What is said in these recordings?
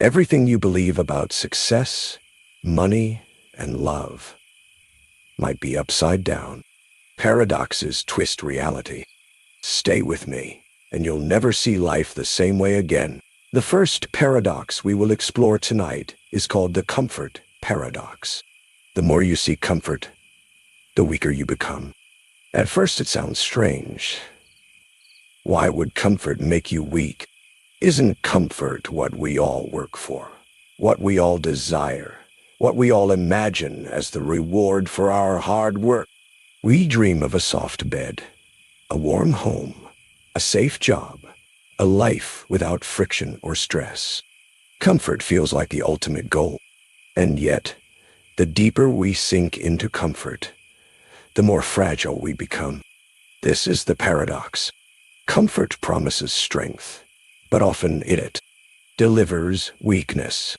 Everything you believe about success, money, and love might be upside down. Paradoxes twist reality. Stay with me, and you'll never see life the same way again. The first paradox we will explore tonight is called the comfort paradox. The more you seek comfort, the weaker you become. At first it sounds strange. Why would comfort make you weak? Isn't comfort what we all work for? What we all desire? What we all imagine as the reward for our hard work? We dream of a soft bed, a warm home, a safe job, a life without friction or stress. Comfort feels like the ultimate goal. And yet, the deeper we sink into comfort, the more fragile we become. This is the paradox. Comfort promises strength, but often it delivers weakness.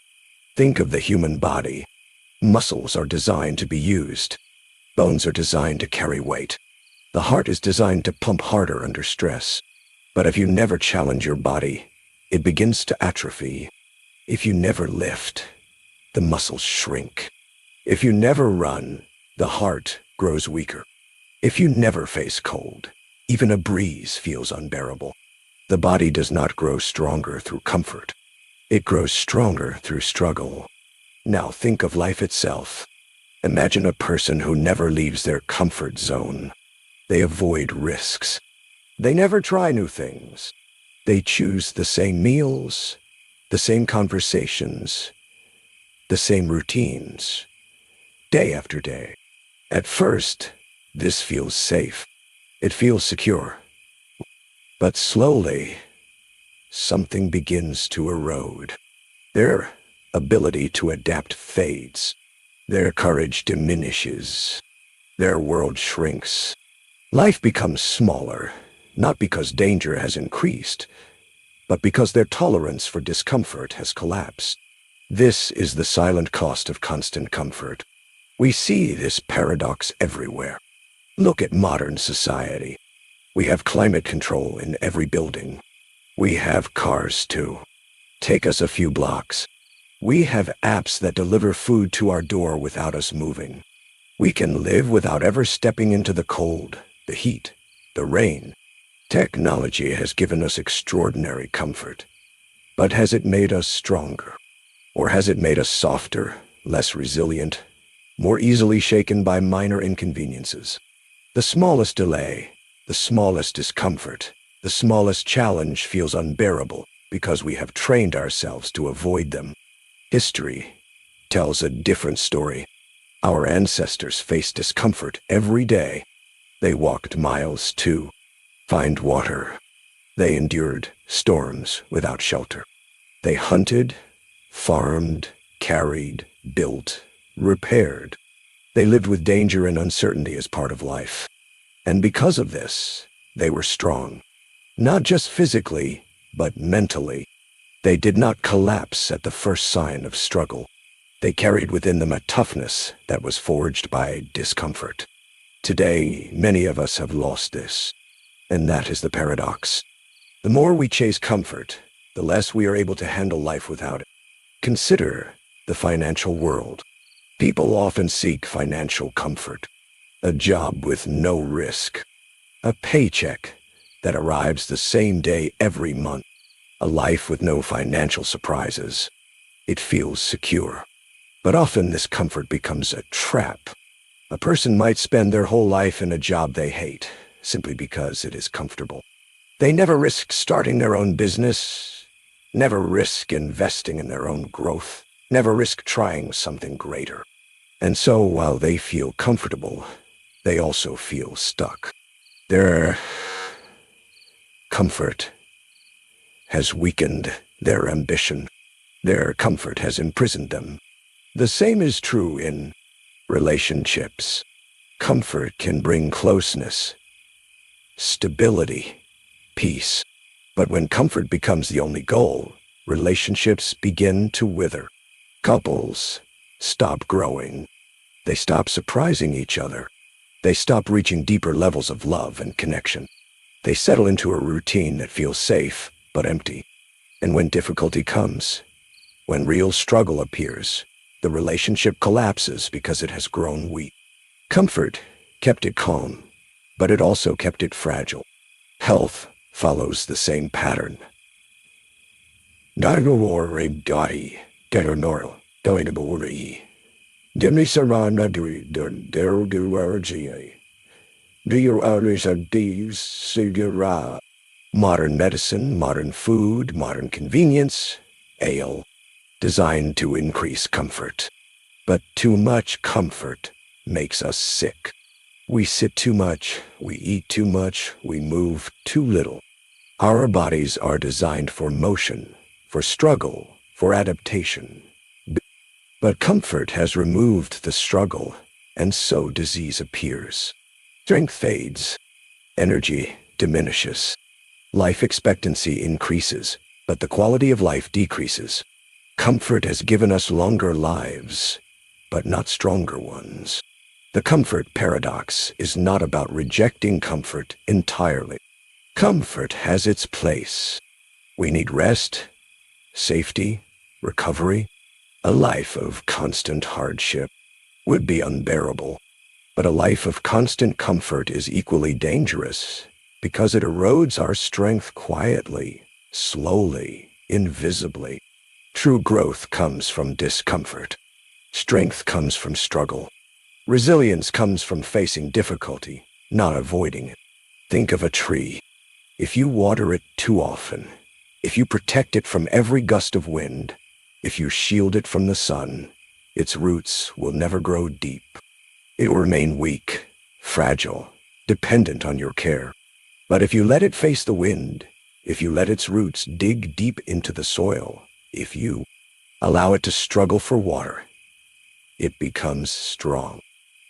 Think of the human body. Muscles are designed to be used. Bones are designed to carry weight. The heart is designed to pump harder under stress. But if you never challenge your body, it begins to atrophy. If you never lift, the muscles shrink. If you never run, the heart grows weaker. If you never face cold, even a breeze feels unbearable. The body does not grow stronger through comfort. It grows stronger through struggle. Now think of life itself. Imagine a person who never leaves their comfort zone. They avoid risks. They never try new things. They choose the same meals, the same conversations, the same routines, day after day. At first, this feels safe. It feels secure. But slowly, something begins to erode. Their ability to adapt fades. Their courage diminishes. Their world shrinks. Life becomes smaller, not because danger has increased, but because their tolerance for discomfort has collapsed. This is the silent cost of constant comfort. We see this paradox everywhere. Look at modern society. We have climate control in every building. We have cars too. Take us a few blocks. We have apps that deliver food to our door without us moving. We can live without ever stepping into the cold, the heat, the rain. Technology has given us extraordinary comfort. But has it made us stronger? Or has it made us softer, less resilient, more easily shaken by minor inconveniences? The smallest delay, the smallest discomfort, the smallest challenge feels unbearable because we have trained ourselves to avoid them. History tells a different story. Our ancestors faced discomfort every day. They walked miles to find water. They endured storms without shelter. They hunted, farmed, carried, built, repaired. They lived with danger and uncertainty as part of life. And because of this, they were strong. Not just physically, but mentally. They did not collapse at the first sign of struggle. They carried within them a toughness that was forged by discomfort. Today, many of us have lost this. And that is the paradox. The more we chase comfort, the less we are able to handle life without it. Consider the financial world. People often seek financial comfort. A job with no risk. A paycheck that arrives the same day every month. A life with no financial surprises. It feels secure. But often this comfort becomes a trap. A person might spend their whole life in a job they hate, simply because it is comfortable. They never risk starting their own business, never risk investing in their own growth, never risk trying something greater. And so while they feel comfortable, they also feel stuck. Their comfort has weakened their ambition. Their comfort has imprisoned them. The same is true in relationships. Comfort can bring closeness, stability, peace. But when comfort becomes the only goal, relationships begin to wither. Couples stop growing. They stop surprising each other. They stop reaching deeper levels of love and connection. They settle into a routine that feels safe but empty. And when difficulty comes, When real struggle appears, the relationship collapses because it has grown weak. Comfort kept it calm, but it also kept it fragile. Health follows the same pattern. Modern medicine, modern food, modern convenience, ale, designed to increase comfort. But too much comfort makes us sick. We sit too much, we eat too much, we move too little. Our bodies are designed for motion, for struggle, for adaptation. But comfort has removed the struggle, and so disease appears. Strength fades, energy diminishes, life expectancy increases, but the quality of life decreases. Comfort has given us longer lives, but not stronger ones. The comfort paradox is not about rejecting comfort entirely. Comfort has its place. We need rest, safety, recovery. A life of constant hardship would be unbearable, but a life of constant comfort is equally dangerous because it erodes our strength quietly, slowly, invisibly. True growth comes from discomfort. Strength comes from struggle. Resilience comes from facing difficulty, not avoiding it. Think of a tree. If you water it too often, if you protect it from every gust of wind, if you shield it from the sun, its roots will never grow deep. It will remain weak, fragile, dependent on your care. But if you let it face the wind, if you let its roots dig deep into the soil, if you allow it to struggle for water, it becomes strong.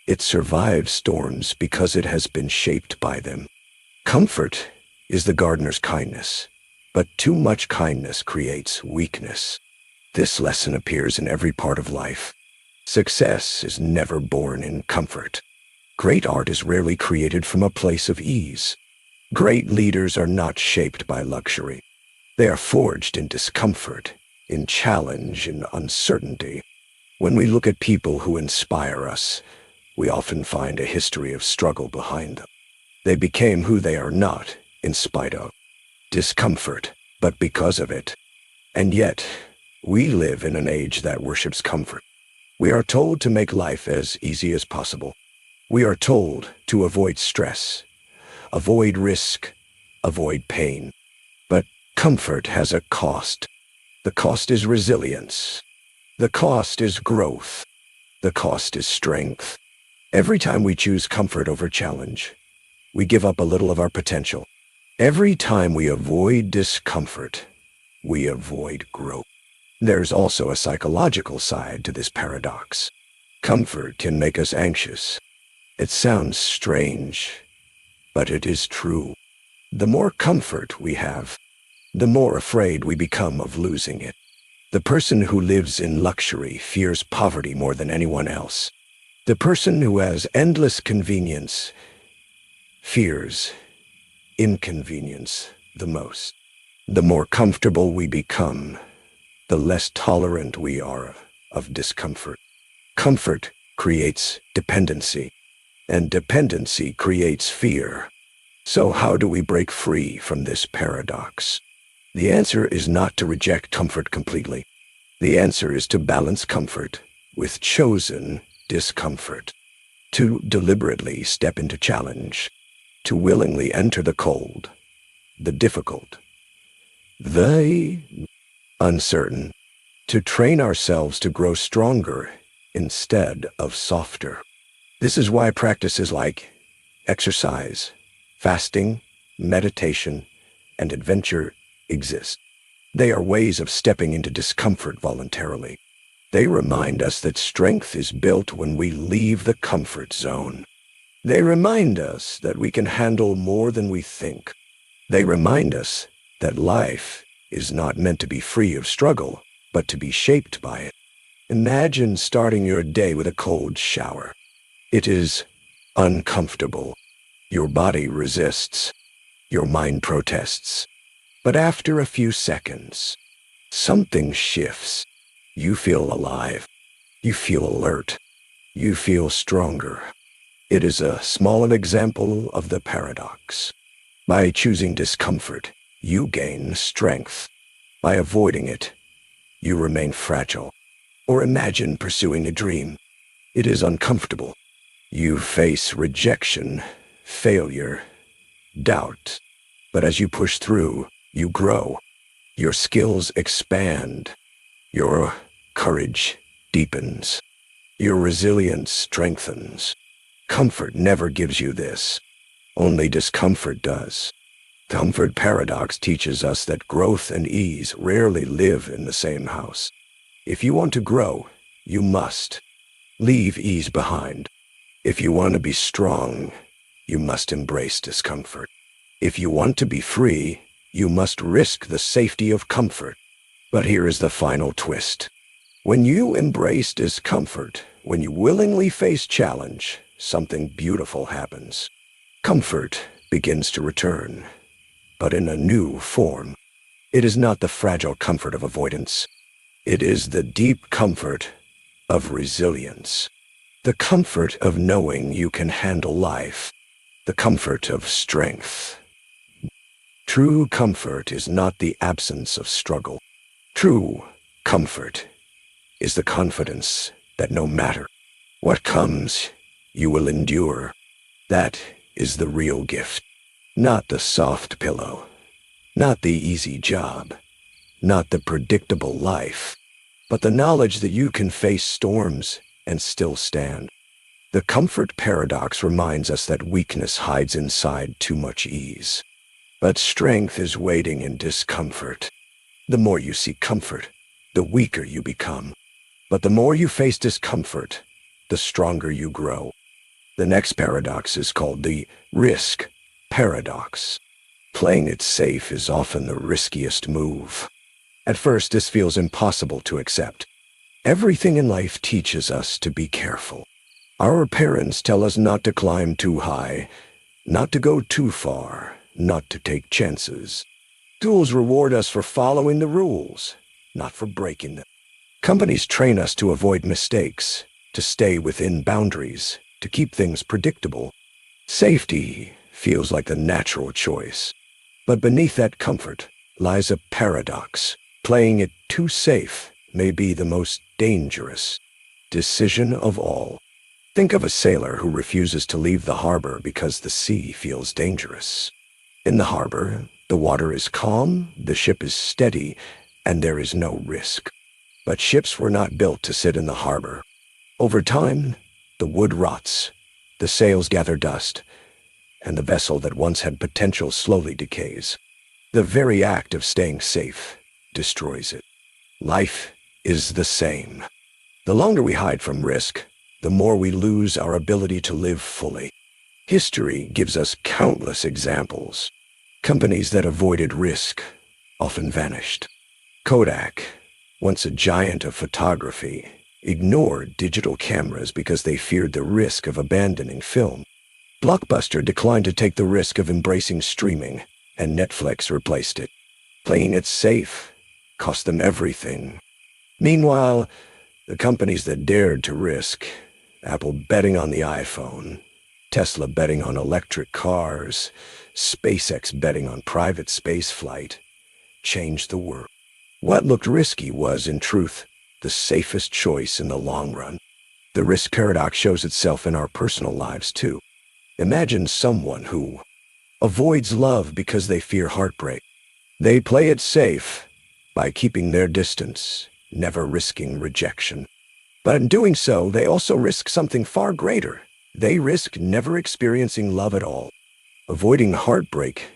It survives storms because it has been shaped by them. Comfort is the gardener's kindness, but too much kindness creates weakness. This lesson appears in every part of life. Success is never born in comfort. Great art is rarely created from a place of ease. Great leaders are not shaped by luxury. They are forged in discomfort, in challenge, in uncertainty. When we look at people who inspire us, we often find a history of struggle behind them. They became who they are not, in spite of discomfort, but because of it. And yet, we live in an age that worships comfort. We are told to make life as easy as possible. We are told to avoid stress, avoid risk, avoid pain. But comfort has a cost. The cost is resilience. The cost is growth. The cost is strength. Every time we choose comfort over challenge, we give up a little of our potential. Every time we avoid discomfort, we avoid growth. There's also a psychological side to this paradox. Comfort can make us anxious. It sounds strange, but it is true. The more comfort we have, the more afraid we become of losing it. The person who lives in luxury fears poverty more than anyone else. The person who has endless convenience fears inconvenience the most. The more comfortable we become, the less tolerant we are of discomfort. Comfort creates dependency, and dependency creates fear. So how do we break free from this paradox? The answer is not to reject comfort completely. The answer is to balance comfort with chosen discomfort, to deliberately step into challenge, to willingly enter the cold, the difficult, the uncertain, to train ourselves to grow stronger instead of softer. This is why practices like exercise, fasting, meditation, and adventure exist. They are ways of stepping into discomfort voluntarily. They remind us that strength is built when we leave the comfort zone. They remind us that we can handle more than we think. They remind us that life is not meant to be free of struggle, but to be shaped by it. Imagine starting your day with a cold shower. It is uncomfortable. Your body resists. Your mind protests. But after a few seconds, something shifts. You feel alive. You feel alert. You feel stronger. It is a small example of the paradox. By choosing discomfort, you gain strength. By avoiding it, you remain fragile. Or imagine pursuing a dream. It is uncomfortable. You face rejection, failure, doubt. But as you push through, you grow. Your skills expand. Your courage deepens. Your resilience strengthens. Comfort never gives you this. Only discomfort does. Comfort paradox teaches us that growth and ease rarely live in the same house. If you want to grow, you must leave ease behind. If you want to be strong, you must embrace discomfort. If you want to be free, you must risk the safety of comfort. But here is the final twist. When you embrace discomfort, when you willingly face challenge, something beautiful happens. Comfort begins to return, but in a new form. It is not the fragile comfort of avoidance. It is the deep comfort of resilience. The comfort of knowing you can handle life. The comfort of strength. True comfort is not the absence of struggle. True comfort is the confidence that no matter what comes, you will endure. That is the real gift. Not the soft pillow, not the easy job, not the predictable life, but the knowledge that you can face storms and still stand. The comfort paradox reminds us that weakness hides inside too much ease. But strength is waiting in discomfort. The more you seek comfort, the weaker you become. But the more you face discomfort, the stronger you grow. The next paradox is called the risk paradox. Playing it safe is often the riskiest move. At first, this feels impossible to accept. Everything in life teaches us to be careful. Our parents tell us not to climb too high, not to go too far, not to take chances. Schools reward us for following the rules, not for breaking them. Companies train us to avoid mistakes, to stay within boundaries, to keep things predictable. Safety feels like the natural choice. But beneath that comfort lies a paradox. Playing it too safe may be the most dangerous decision of all. Think of a sailor who refuses to leave the harbor because the sea feels dangerous. In the harbor, the water is calm, the ship is steady, and there is no risk. But ships were not built to sit in the harbor. Over time, the wood rots, the sails gather dust, and the vessel that once had potential slowly decays. The very act of staying safe destroys it. Life is the same. The longer we hide from risk, the more we lose our ability to live fully. History gives us countless examples. Companies that avoided risk often vanished. Kodak, once a giant of photography, ignored digital cameras because they feared the risk of abandoning film. Blockbuster declined to take the risk of embracing streaming, and Netflix replaced it. Playing it safe cost them everything. Meanwhile, the companies that dared to risk, Apple betting on the iPhone, Tesla betting on electric cars, SpaceX betting on private spaceflight, changed the world. What looked risky was, in truth, the safest choice in the long run. The risk paradox shows itself in our personal lives, too. Imagine someone who avoids love because they fear heartbreak. They play it safe by keeping their distance, never risking rejection. But in doing so, they also risk something far greater. They risk never experiencing love at all. Avoiding heartbreak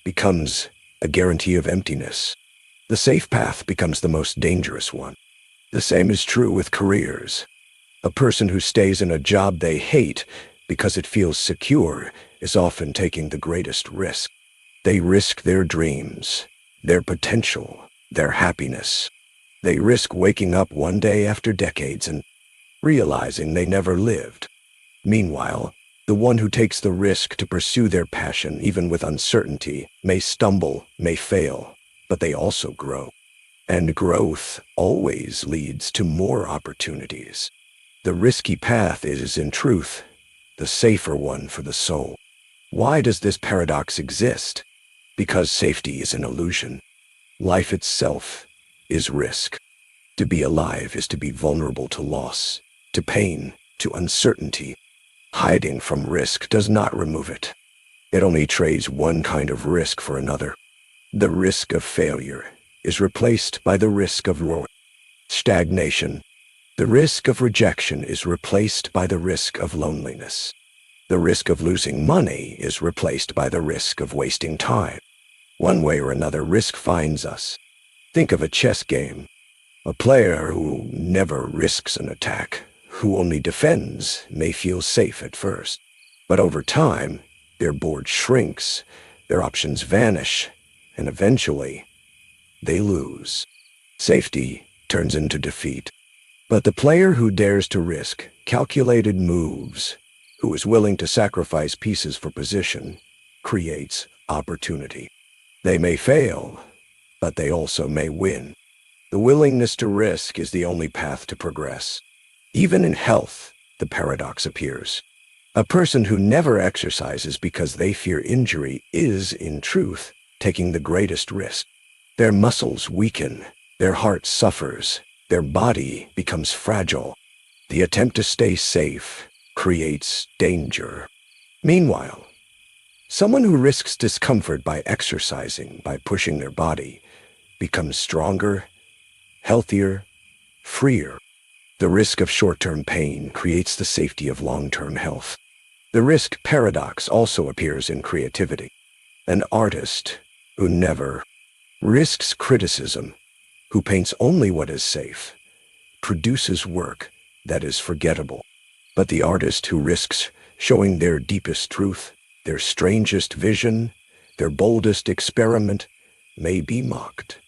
becomes a guarantee of emptiness. The safe path becomes the most dangerous one. The same is true with careers. A person who stays in a job they hate because it feels secure is often taking the greatest risk. They risk their dreams, their potential, their happiness. They risk waking up one day after decades and realizing they never lived. Meanwhile, the one who takes the risk to pursue their passion, even with uncertainty, may stumble, may fail, but they also grow. And growth always leads to more opportunities. The risky path is, in truth, the safer one for the soul. Why does this paradox exist? Because safety is an illusion. Life itself is risk. To be alive is to be vulnerable to loss, to pain, to uncertainty. Hiding from risk does not remove it. It only trades one kind of risk for another. The risk of failure is replaced by the risk of stagnation. The risk of rejection is replaced by the risk of loneliness. The risk of losing money is replaced by the risk of wasting time. One way or another, risk finds us. Think of a chess game. A player who never risks an attack, who only defends, may feel safe at first. But over time, their board shrinks, their options vanish, and eventually, they lose. Safety turns into defeat. But the player who dares to risk calculated moves, who is willing to sacrifice pieces for position, creates opportunity. They may fail, but they also may win. The willingness to risk is the only path to progress. Even in health, the paradox appears. A person who never exercises because they fear injury is, in truth, taking the greatest risk. Their muscles weaken, their heart suffers, their body becomes fragile. The attempt to stay safe creates danger. Meanwhile, someone who risks discomfort by exercising, by pushing their body, becomes stronger, healthier, freer. The risk of short-term pain creates the safety of long-term health. The risk paradox also appears in creativity. An artist who never risks criticism, who paints only what is safe, produces work that is forgettable. But the artist who risks showing their deepest truth, their strangest vision, their boldest experiment, may be mocked.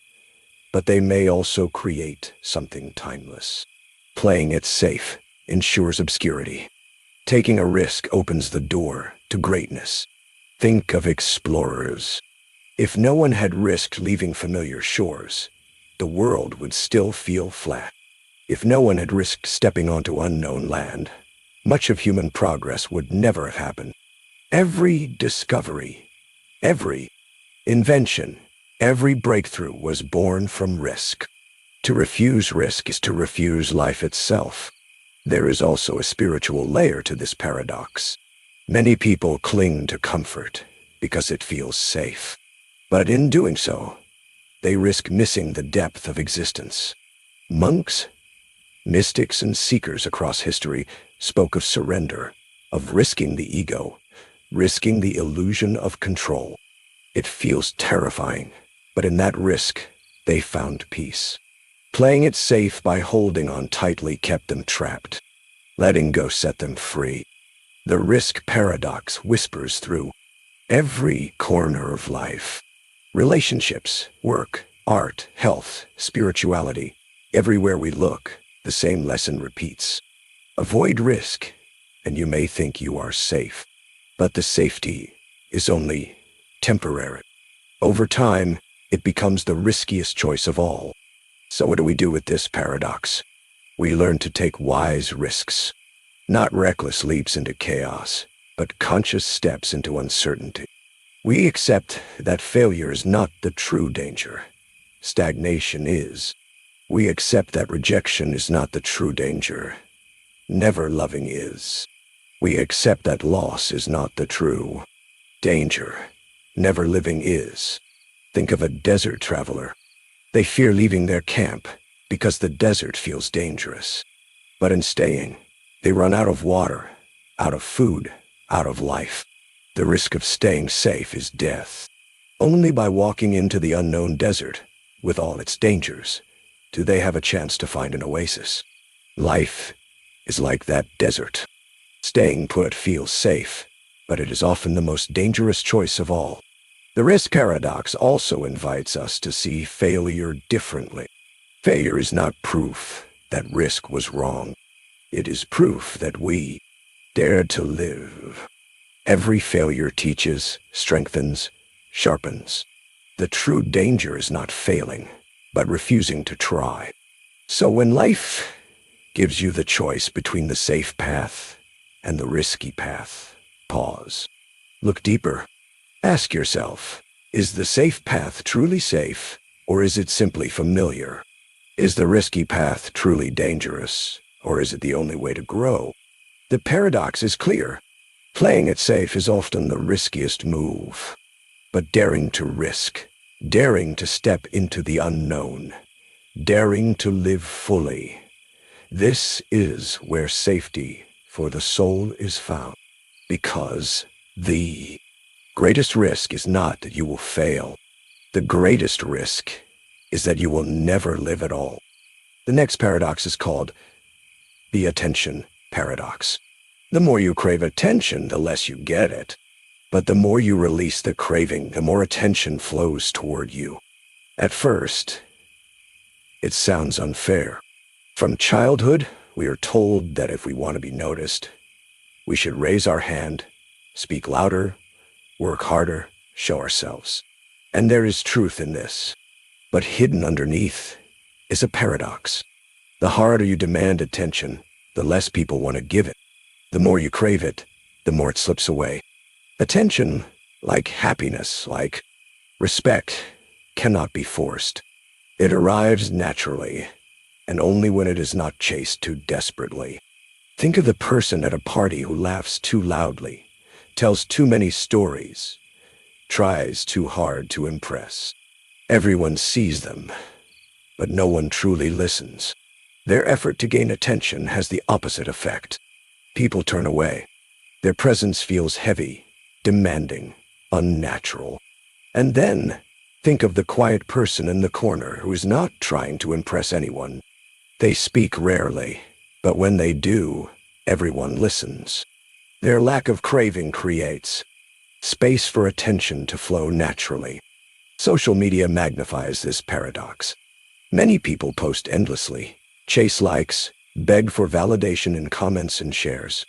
But they may also create something timeless. Playing it safe ensures obscurity. Taking a risk opens the door to greatness. Think of explorers. If no one had risked leaving familiar shores, the world would still feel flat. If no one had risked stepping onto unknown land, much of human progress would never have happened. Every discovery, every invention, every breakthrough was born from risk. To refuse risk is to refuse life itself. There is also a spiritual layer to this paradox. Many people cling to comfort because it feels safe. But in doing so, they risk missing the depth of existence. Monks, mystics, and seekers across history spoke of surrender, of risking the ego, risking the illusion of control. It feels terrifying, but in that risk, they found peace. Playing it safe by holding on tightly kept them trapped. Letting go set them free. The risk paradox whispers through every corner of life. Relationships, work, art, health, spirituality. Everywhere we look, the same lesson repeats. Avoid risk, and you may think you are safe. But the safety is only temporary. Over time, it becomes the riskiest choice of all. So what do we do with this paradox? We learn to take wise risks. Not reckless leaps into chaos, but conscious steps into uncertainty. We accept that failure is not the true danger. Stagnation is. We accept that rejection is not the true danger. Never loving is. We accept that loss is not the true danger. Never living is. Think of a desert traveler. They fear leaving their camp because the desert feels dangerous. But in staying, they run out of water, out of food, out of life. The risk of staying safe is death. Only by walking into the unknown desert, with all its dangers, do they have a chance to find an oasis. Life is like that desert. Staying put feels safe, but it is often the most dangerous choice of all. The risk paradox also invites us to see failure differently. Failure is not proof that risk was wrong. It is proof that we dared to live. Every failure teaches, strengthens, sharpens. The true danger is not failing. but refusing to try. So when life gives you the choice between the safe path and the risky path, pause. Look deeper. Ask yourself, is the safe path truly safe, or is it simply familiar? Is the risky path truly dangerous, or is it the only way to grow? The paradox is clear. Playing it safe is often the riskiest move. But daring to risk, daring to step into the unknown, daring to live fully, this is where safety for the soul is found. Because the greatest risk is not that you will fail. The greatest risk is that you will never live at all. The next paradox is called the attention paradox. The more you crave attention, the less you get it. But the more you release the craving, the more attention flows toward you. At first, it sounds unfair. From childhood, we are told that if we want to be noticed, we should raise our hand, speak louder, work harder, show ourselves. And there is truth in this. But hidden underneath is a paradox. The harder you demand attention, the less people want to give it. The more you crave it, the more it slips away. Attention, like happiness, like respect, cannot be forced. It arrives naturally, and only when it is not chased too desperately. Think of the person at a party who laughs too loudly, tells too many stories, tries too hard to impress. Everyone sees them, but no one truly listens. Their effort to gain attention has the opposite effect. People turn away. Their presence feels heavy, demanding, unnatural. And then, think of the quiet person in the corner who is not trying to impress anyone. They speak rarely, but when they do, everyone listens. Their lack of craving creates space for attention to flow naturally. Social media magnifies this paradox. Many people post endlessly, chase likes, beg for validation in comments and shares.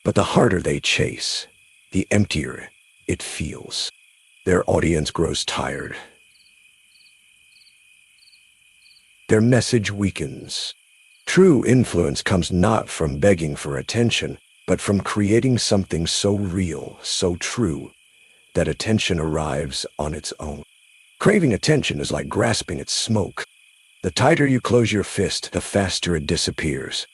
But the harder they chase, the emptier it feels. Their audience grows tired. Their message weakens. True influence comes not from begging for attention, but from creating something so real, so true, that attention arrives on its own. Craving attention is like grasping at smoke. The tighter you close your fist, the faster it disappears.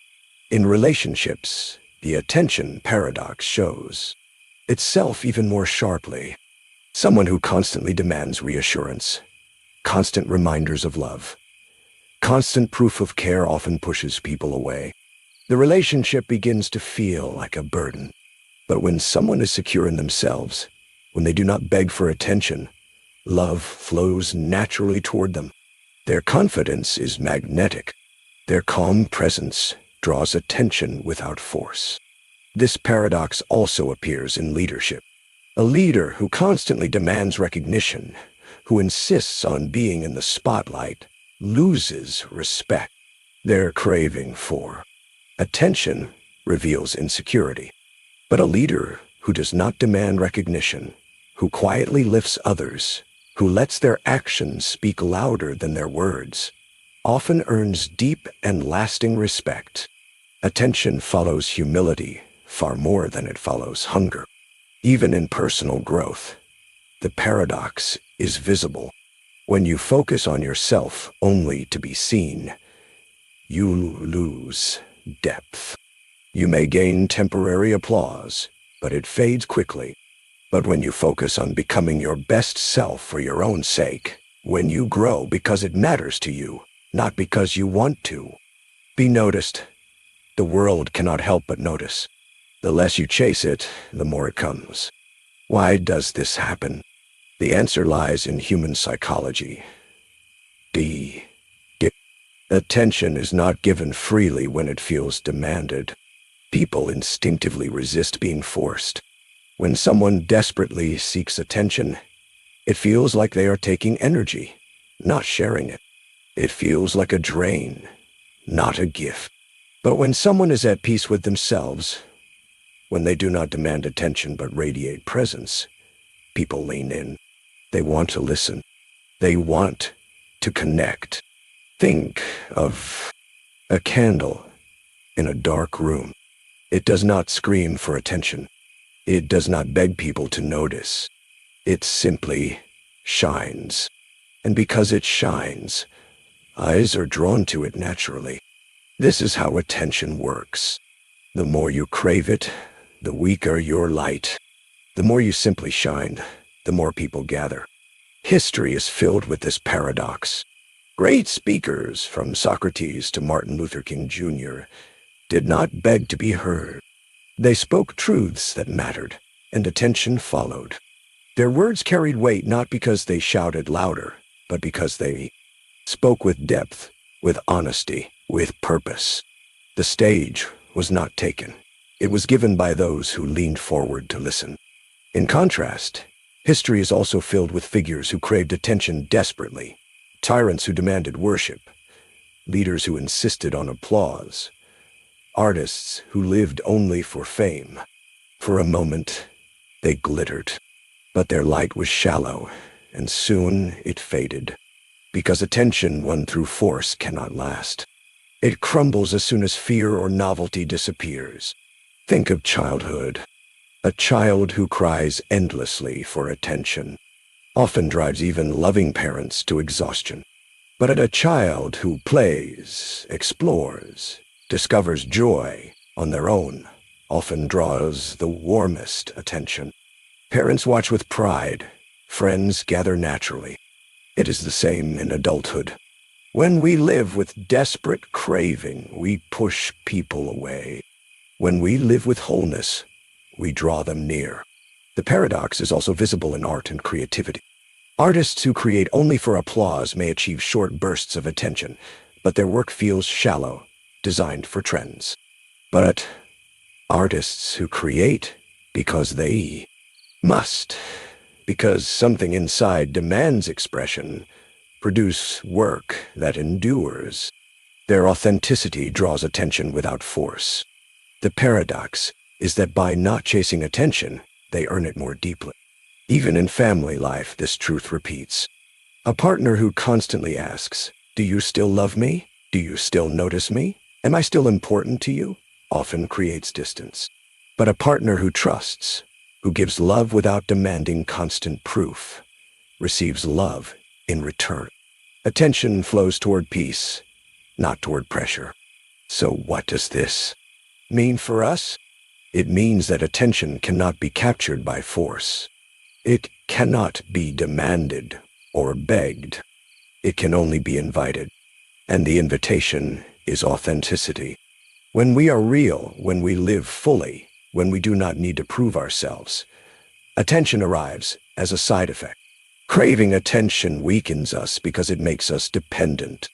In relationships, the attention paradox shows itself even more sharply. Someone who constantly demands reassurance, constant reminders of love, constant proof of care often pushes people away. The relationship begins to feel like a burden. But when someone is secure in themselves, when they do not beg for attention, love flows naturally toward them. Their confidence is magnetic. Their calm presence draws attention without force. This paradox also appears in leadership. A leader who constantly demands recognition, who insists on being in the spotlight, loses respect. Their craving for attention reveals insecurity. But a leader who does not demand recognition, who quietly lifts others, who lets their actions speak louder than their words, often earns deep and lasting respect. Attention follows humility far more than it follows hunger. Even in personal growth, the paradox is visible. When you focus on yourself only to be seen, you lose depth. You may gain temporary applause, but it fades quickly. But when you focus on becoming your best self for your own sake, when you grow because it matters to you, not because you want to, be noticed. The world cannot help but notice. The less you chase it, the more it comes. Why does this happen? The answer lies in human psychology. Attention is not given freely when it feels demanded. People instinctively resist being forced. When someone desperately seeks attention, it feels like they are taking energy, not sharing it. It feels like a drain, not a gift. But when someone is at peace with themselves, when they do not demand attention but radiate presence, people lean in. They want to listen. They want to connect. Think of a candle in a dark room. It does not scream for attention. It does not beg people to notice. It simply shines. And because it shines, eyes are drawn to it naturally. This is how attention works. The more you crave it, the weaker your light. The more you simply shine, the more people gather. History is filled with this paradox. Great speakers, from Socrates to Martin Luther King Jr., did not beg to be heard. They spoke truths that mattered, and attention followed. Their words carried weight not because they shouted louder, but because they spoke with depth, with honesty, with purpose. The stage was not taken. It was given by those who leaned forward to listen. In contrast, history is also filled with figures who craved attention desperately, tyrants who demanded worship, leaders who insisted on applause, artists who lived only for fame. For a moment, they glittered, but their light was shallow, and soon it faded, because attention won through force cannot last. It crumbles as soon as fear or novelty disappears. Think of childhood. A child who cries endlessly for attention often drives even loving parents to exhaustion. But a child who plays, explores, discovers joy on their own often draws the warmest attention. Parents watch with pride. Friends gather naturally. It is the same in adulthood. When we live with desperate craving, we push people away. When we live with wholeness, we draw them near. The paradox is also visible in art and creativity. Artists who create only for applause may achieve short bursts of attention, but their work feels shallow, designed for trends. But artists who create because they must, because something inside demands expression, produce work that endures. Their authenticity draws attention without force. The paradox is that by not chasing attention, they earn it more deeply. Even in family life, this truth repeats. A partner who constantly asks, "Do you still love me? Do you still notice me? Am I still important to you?" often creates distance. But a partner who trusts, who gives love without demanding constant proof, receives love in return. Attention flows toward peace, not toward pressure. So what does this mean for us? It means that attention cannot be captured by force. It cannot be demanded or begged. It can only be invited. And the invitation is authenticity. When we are real, when we live fully, when we do not need to prove ourselves, attention arrives as a side effect. Craving attention weakens us because it makes us dependent.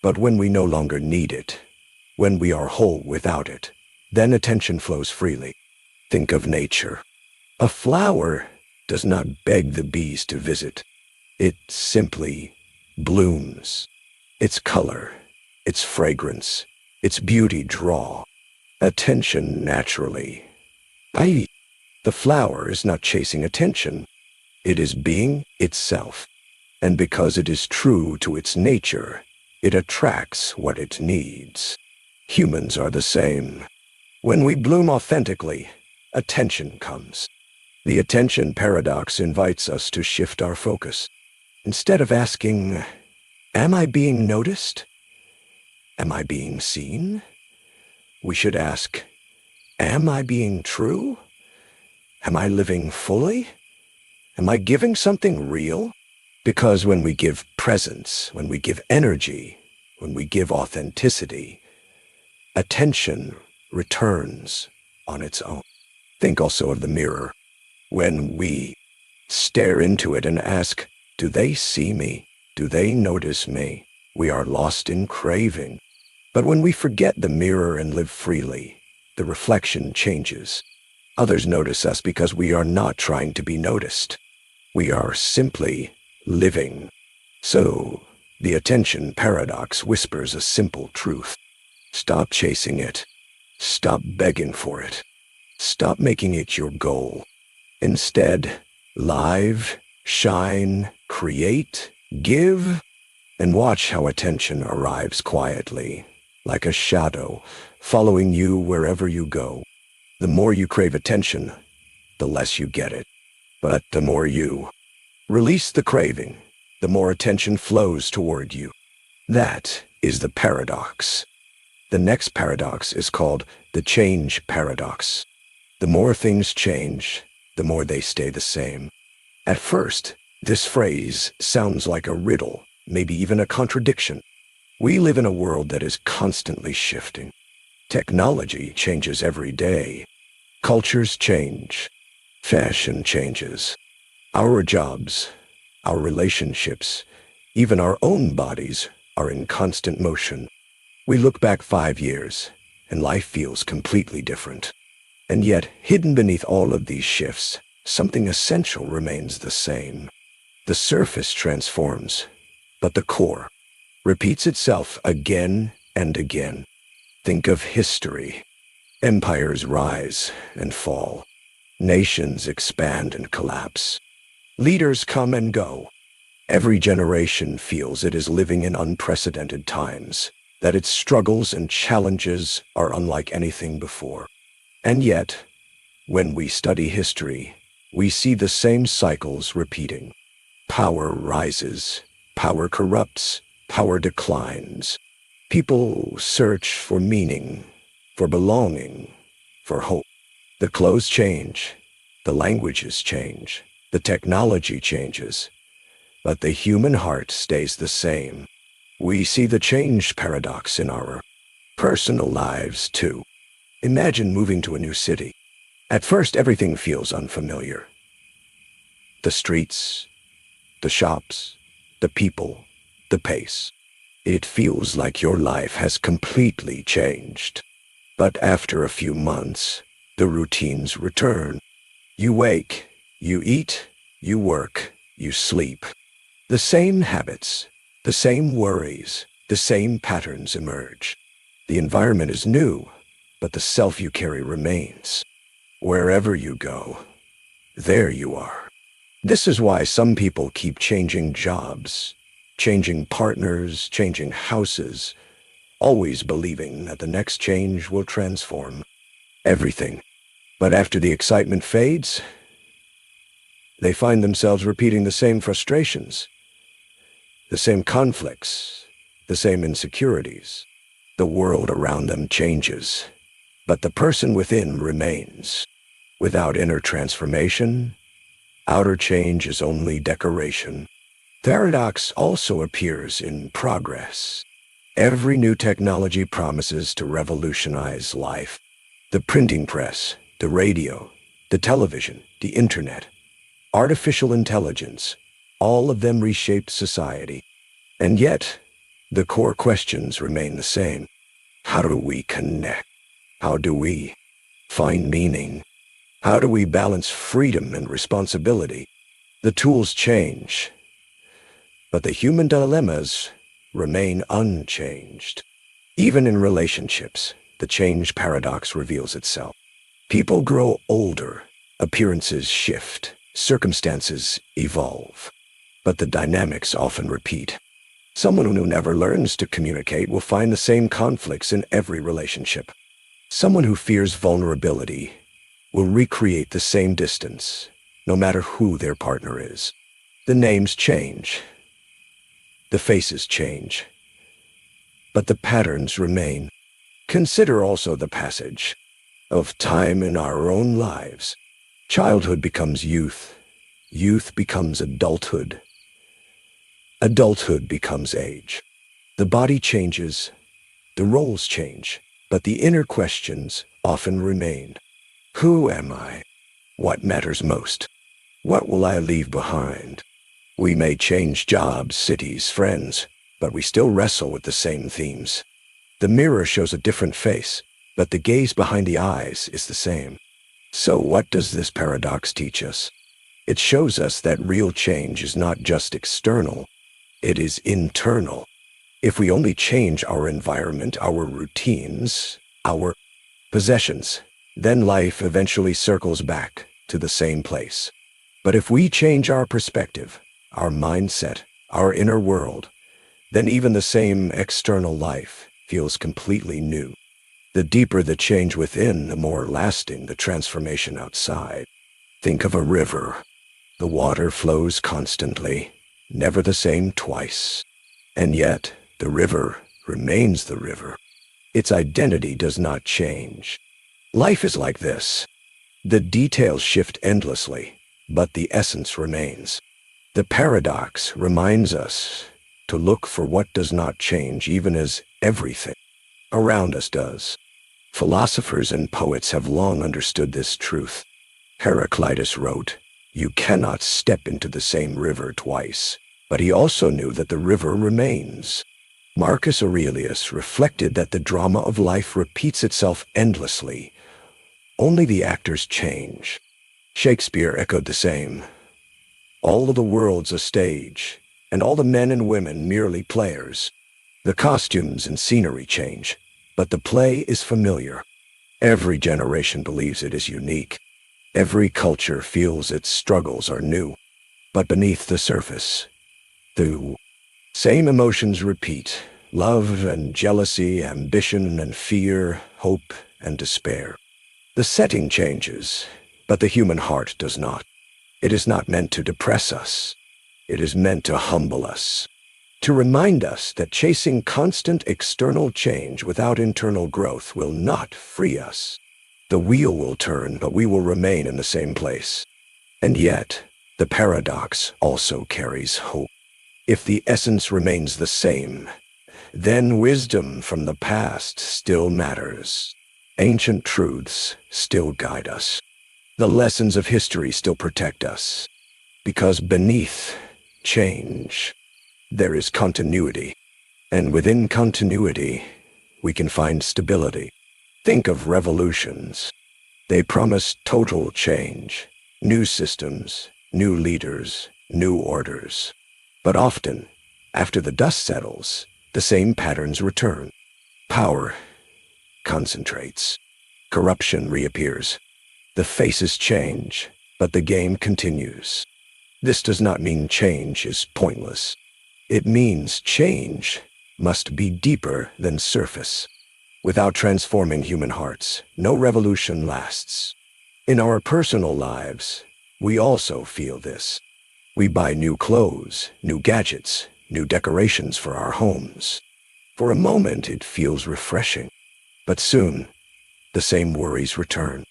But when we no longer need it, when we are whole without it, then attention flows freely. Think of nature. A flower does not beg the bees to visit. It simply blooms. Its color, its fragrance, its beauty draw attention naturally. The flower is not chasing attention. It is being itself. And because it is true to its nature, it attracts what it needs. Humans are the same. When we bloom authentically, attention comes. The attention paradox invites us to shift our focus. Instead of asking, "Am I being noticed? Am I being seen?" we should ask, "Am I being true? Am I living fully? Am I giving something real?" Because when we give presence, when we give energy, when we give authenticity, attention returns on its own. Think also of the mirror. When we stare into it and ask, "Do they see me? Do they notice me?" we are lost in craving. But when we forget the mirror and live freely, the reflection changes. Others notice us because we are not trying to be noticed. We are simply living. So, the attention paradox whispers a simple truth. Stop chasing it. Stop begging for it. Stop making it your goal. Instead, live, shine, create, give. and watch how attention arrives quietly, like a shadow, following you wherever you go. The more you crave attention, the less you get it. But the more you release the craving, the more attention flows toward you. That is the paradox. The next paradox is called the change paradox. The more things change, the more they stay the same. At first, this phrase sounds like a riddle, maybe even a contradiction. We live in a world that is constantly shifting. Technology changes every day. Cultures change. Fashion changes. Our jobs, our relationships, even our own bodies are in constant motion. We look back 5 years, and life feels completely different. And yet, hidden beneath all of these shifts, something essential remains the same. The surface transforms, but the core repeats itself again and again. Think of history. Empires rise and fall. Nations expand and collapse. Leaders come and go. Every generation feels it is living in unprecedented times, that its struggles and challenges are unlike anything before. And yet, when we study history, we see the same cycles repeating. Power rises, power corrupts, power declines. People search for meaning, for belonging, for hope. The clothes change, the languages change, the technology changes, but the human heart stays the same. We see the change paradox in our personal lives, too. Imagine moving to a new city. At first, everything feels unfamiliar. The streets, the shops, the people, the pace. It feels like your life has completely changed. But after a few months, the routines return. You wake, you eat, you work, you sleep. The same habits, the same worries, the same patterns emerge. The environment is new, but the self you carry remains. Wherever you go, there you are. This is why some people keep changing jobs, changing partners, changing houses, always believing that the next change will transform everything. But after the excitement fades, they find themselves repeating the same frustrations, the same conflicts, the same insecurities. The world around them changes, but the person within remains. Without inner transformation, outer change is only decoration. Paradox also appears in progress. Every new technology promises to revolutionize life. The printing press, the radio, the television, the internet, artificial intelligence, all of them reshaped society. And yet, the core questions remain the same. How do we connect? How do we find meaning? How do we balance freedom and responsibility? The tools change, but the human dilemmas remain unchanged. Even in relationships, the change paradox reveals itself. People grow older, appearances shift, circumstances evolve, but the dynamics often repeat. Someone who never learns to communicate will find the same conflicts in every relationship. Someone who fears vulnerability will recreate the same distance, no matter who their partner is. The names change, the faces change, but the patterns remain. Consider also the passage of time in our own lives. Childhood becomes youth, youth becomes adulthood, adulthood becomes age. The body changes, the roles change, but the inner questions often remain. Who am I? What matters most? What will I leave behind? We may change jobs, cities, friends, but we still wrestle with the same themes. The mirror shows a different face, but the gaze behind the eyes is the same. So what does this paradox teach us? It shows us that real change is not just external, it is internal. If we only change our environment, our routines, our possessions, then life eventually circles back to the same place. But if we change our perspective, our mindset, our inner world, then even the same external life feels completely new. The deeper the change within, the more lasting the transformation outside. Think of a river. The water flows constantly, never the same twice. And yet, the river remains the river. Its identity does not change. Life is like this. The details shift endlessly, but the essence remains. The paradox reminds us to look for what does not change, even as everything around us does. Philosophers and poets have long understood this truth. Heraclitus wrote, "You cannot step into the same river twice," but he also knew that the river remains. Marcus Aurelius reflected that the drama of life repeats itself endlessly. Only the actors change. Shakespeare echoed the same. All of the world's a stage, and all the men and women merely players. The costumes and scenery change, but the play is familiar. Every generation believes it is unique. Every culture feels its struggles are new. But beneath the surface, the same emotions repeat: love and jealousy, ambition and fear, hope and despair. The setting changes, but the human heart does not. It is not meant to depress us. It is meant to humble us, to remind us that chasing constant external change without internal growth will not free us. The wheel will turn, but we will remain in the same place. And yet, the paradox also carries hope. If the essence remains the same, then wisdom from the past still matters. Ancient truths still guide us. The lessons of history still protect us. Because beneath change, there is continuity. And within continuity, we can find stability. Think of revolutions. They promise total change, new systems, new leaders, new orders. But often, after the dust settles, the same patterns return. Power concentrates. Corruption reappears. The faces change, but the game continues. This does not mean change is pointless. It means change must be deeper than surface. Without transforming human hearts, no revolution lasts. In our personal lives, we also feel this. We buy new clothes, new gadgets, new decorations for our homes. For a moment, it feels refreshing. But soon, the same worries return.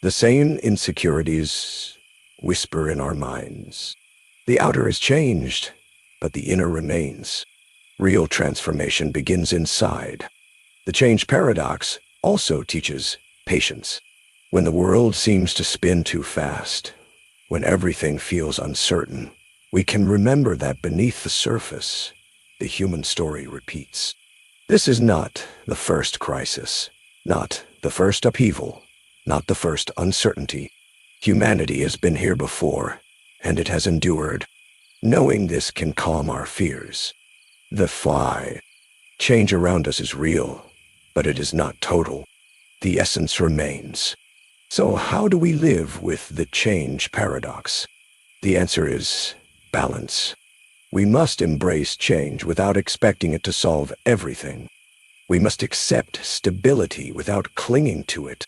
The same insecurities whisper in our minds. The outer has changed, but the inner remains. Real transformation begins inside. The change paradox also teaches patience. When the world seems to spin too fast, when everything feels uncertain, we can remember that beneath the surface, the human story repeats. This is not the first crisis, not the first upheaval, not the first uncertainty. Humanity has been here before, and it has endured. Knowing this can calm our fears. The change around us is real, but it is not total. The essence remains. So how do we live with the change paradox? The answer is balance. We must embrace change without expecting it to solve everything. We must accept stability without clinging to it.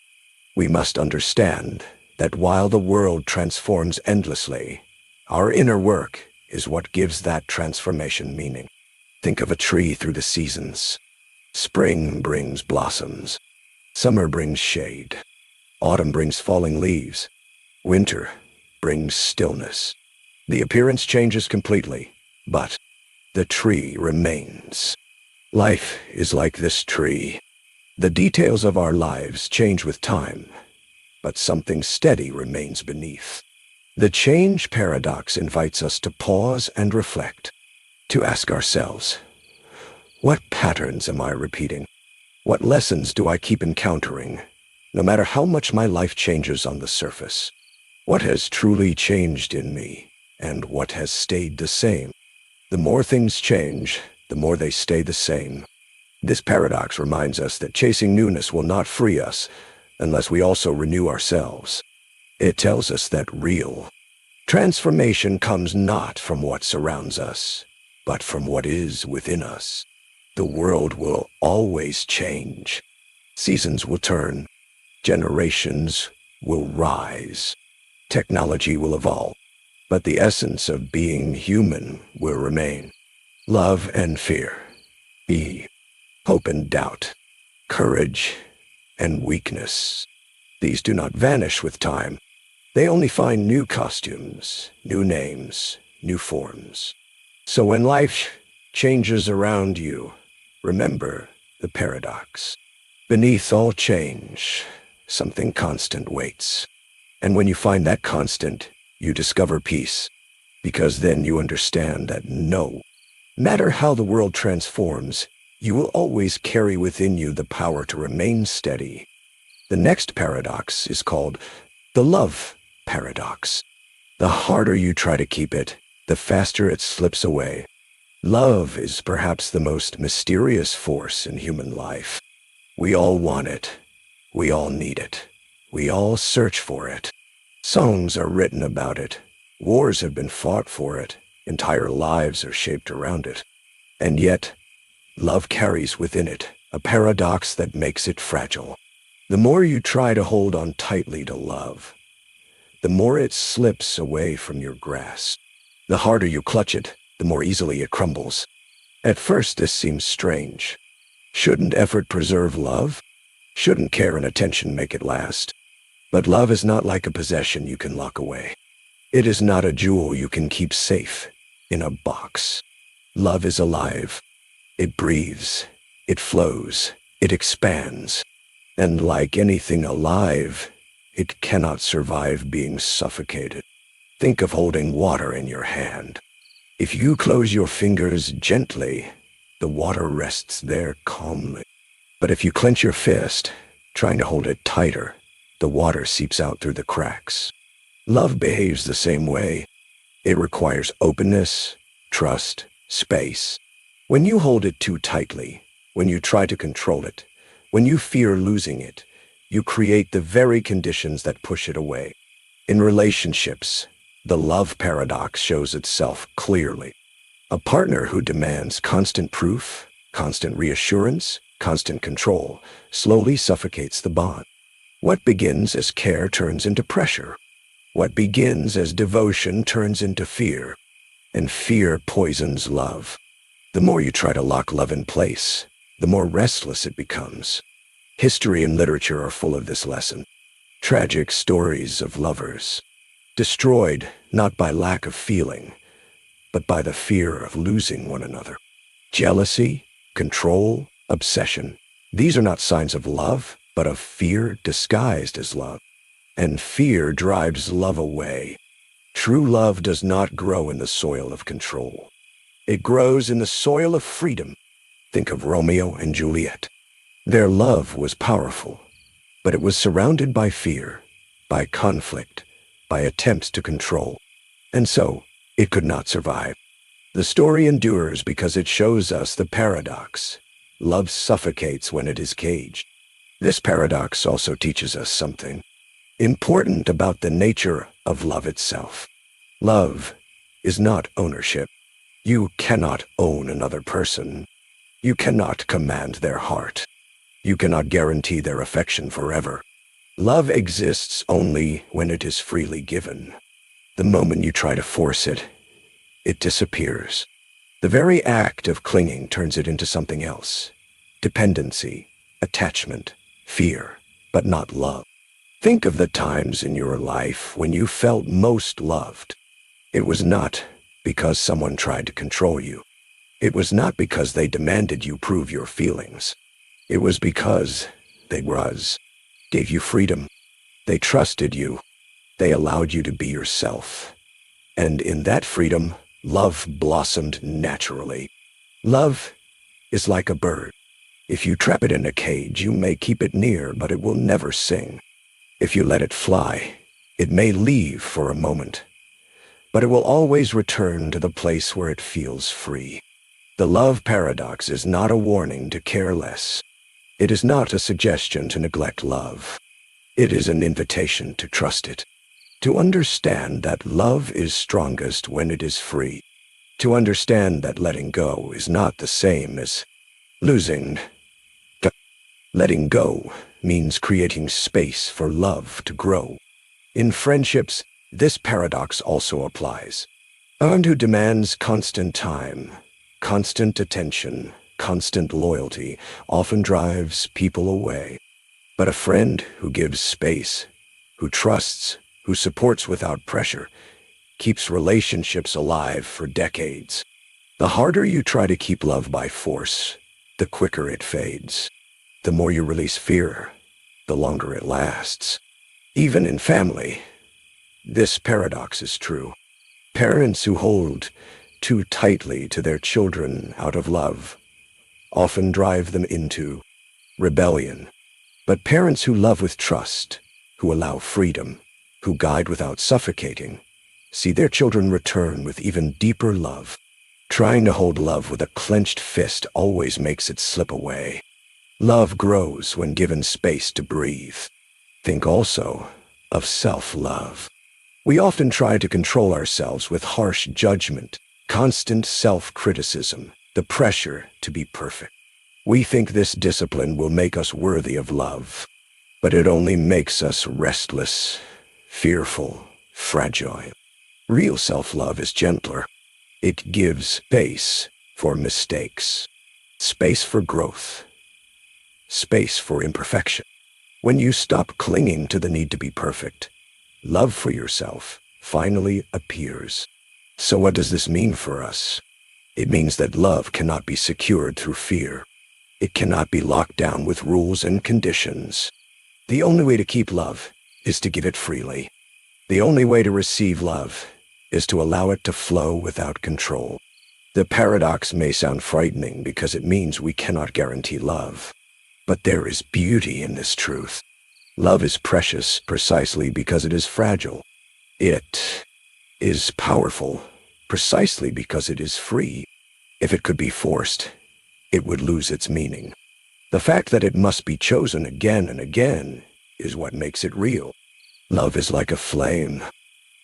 We must understand that while the world transforms endlessly, our inner work is what gives that transformation meaning. Think of a tree through the seasons. Spring brings blossoms. Summer brings shade. Autumn brings falling leaves. Winter brings stillness. The appearance changes completely, but the tree remains. Life is like this tree. The details of our lives change with time, but something steady remains beneath. The change paradox invites us to pause and reflect, to ask ourselves, what patterns am I repeating? What lessons do I keep encountering, no matter how much my life changes on the surface? What has truly changed in me, and what has stayed the same? The more things change, the more they stay the same. This paradox reminds us that chasing newness will not free us unless we also renew ourselves. It tells us that real transformation comes not from what surrounds us, but from what is within us. The world will always change. Seasons will turn. Generations will rise. Technology will evolve. But the essence of being human will remain. Love and fear. Be hope and doubt. Courage and weakness. These do not vanish with time. They only find new costumes, new names, new forms. So when life changes around you, remember the paradox. Beneath all change, something constant waits. And when you find that constant, you discover peace. Because then you understand that no matter how the world transforms, you will always carry within you the power to remain steady. The next paradox is called the love paradox. The harder you try to keep it, the faster it slips away. Love is perhaps the most mysterious force in human life. We all want it. We all need it. We all search for it. Songs are written about it. Wars have been fought for it. Entire lives are shaped around it. And yet, love carries within it a paradox that makes it fragile. The more you try to hold on tightly to love, the more it slips away from your grasp. The harder you clutch it, the more easily it crumbles. At first, this seems strange. Shouldn't effort preserve love? Shouldn't care and attention make it last? But love is not like a possession you can lock away. It is not a jewel you can keep safe in a box. Love is alive. It breathes. It flows. It expands. And like anything alive, it cannot survive being suffocated. Think of holding water in your hand. If you close your fingers gently, the water rests there calmly. But if you clench your fist, trying to hold it tighter, the water seeps out through the cracks. Love behaves the same way. It requires openness, trust, space. When you hold it too tightly, when you try to control it, when you fear losing it, you create the very conditions that push it away. In relationships, the love paradox shows itself clearly. A partner who demands constant proof, constant reassurance, constant control, slowly suffocates the bond. What begins as care turns into pressure. What begins as devotion turns into fear. And fear poisons love. The more you try to lock love in place, the more restless it becomes. History and literature are full of this lesson. Tragic stories of lovers, destroyed not by lack of feeling, but by the fear of losing one another. Jealousy, control, obsession. These are not signs of love, but of fear disguised as love. And fear drives love away. True love does not grow in the soil of control. It grows in the soil of freedom. Think of Romeo and Juliet. Their love was powerful, but it was surrounded by fear, by conflict, by attempts to control. And so, it could not survive. The story endures because it shows us the paradox. Love suffocates when it is caged. This paradox also teaches us something important about the nature of love itself. Love is not ownership. You cannot own another person. You cannot command their heart. You cannot guarantee their affection forever. Love exists only when it is freely given. The moment you try to force it, it disappears. The very act of clinging turns it into something else. Dependency, attachment, fear, but not love. Think of the times in your life when you felt most loved. It was not because someone tried to control you. It was not because they demanded you prove your feelings. It was because they gave you freedom. They trusted you. They allowed you to be yourself. And in that freedom, love blossomed naturally. Love is like a bird. If you trap it in a cage, you may keep it near, but it will never sing. If you let it fly, it may leave for a moment, but it will always return to the place where it feels free. The love paradox is not a warning to care less. It is not a suggestion to neglect love. It is an invitation to trust it, to understand that love is strongest when it is free, To understand that letting go is not the same as losing. Letting go means creating space for love to grow. In friendships, this paradox also applies. A friend who demands constant time, constant attention, constant loyalty often drives people away. But a friend who gives space, who trusts, who supports without pressure, keeps relationships alive for decades. The harder you try to keep love by force, the quicker it fades. The more you release fear, the longer it lasts. Even in family, this paradox is true. Parents who hold too tightly to their children out of love often drive them into rebellion. But parents who love with trust, who allow freedom, who guide without suffocating, see their children return with even deeper love. Trying to hold love with a clenched fist always makes it slip away. Love grows when given space to breathe. Think also of self-love. We often try to control ourselves with harsh judgment, constant self-criticism, the pressure to be perfect. We think this discipline will make us worthy of love, but it only makes us restless, fearful, fragile. Real self-love is gentler. It gives space for mistakes, space for growth, space for imperfection. When you stop clinging to the need to be perfect, love for yourself finally appears. So what does this mean for us? It means that love cannot be secured through fear. It cannot be locked down with rules and conditions. The only way to keep love is to give it freely. The only way to receive love is to allow it to flow without control. The paradox may sound frightening because it means we cannot guarantee love. But there is beauty in this truth. Love is precious precisely because it is fragile. It is powerful precisely because it is free. If it could be forced, it would lose its meaning. The fact that it must be chosen again and again is what makes it real. Love is like a flame.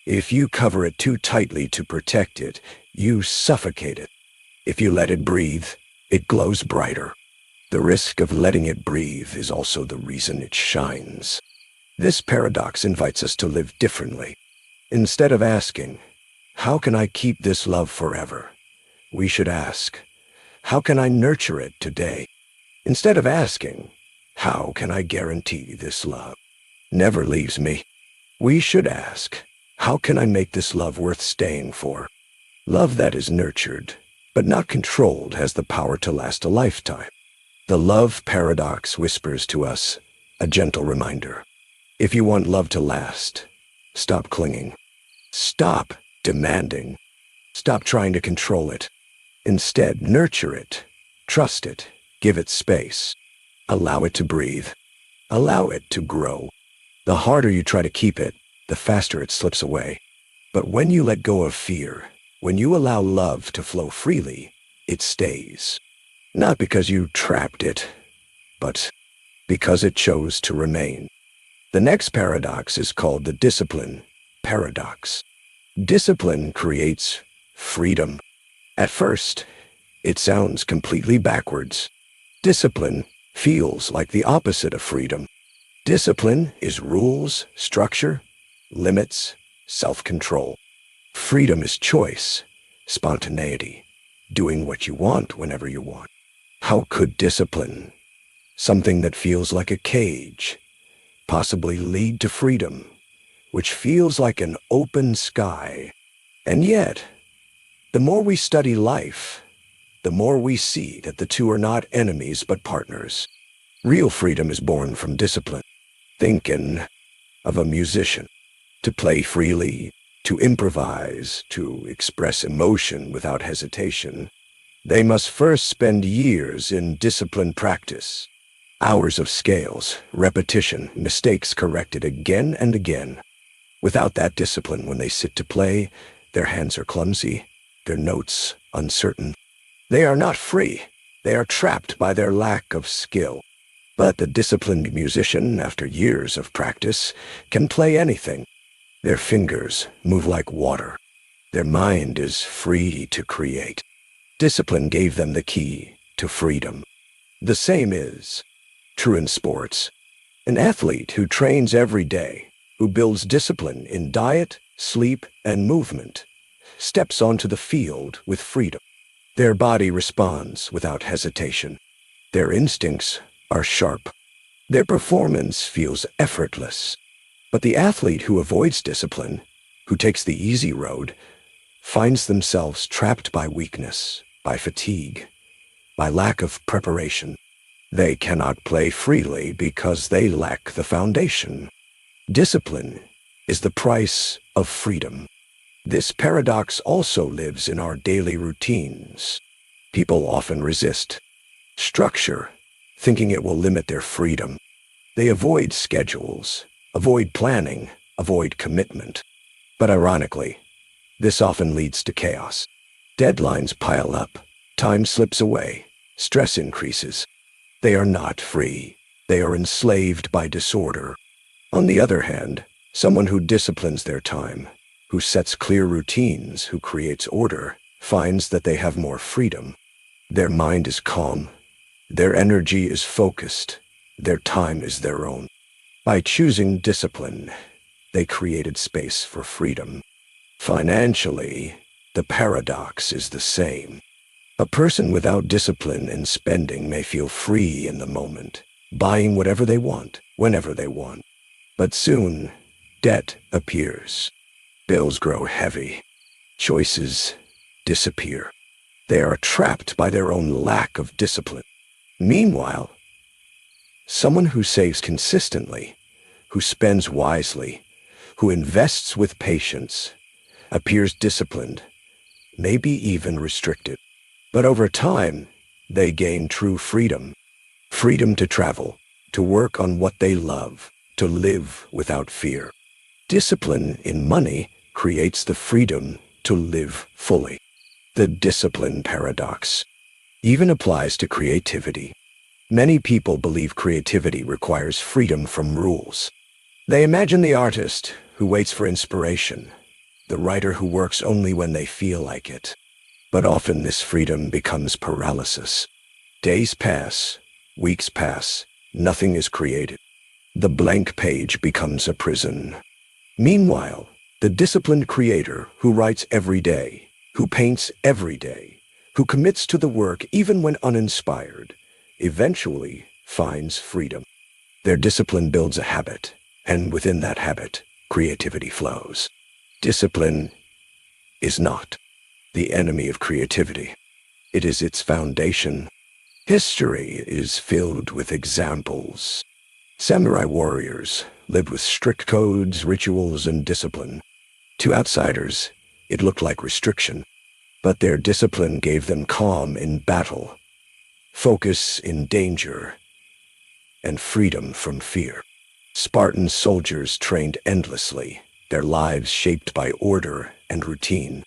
If you cover it too tightly to protect it, you suffocate it. If you let it breathe, it glows brighter. The risk of letting it breathe is also the reason it shines. This paradox invites us to live differently. Instead of asking, "How can I keep this love forever?" we should ask, "How can I nurture it today?" Instead of asking, "How can I guarantee this love never leaves me?" we should ask, "How can I make this love worth staying for?" Love that is nurtured, but not controlled, has the power to last a lifetime. The love paradox whispers to us a gentle reminder. If you want love to last, stop clinging. Stop demanding. Stop trying to control it. Instead, nurture it. Trust it. Give it space. Allow it to breathe. Allow it to grow. The harder you try to keep it, the faster it slips away. But when you let go of fear, when you allow love to flow freely, it stays. Not because you trapped it, but because it chose to remain. The next paradox is called the discipline paradox. Discipline creates freedom. At first, it sounds completely backwards. Discipline feels like the opposite of freedom. Discipline is rules, structure, limits, self-control. Freedom is choice, spontaneity, doing what you want whenever you want. How could discipline, something that feels like a cage, possibly lead to freedom, which feels like an open sky? And yet, the more we study life, the more we see that the two are not enemies but partners. Real freedom is born from discipline. Thinking of a musician, to play freely, to improvise, to express emotion without hesitation. They must first spend years in disciplined practice. Hours of scales, repetition, mistakes corrected again and again. Without that discipline, when they sit to play, their hands are clumsy, their notes uncertain. They are not free. They are trapped by their lack of skill. But the disciplined musician, after years of practice, can play anything. Their fingers move like water. Their mind is free to create. Discipline gave them the key to freedom. The same is true in sports. An athlete who trains every day, who builds discipline in diet, sleep, and movement, steps onto the field with freedom. Their body responds without hesitation. Their instincts are sharp. Their performance feels effortless. But the athlete who avoids discipline, who takes the easy road, finds themselves trapped by weakness, by fatigue, by lack of preparation. They cannot play freely because they lack the foundation. Discipline is the price of freedom. This paradox also lives in our daily routines. People often resist structure, thinking it will limit their freedom. They avoid schedules, avoid planning, avoid commitment. But ironically, this often leads to chaos. Deadlines pile up, time slips away, stress increases. They are not free. They are enslaved by disorder. On the other hand, someone who disciplines their time, who sets clear routines, who creates order, finds that they have more freedom. Their mind is calm. Their energy is focused. Their time is their own. By choosing discipline, they created space for freedom. Financially, the paradox is the same. A person without discipline in spending may feel free in the moment, buying whatever they want, whenever they want. But soon, debt appears. Bills grow heavy. Choices disappear. They are trapped by their own lack of discipline. Meanwhile, someone who saves consistently, who spends wisely, who invests with patience, appears disciplined, maybe even restricted. But over time, they gain true freedom. Freedom to travel, to work on what they love, to live without fear. Discipline in money creates the freedom to live fully. The discipline paradox even applies to creativity. Many people believe creativity requires freedom from rules. They imagine the artist who waits for inspiration, the writer who works only when they feel like it. But often this freedom becomes paralysis. Days pass, weeks pass, nothing is created. The blank page becomes a prison. Meanwhile, the disciplined creator who writes every day, who paints every day, who commits to the work even when uninspired, eventually finds freedom. Their discipline builds a habit, and within that habit, creativity flows. Discipline is not the enemy of creativity. It is its foundation. History is filled with examples. Samurai warriors lived with strict codes, rituals, and discipline. To outsiders, it looked like restriction, but their discipline gave them calm in battle, focus in danger, and freedom from fear. Spartan soldiers trained endlessly, their lives shaped by order and routine.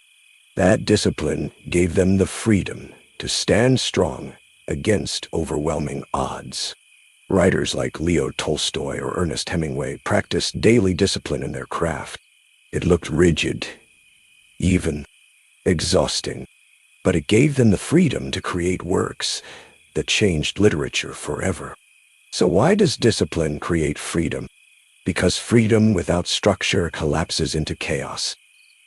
That discipline gave them the freedom to stand strong against overwhelming odds. Writers like Leo Tolstoy or Ernest Hemingway practiced daily discipline in their craft. It looked rigid, even exhausting, but it gave them the freedom to create works that changed literature forever. So why does discipline create freedom? Because freedom without structure collapses into chaos.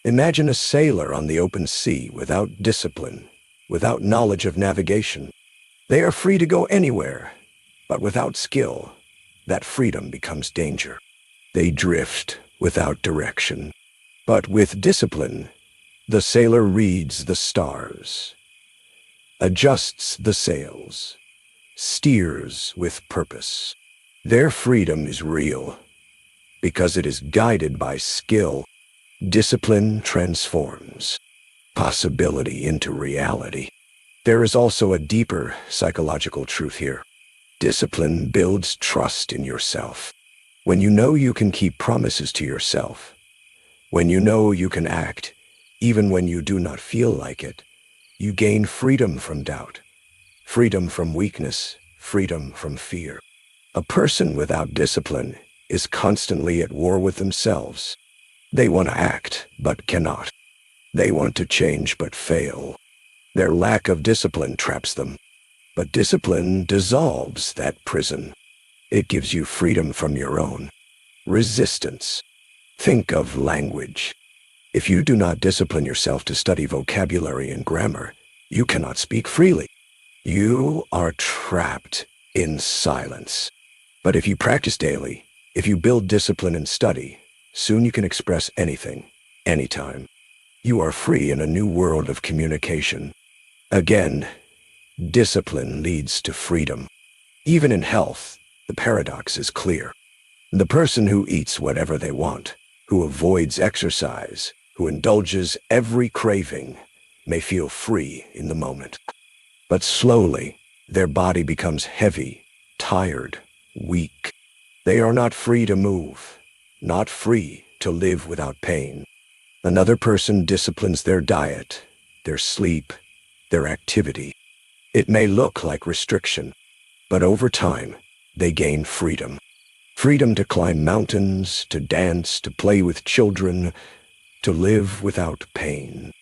Imagine a sailor on the open sea without discipline, without knowledge of navigation. They are free to go anywhere, but without skill, that freedom becomes danger. They drift without direction. But with discipline, the sailor reads the stars, adjusts the sails, steers with purpose. Their freedom is real because it is guided by skill. Discipline transforms possibility into reality. There is also a deeper psychological truth here. Discipline builds trust in yourself. When you know you can keep promises to yourself, when you know you can act even when you do not feel like it, you gain freedom from doubt, freedom from weakness, freedom from fear. A person without discipline is constantly at war with themselves. They want to act, but cannot. They want to change but fail. Their lack of discipline traps them. But discipline dissolves that prison. It gives you freedom from your own resistance. Think of language. If you do not discipline yourself to study vocabulary and grammar, you cannot speak freely. You are trapped in silence. But if you practice daily, if you build discipline and study, soon you can express anything, anytime. You are free in a new world of communication. Again, discipline leads to freedom. Even in health, the paradox is clear. The person who eats whatever they want, who avoids exercise, who indulges every craving, may feel free in the moment. But slowly, their body becomes heavy, tired, weak. They are not free to move, not free to live without pain. Another person disciplines their diet, their sleep, their activity. It may look like restriction, but over time, they gain freedom. Freedom to climb mountains, to dance, to play with children, to live without pain.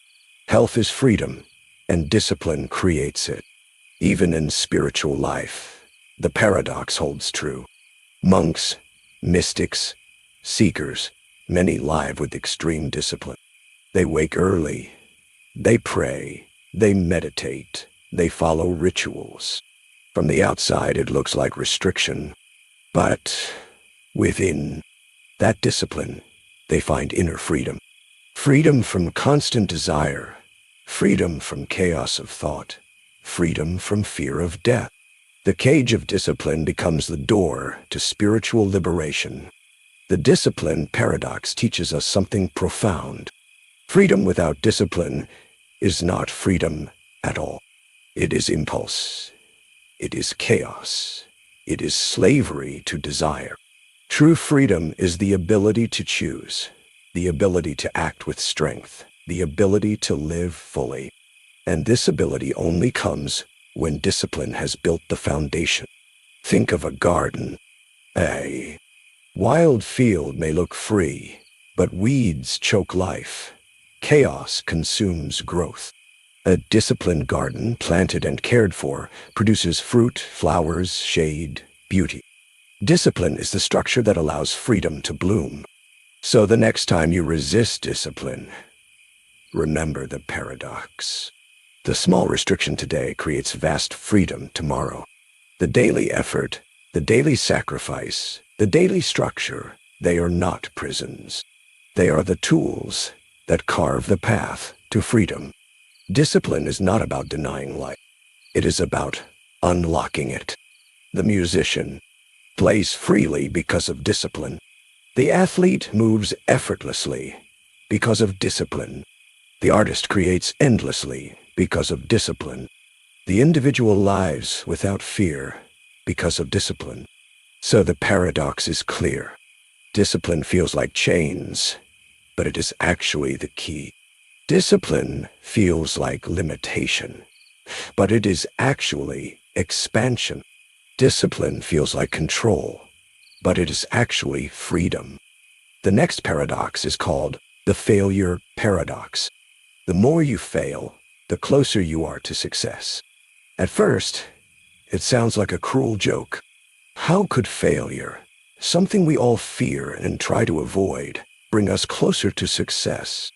Health is freedom, and discipline creates it. Even in spiritual life, the paradox holds true. Monks, mystics, seekers, many live with extreme discipline. They wake early, they pray, they meditate, they follow rituals. From the outside, it looks like restriction, but within that discipline, they find inner freedom. Freedom from constant desire, freedom from chaos of thought, freedom from fear of death. The cage of discipline becomes the door to spiritual liberation. The discipline paradox teaches us something profound. Freedom without discipline is not freedom at all. It is impulse. It is chaos. It is slavery to desire. True freedom is the ability to choose, the ability to act with strength, the ability to live fully. And this ability only comes when discipline has built the foundation. Think of a garden. A wild field may look free, but weeds choke life. Chaos consumes growth. A disciplined garden, planted and cared for, produces fruit, flowers, shade, beauty. Discipline is the structure that allows freedom to bloom. So the next time you resist discipline, remember the paradox. The small restriction today creates vast freedom tomorrow. The daily effort, the daily sacrifice, the daily structure, they are not prisons. They are the tools that carve the path to freedom. Discipline is not about denying life. It is about unlocking it. The musician plays freely because of discipline. The athlete moves effortlessly because of discipline. The artist creates endlessly because of discipline. The individual lives without fear because of discipline. So the paradox is clear. Discipline feels like chains, but it is actually the key. Discipline feels like limitation, but it is actually expansion. Discipline feels like control, but it is actually freedom. The next paradox is called the failure paradox. The more you fail, the closer you are to success. At first, it sounds like a cruel joke. How could failure, something we all fear and try to avoid, bring us closer to success?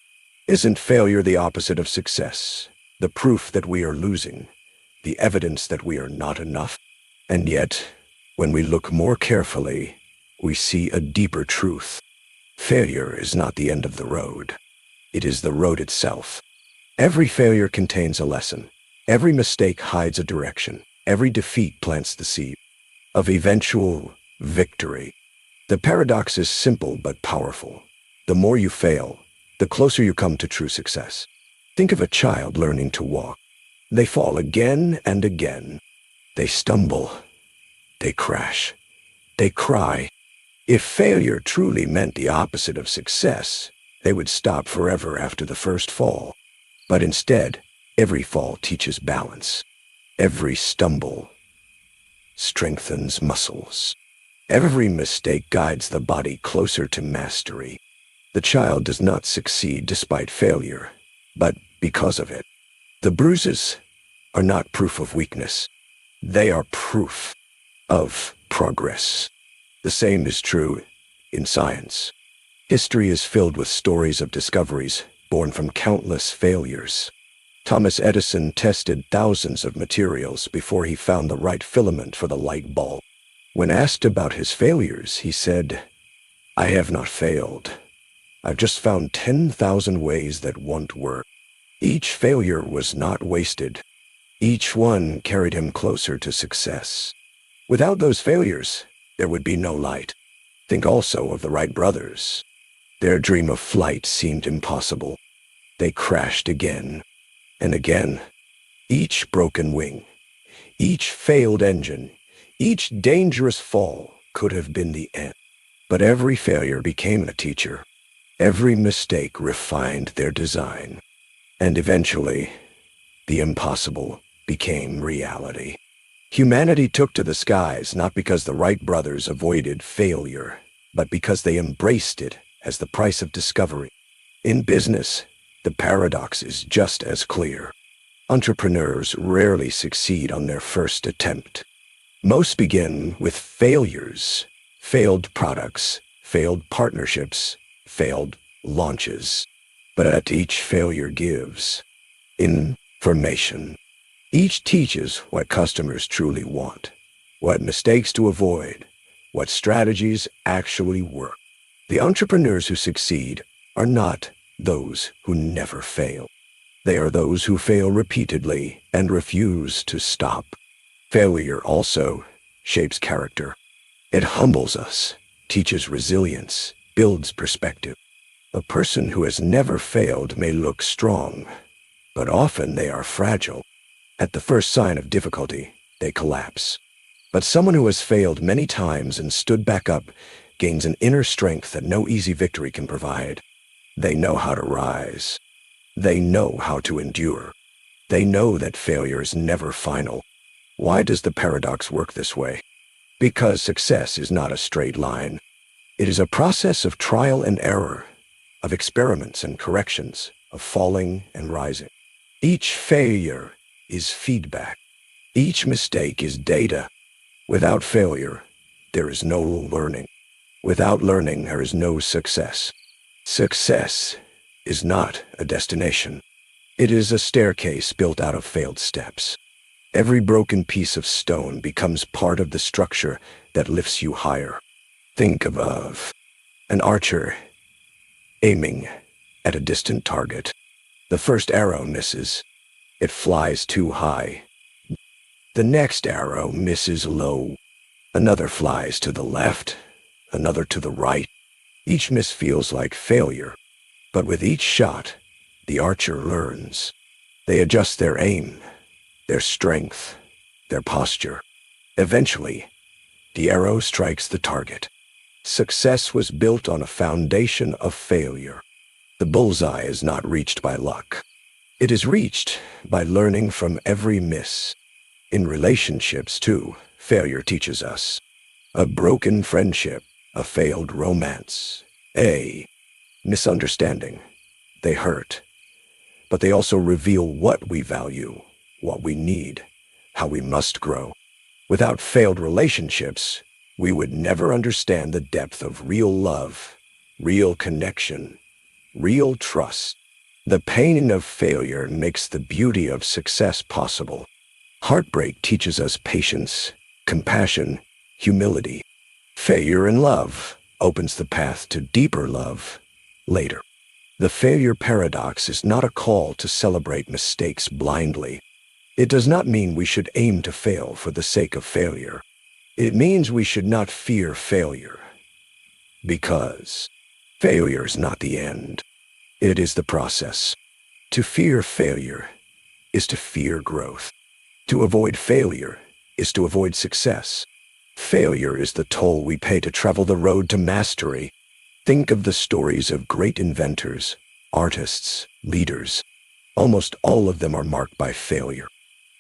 Isn't failure the opposite of success? The proof that we are losing, the evidence that we are not enough? And yet, when we look more carefully, we see a deeper truth. Failure is not the end of the road. It is the road itself. Every failure contains a lesson. Every mistake hides a direction. Every defeat plants the seed of eventual victory. The paradox is simple but powerful. The more you fail, the closer you come to true success. Think of a child learning to walk. They fall again and again. They stumble. They crash. They cry. If failure truly meant the opposite of success, they would stop forever after the first fall. But instead, every fall teaches balance. Every stumble strengthens muscles. Every mistake guides the body closer to mastery. The child does not succeed despite failure. but because of it. The bruises are not proof of weakness. They are proof of progress. The same is true in science. History is filled with stories of discoveries born from countless failures. Thomas Edison tested thousands of materials before he found the right filament for the light bulb. When asked about his failures, he said, "I have not failed. I've just found 10,000 ways that won't work." Each failure was not wasted. Each one carried him closer to success. Without those failures, there would be no light. Think also of the Wright brothers. Their dream of flight seemed impossible. They crashed again and again. Each broken wing, each failed engine, each dangerous fall could have been the end. But every failure became a teacher. Every mistake refined their design. And eventually, the impossible became reality. Humanity took to the skies not because the Wright brothers avoided failure, but because they embraced it as the price of discovery. In business, the paradox is just as clear. Entrepreneurs rarely succeed on their first attempt. Most begin with failures, failed products, failed partnerships, failed launches. But at each failure gives information. Each teaches what customers truly want, what mistakes to avoid, what strategies actually work. The entrepreneurs who succeed are not those who never fail. They are those who fail repeatedly and refuse to stop. Failure also shapes character. It humbles us, teaches resilience, builds perspective. A person who has never failed may look strong, but often they are fragile. At the first sign of difficulty, they collapse. But someone who has failed many times and stood back up gains an inner strength that no easy victory can provide. They know how to rise. They know how to endure. They know that failure is never final. Why does the paradox work this way? Because success is not a straight line. It is a process of trial and error, of experiments and corrections, of falling and rising. Each failure is feedback. Each mistake is data. Without failure, there is no learning. Without learning, there is no success. Success is not a destination. It is a staircase built out of failed steps. Every broken piece of stone becomes part of the structure that lifts you higher. Think of an archer aiming at a distant target. The first arrow misses. It flies too high. The next arrow misses low. Another flies to the left, another to the right. Each miss feels like failure, but with each shot, the archer learns. They adjust their aim, their strength, their posture. Eventually, the arrow strikes the target. Success was built on a foundation of failure. The bullseye is not reached by luck. It is reached by learning from every miss. In relationships, too, failure teaches us. A broken friendship, a failed romance, a misunderstanding. They hurt, but they also reveal what we value, what we need, how we must grow. Without failed relationships, we would never understand the depth of real love, real connection, real trust. The pain of failure makes the beauty of success possible. Heartbreak teaches us patience, compassion, humility. Failure in love opens the path to deeper love later. The failure paradox is not a call to celebrate mistakes blindly. It does not mean we should aim to fail for the sake of failure. It means we should not fear failure, because failure is not the end. It is the process. To fear failure is to fear growth. To avoid failure is to avoid success. Failure is the toll we pay to travel the road to mastery. Think of the stories of great inventors, artists, leaders. Almost all of them are marked by failure.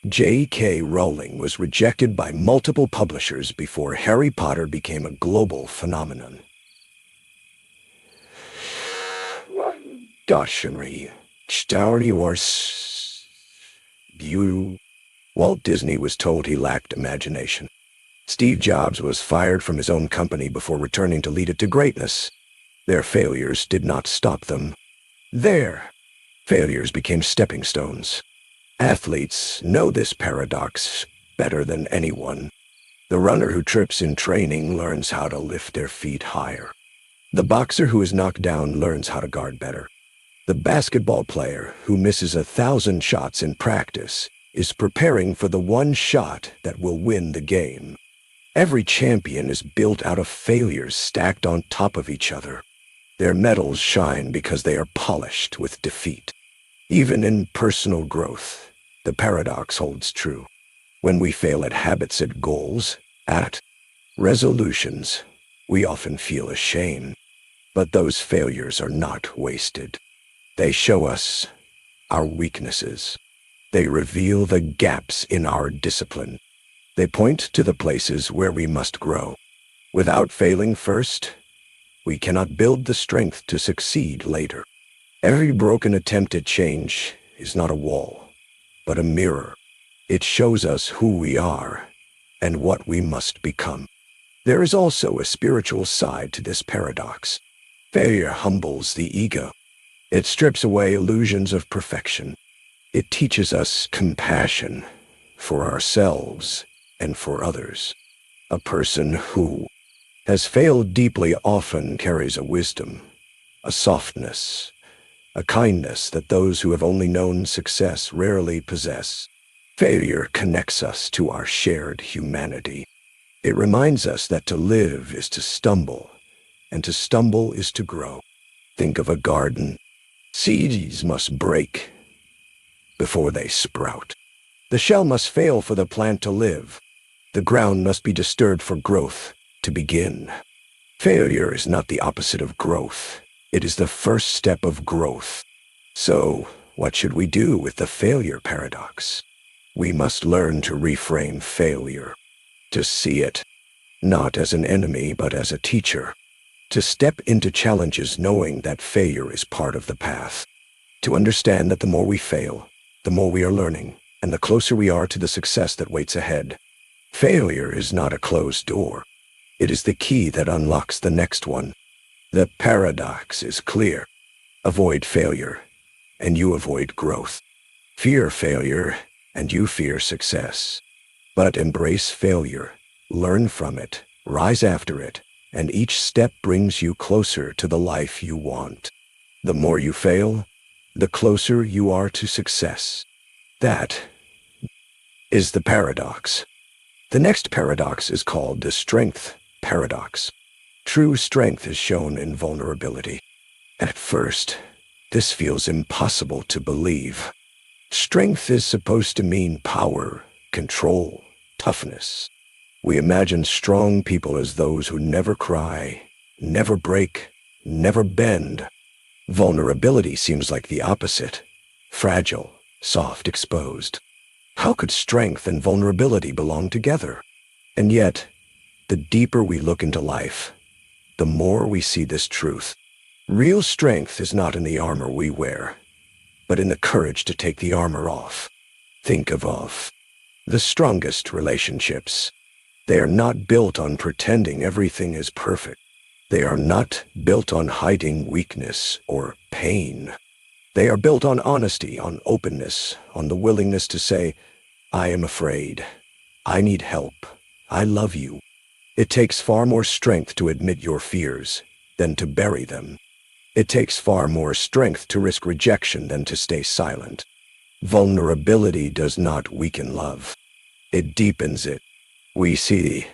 J.K. Rowling was rejected by multiple publishers before Harry Potter became a global phenomenon. Dictionary. Star Wars. You. Walt Disney was told he lacked imagination. Steve Jobs was fired from his own company before returning to lead it to greatness. Their failures did not stop them. Their failures became stepping stones. Athletes know this paradox better than anyone. The runner who trips in training learns how to lift their feet higher. The boxer who is knocked down learns how to guard better. The basketball player who misses 1,000 shots in practice is preparing for the one shot that will win the game. Every champion is built out of failures stacked on top of each other. Their medals shine because they are polished with defeat. Even in personal growth, the paradox holds true. When we fail at habits, at goals, at resolutions, we often feel ashamed. But those failures are not wasted. They show us our weaknesses. They reveal the gaps in our discipline. They point to the places where we must grow. Without failing first, we cannot build the strength to succeed later. Every broken attempt at change is not a wall, but a mirror. It shows us who we are and what we must become. There is also a spiritual side to this paradox. Failure humbles the ego. It strips away illusions of perfection. It teaches us compassion for ourselves and for others. A person who has failed deeply often carries a wisdom, a softness, a kindness that those who have only known success rarely possess. Failure connects us to our shared humanity. It reminds us that to live is to stumble, and to stumble is to grow. Think of a garden. Seeds must break before they sprout. The shell must fail for the plant to live. The ground must be disturbed for growth to begin. Failure is not the opposite of growth. It is the first step of growth. So, what should we do with the failure paradox? We must learn to reframe failure, to see it not as an enemy but as a teacher, to step into challenges knowing that failure is part of the path, to understand that the more we fail, the more we are learning, and the closer we are to the success that waits ahead. Failure is not a closed door. It is the key that unlocks the next one. The paradox is clear. Avoid failure, and you avoid growth. Fear failure, and you fear success. But embrace failure, learn from it, rise after it, and each step brings you closer to the life you want. The more you fail, the closer you are to success. That is the paradox. The next paradox is called the strength paradox. True strength is shown in vulnerability. At first, this feels impossible to believe. Strength is supposed to mean power, control, toughness. We imagine strong people as those who never cry, never break, never bend. Vulnerability seems like the opposite. Fragile, soft, exposed. How could strength and vulnerability belong together? And yet, the deeper we look into life, the more we see this truth. Real strength is not in the armor we wear, but in the courage to take the armor off. Think of the strongest relationships. They are not built on pretending everything is perfect. They are not built on hiding weakness or pain. They are built on honesty, on openness, on the willingness to say, I am afraid. I need help. I love you. It takes far more strength to admit your fears than to bury them. It takes far more strength to risk rejection than to stay silent. Vulnerability does not weaken love. It deepens it. We see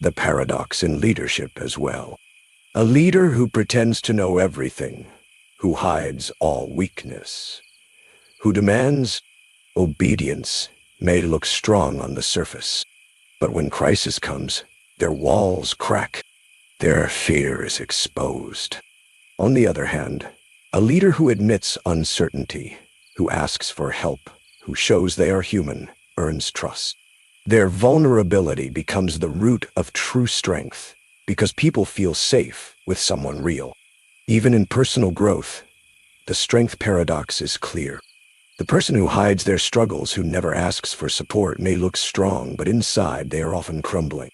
the paradox in leadership as well. A leader who pretends to know everything, who hides all weakness, who demands obedience may look strong on the surface, but when crisis comes, their walls crack, their fear is exposed. On the other hand, a leader who admits uncertainty, who asks for help, who shows they are human, earns trust. Their vulnerability becomes the root of true strength because people feel safe with someone real. Even in personal growth, The strength paradox is clear. The person who hides their struggles, who never asks for support, may look strong, but inside they are often crumbling.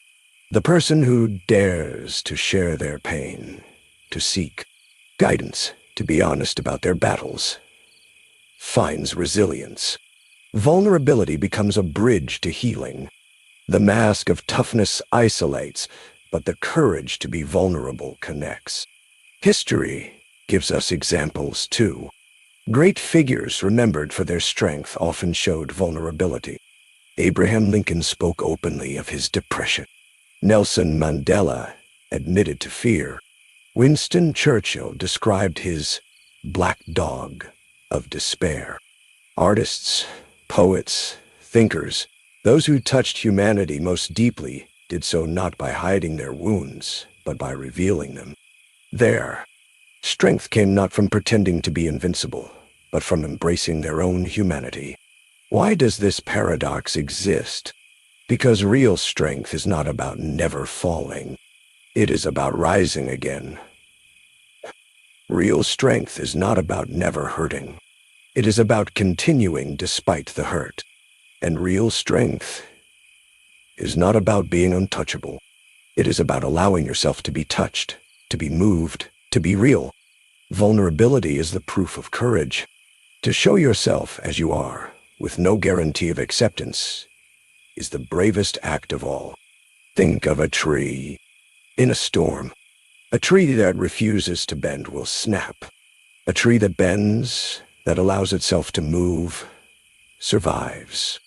The person who dares to share their pain, to seek guidance, to be honest about their battles, finds resilience. Vulnerability becomes a bridge to healing. The mask of toughness isolates, but the courage to be vulnerable connects. History gives us examples too. Great figures remembered for their strength often showed vulnerability. Abraham Lincoln spoke openly of his depression. Nelson Mandela admitted to fear. Winston Churchill described his black dog of despair. Artists, poets, thinkers, those who touched humanity most deeply did so not by hiding their wounds, but by revealing them. Their strength came not from pretending to be invincible, but from embracing their own humanity. Why does this paradox exist? Because real strength is not about never falling. It is about rising again. Real strength is not about never hurting. It is about continuing despite the hurt. And real strength is not about being untouchable. It is about allowing yourself to be touched, to be moved, to be real. Vulnerability is the proof of courage. To show yourself as you are, with no guarantee of acceptance, is the bravest act of all. Think of a tree in a storm. A tree that refuses to bend will snap. A tree that bends, that allows itself to move, survives.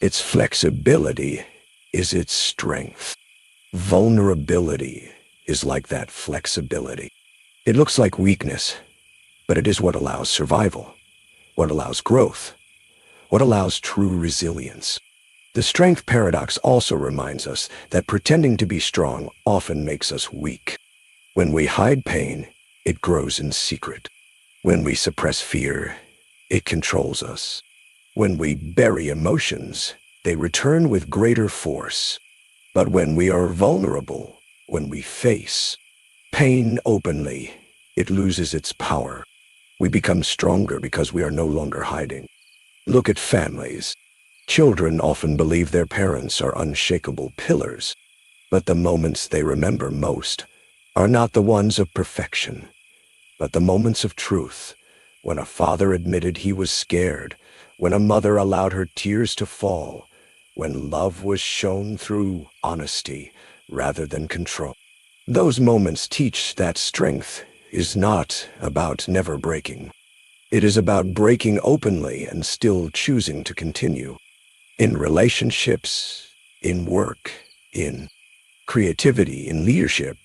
Its flexibility is its strength. Vulnerability is like that flexibility. It looks like weakness, but it is what allows survival, what allows growth, what allows true resilience. The strength paradox also reminds us that pretending to be strong often makes us weak. When we hide pain, it grows in secret. When we suppress fear, it controls us. When we bury emotions, they return with greater force. But when we are vulnerable, when we face pain openly, it loses its power. We become stronger because we are no longer hiding. Look at families. Children often believe their parents are unshakable pillars, but the moments they remember most are not the ones of perfection, but the moments of truth, when a father admitted he was scared, when a mother allowed her tears to fall, when love was shown through honesty rather than control. Those moments teach that strength is not about never breaking. It is about breaking openly and still choosing to continue. In relationships, in work, in creativity, in leadership,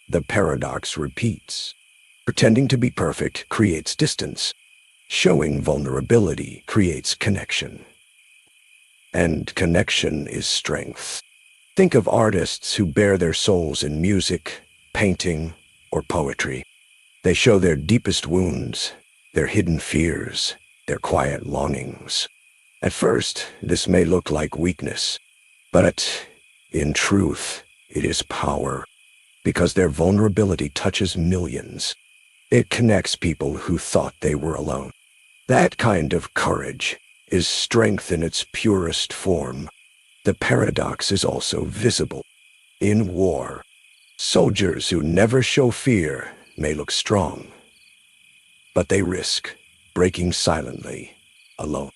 the paradox repeats. Pretending to be perfect creates distance. Showing vulnerability creates connection. And connection is strength. Think of artists who bare their souls in music, painting, or poetry. They show their deepest wounds, their hidden fears, their quiet longings. At first, this may look like weakness, but in truth, it is power, because their vulnerability touches millions. It connects people who thought they were alone. That kind of courage is strength in its purest form. The paradox is also visible. In war, soldiers who never show fear may look strong, but they risk breaking silently, alone.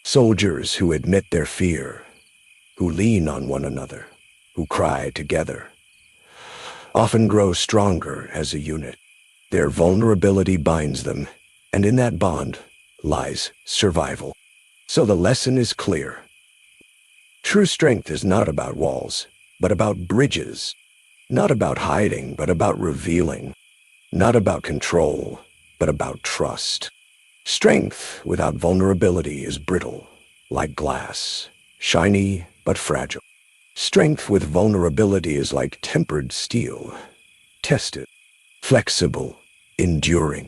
Soldiers who admit their fear, who lean on one another, who cry together, often grow stronger as a unit. Their vulnerability binds them, and in that bond lies survival. So the lesson is clear. True strength is not about walls, but about bridges. Not about hiding, but about revealing. Not about control, but about trust. Strength without vulnerability is brittle, like glass, shiny but fragile. Strength with vulnerability is like tempered steel, tested, flexible, enduring.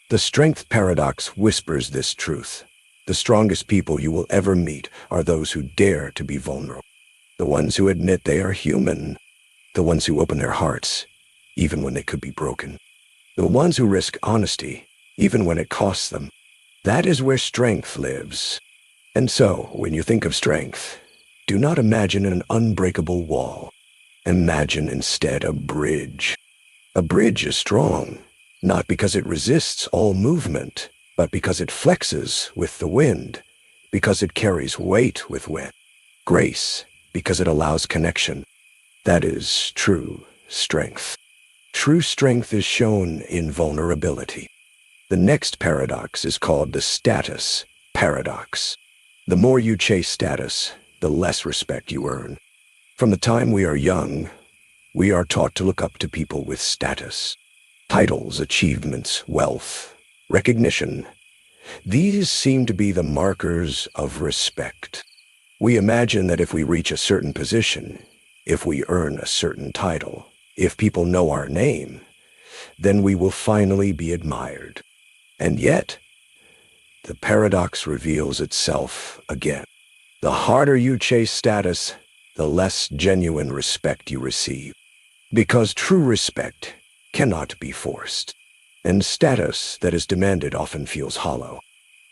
The strength paradox whispers this truth. The strongest people you will ever meet are those who dare to be vulnerable. The ones who admit they are human. The ones who open their hearts, even when they could be broken. The ones who risk honesty, even when it costs them. That is where strength lives. And so, when you think of strength, do not imagine an unbreakable wall. Imagine instead a bridge. A bridge is strong, not because it resists all movement, but because it flexes with the wind, because it carries weight with wind. Grace, because it allows connection. That is true strength. True strength is shown in vulnerability. The next paradox is called the status paradox. The more you chase status, the less respect you earn. From the time we are young, we are taught to look up to people with status. Titles, achievements, wealth, recognition. These seem to be the markers of respect. We imagine that if we reach a certain position, if we earn a certain title, if people know our name, then we will finally be admired. And yet, the paradox reveals itself again. The harder you chase status, the less genuine respect you receive. Because true respect cannot be forced, and status that is demanded often feels hollow.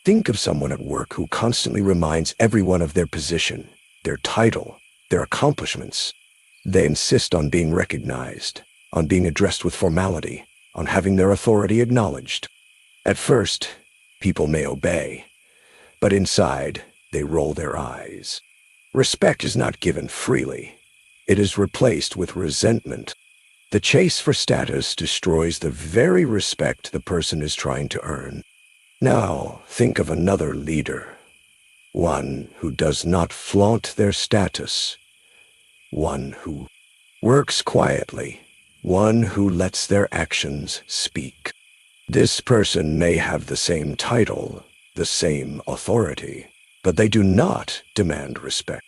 Think of someone at work who constantly reminds everyone of their position, their title, their accomplishments. They insist on being recognized, on being addressed with formality, on having their authority acknowledged. At first, people may obey, but inside, they roll their eyes. Respect is not given freely. It is replaced with resentment. The chase for status destroys the very respect the person is trying to earn. Now, think of another leader, one who does not flaunt their status, one who works quietly, one who lets their actions speak. This person may have the same title, the same authority, but they do not demand respect.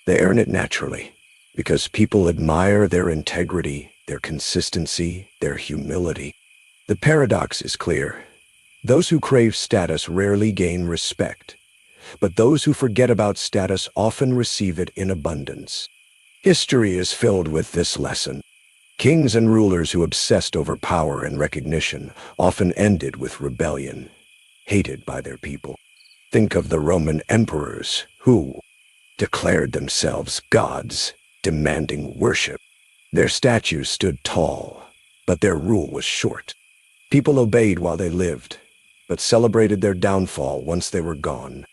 They earn it naturally, because people admire their integrity, their consistency, their humility. The paradox is clear. Those who crave status rarely gain respect, but those who forget about status often receive it in abundance. History is filled with this lesson. Kings and rulers who obsessed over power and recognition often ended with rebellion, hated by their people. Think of the Roman emperors who declared themselves gods, demanding worship. Their statues stood tall, but their rule was short. People obeyed while they lived, but celebrated their downfall once they were gone.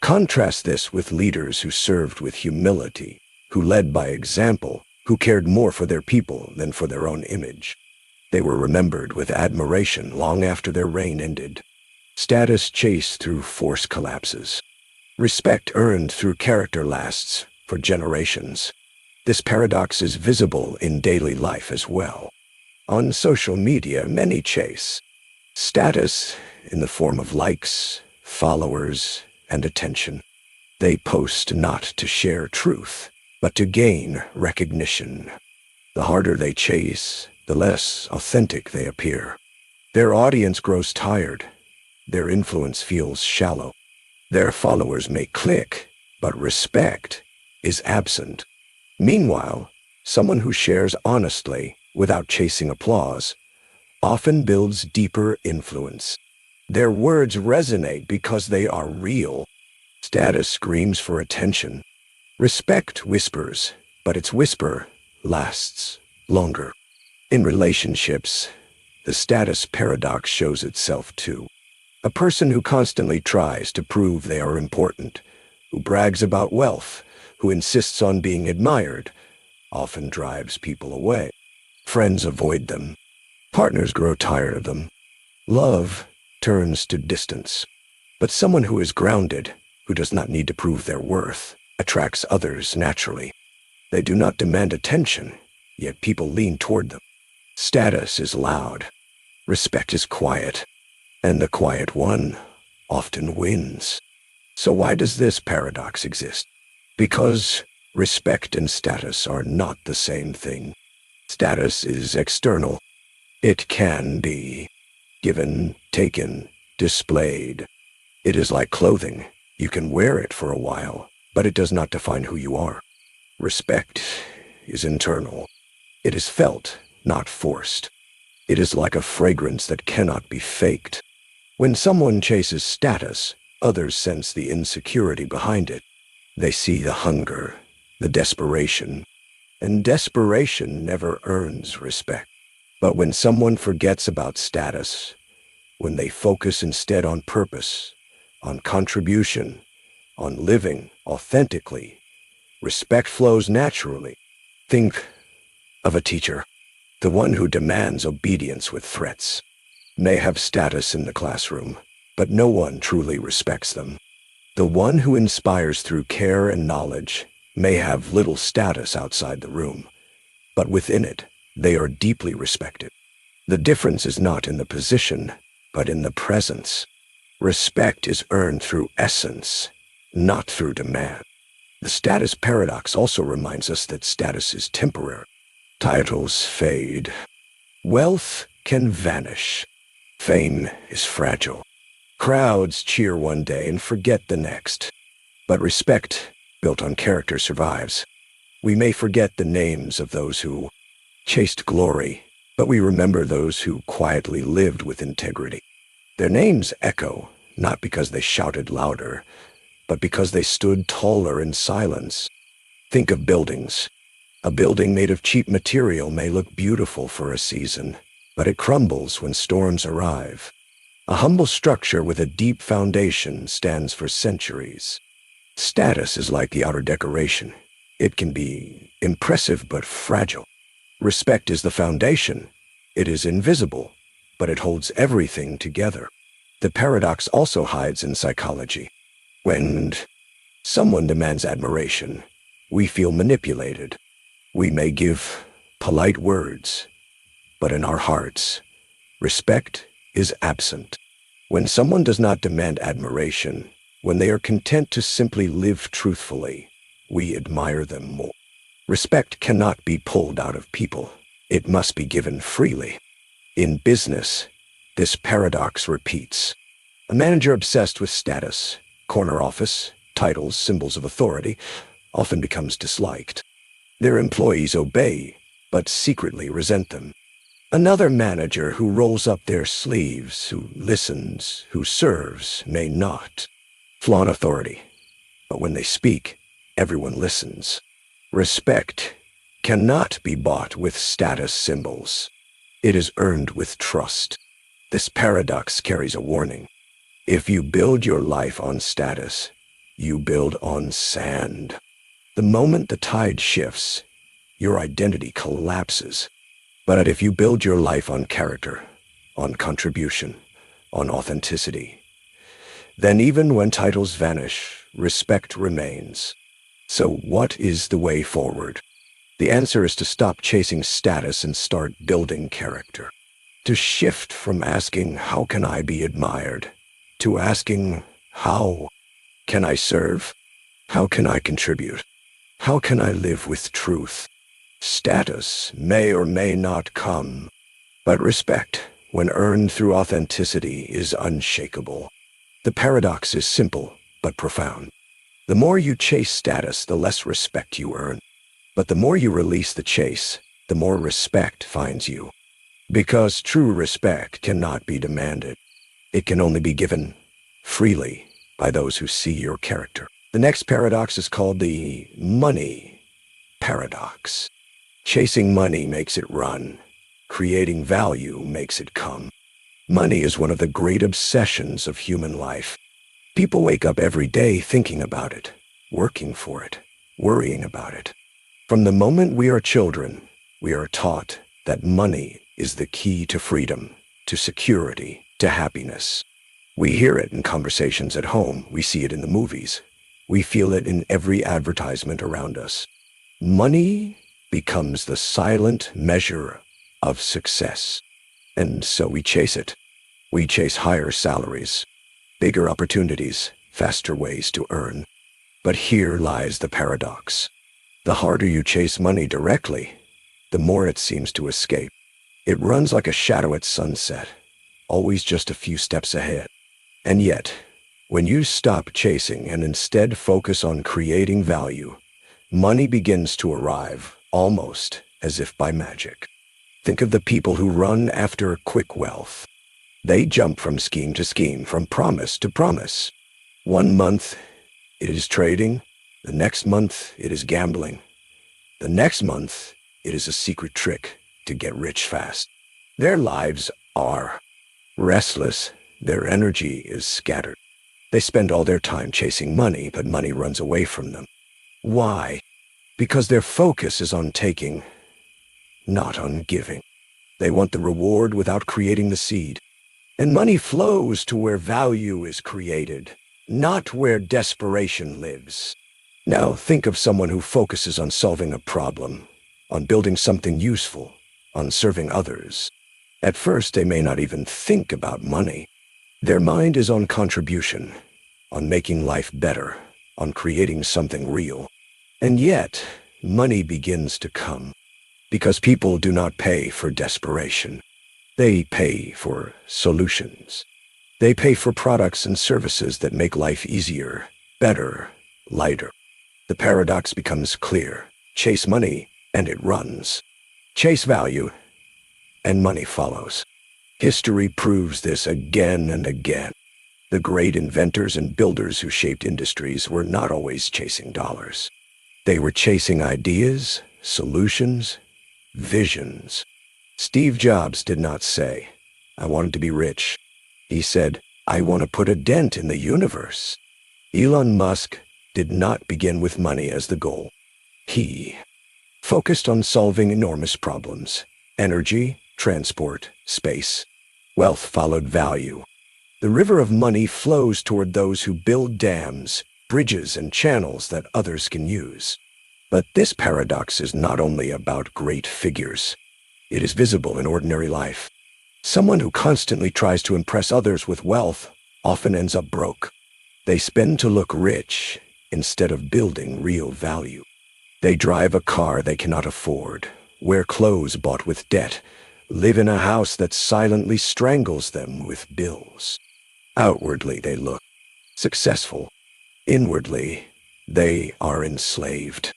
Contrast this with leaders who served with humility, who led by example, who cared more for their people than for their own image. They were remembered with admiration long after their reign ended. Status chased through force collapses. Respect earned through character lasts for generations. This paradox is visible in daily life as well. On social media, many chase status in the form of likes, followers, and attention. They post not to share truth, but to gain recognition. The harder they chase, the less authentic they appear. Their audience grows tired. Their influence feels shallow. Their followers may click, but respect is absent. Meanwhile, someone who shares honestly, without chasing applause, often builds deeper influence. Their words resonate because they are real. Status screams for attention. Respect whispers, but its whisper lasts longer. In relationships, the status paradox shows itself too. A person who constantly tries to prove they are important, who brags about wealth, who insists on being admired, often drives people away. Friends avoid them. Partners grow tired of them. Love turns to distance. But someone who is grounded, who does not need to prove their worth, attracts others naturally. They do not demand attention, yet people lean toward them. Status is loud. Respect is quiet. And the quiet one often wins. So why does this paradox exist? Because respect and status are not the same thing. Status is external. It can be given, taken, displayed. It is like clothing. You can wear it for a while, but it does not define who you are. Respect is internal. It is felt, not forced. It is like a fragrance that cannot be faked. When someone chases status, others sense the insecurity behind it. They see the hunger, the desperation, and desperation never earns respect. But when someone forgets about status, when they focus instead on purpose, on contribution, on living authentically, respect flows naturally. Think of a teacher, the one who demands obedience with threats. May have status in the classroom, but no one truly respects them. The one who inspires through care and knowledge may have little status outside the room, but within it, they are deeply respected. The difference is not in the position, but in the presence. Respect is earned through essence, not through demand. The status paradox also reminds us that status is temporary. Titles fade. Wealth can vanish. Fame is fragile. Crowds cheer one day and forget the next. But respect, built on character, survives. We may forget the names of those who chased glory, but we remember those who quietly lived with integrity. Their names echo, not because they shouted louder, but because they stood taller in silence. Think of buildings. A building made of cheap material may look beautiful for a season, but it crumbles when storms arrive. A humble structure with a deep foundation stands for centuries. Status is like the outer decoration. It can be impressive but fragile. Respect is the foundation. It is invisible, but it holds everything together. The paradox also hides in psychology. When someone demands admiration, we feel manipulated. We may give polite words, but in our hearts, respect is absent. When someone does not demand admiration, when they are content to simply live truthfully, we admire them more. Respect cannot be pulled out of people. It must be given freely. In business, this paradox repeats. A manager obsessed with status, corner office, titles, symbols of authority, often becomes disliked. Their employees obey, but secretly resent them. Another manager who rolls up their sleeves, who listens, who serves, may not flaunt authority. But when they speak, everyone listens. Respect cannot be bought with status symbols. It is earned with trust. This paradox carries a warning. If you build your life on status, you build on sand. The moment the tide shifts, your identity collapses. But if you build your life on character, on contribution, on authenticity, then even when titles vanish, respect remains. So what is the way forward? The answer is to stop chasing status and start building character. To shift from asking, how can I be admired, to asking, how can I serve? How can I contribute? How can I live with truth? Status may or may not come, but respect, when earned through authenticity, is unshakable. The paradox is simple but profound. The more you chase status, the less respect you earn. But the more you release the chase, the more respect finds you. Because true respect cannot be demanded. It can only be given freely by those who see your character. The next paradox is called the money paradox. Chasing money makes it run. Creating value makes it come. Money is one of the great obsessions of human life. People wake up every day thinking about it, working for it, worrying about it. From the moment we are children, we are taught that money is the key to freedom, to security, to happiness. We hear it in conversations at home. We see it in the movies. We feel it in every advertisement around us. Money becomes the silent measure of success. And so we chase it. We chase higher salaries, bigger opportunities, faster ways to earn. But here lies the paradox. The harder you chase money directly, the more it seems to escape. It runs like a shadow at sunset, always just a few steps ahead. And yet, when you stop chasing and instead focus on creating value, money begins to arrive, almost as if by magic. Think of the people who run after quick wealth. They jump from scheme to scheme, from promise to promise. One month it is trading, the next month it is gambling, the next month it is a secret trick to get rich fast. Their lives are restless, their energy is scattered. They spend all their time chasing money, but money runs away from them. Why? Because their focus is on taking, not on giving. They want the reward without creating the seed. And money flows to where value is created, not where desperation lives. Now think of someone who focuses on solving a problem, on building something useful, on serving others. At first, they may not even think about money. Their mind is on contribution, on making life better, on creating something real. And yet, money begins to come, because people do not pay for desperation. They pay for solutions. They pay for products and services that make life easier, better, lighter. The paradox becomes clear. Chase money, and it runs. Chase value, and money follows. History proves this again and again. The great inventors and builders who shaped industries were not always chasing dollars. They were chasing ideas, solutions, visions. Steve Jobs did not say, "I wanted to be rich." He said, "I want to put a dent in the universe." Elon Musk did not begin with money as the goal. He focused on solving enormous problems: energy, transport, space. Wealth followed value. The river of money flows toward those who build dams, bridges, and channels that others can use. But this paradox is not only about great figures. It is visible in ordinary life. Someone who constantly tries to impress others with wealth often ends up broke. They spend to look rich instead of building real value. They drive a car they cannot afford, wear clothes bought with debt, live in a house that silently strangles them with bills. Outwardly, they look successful. Inwardly, they are enslaved.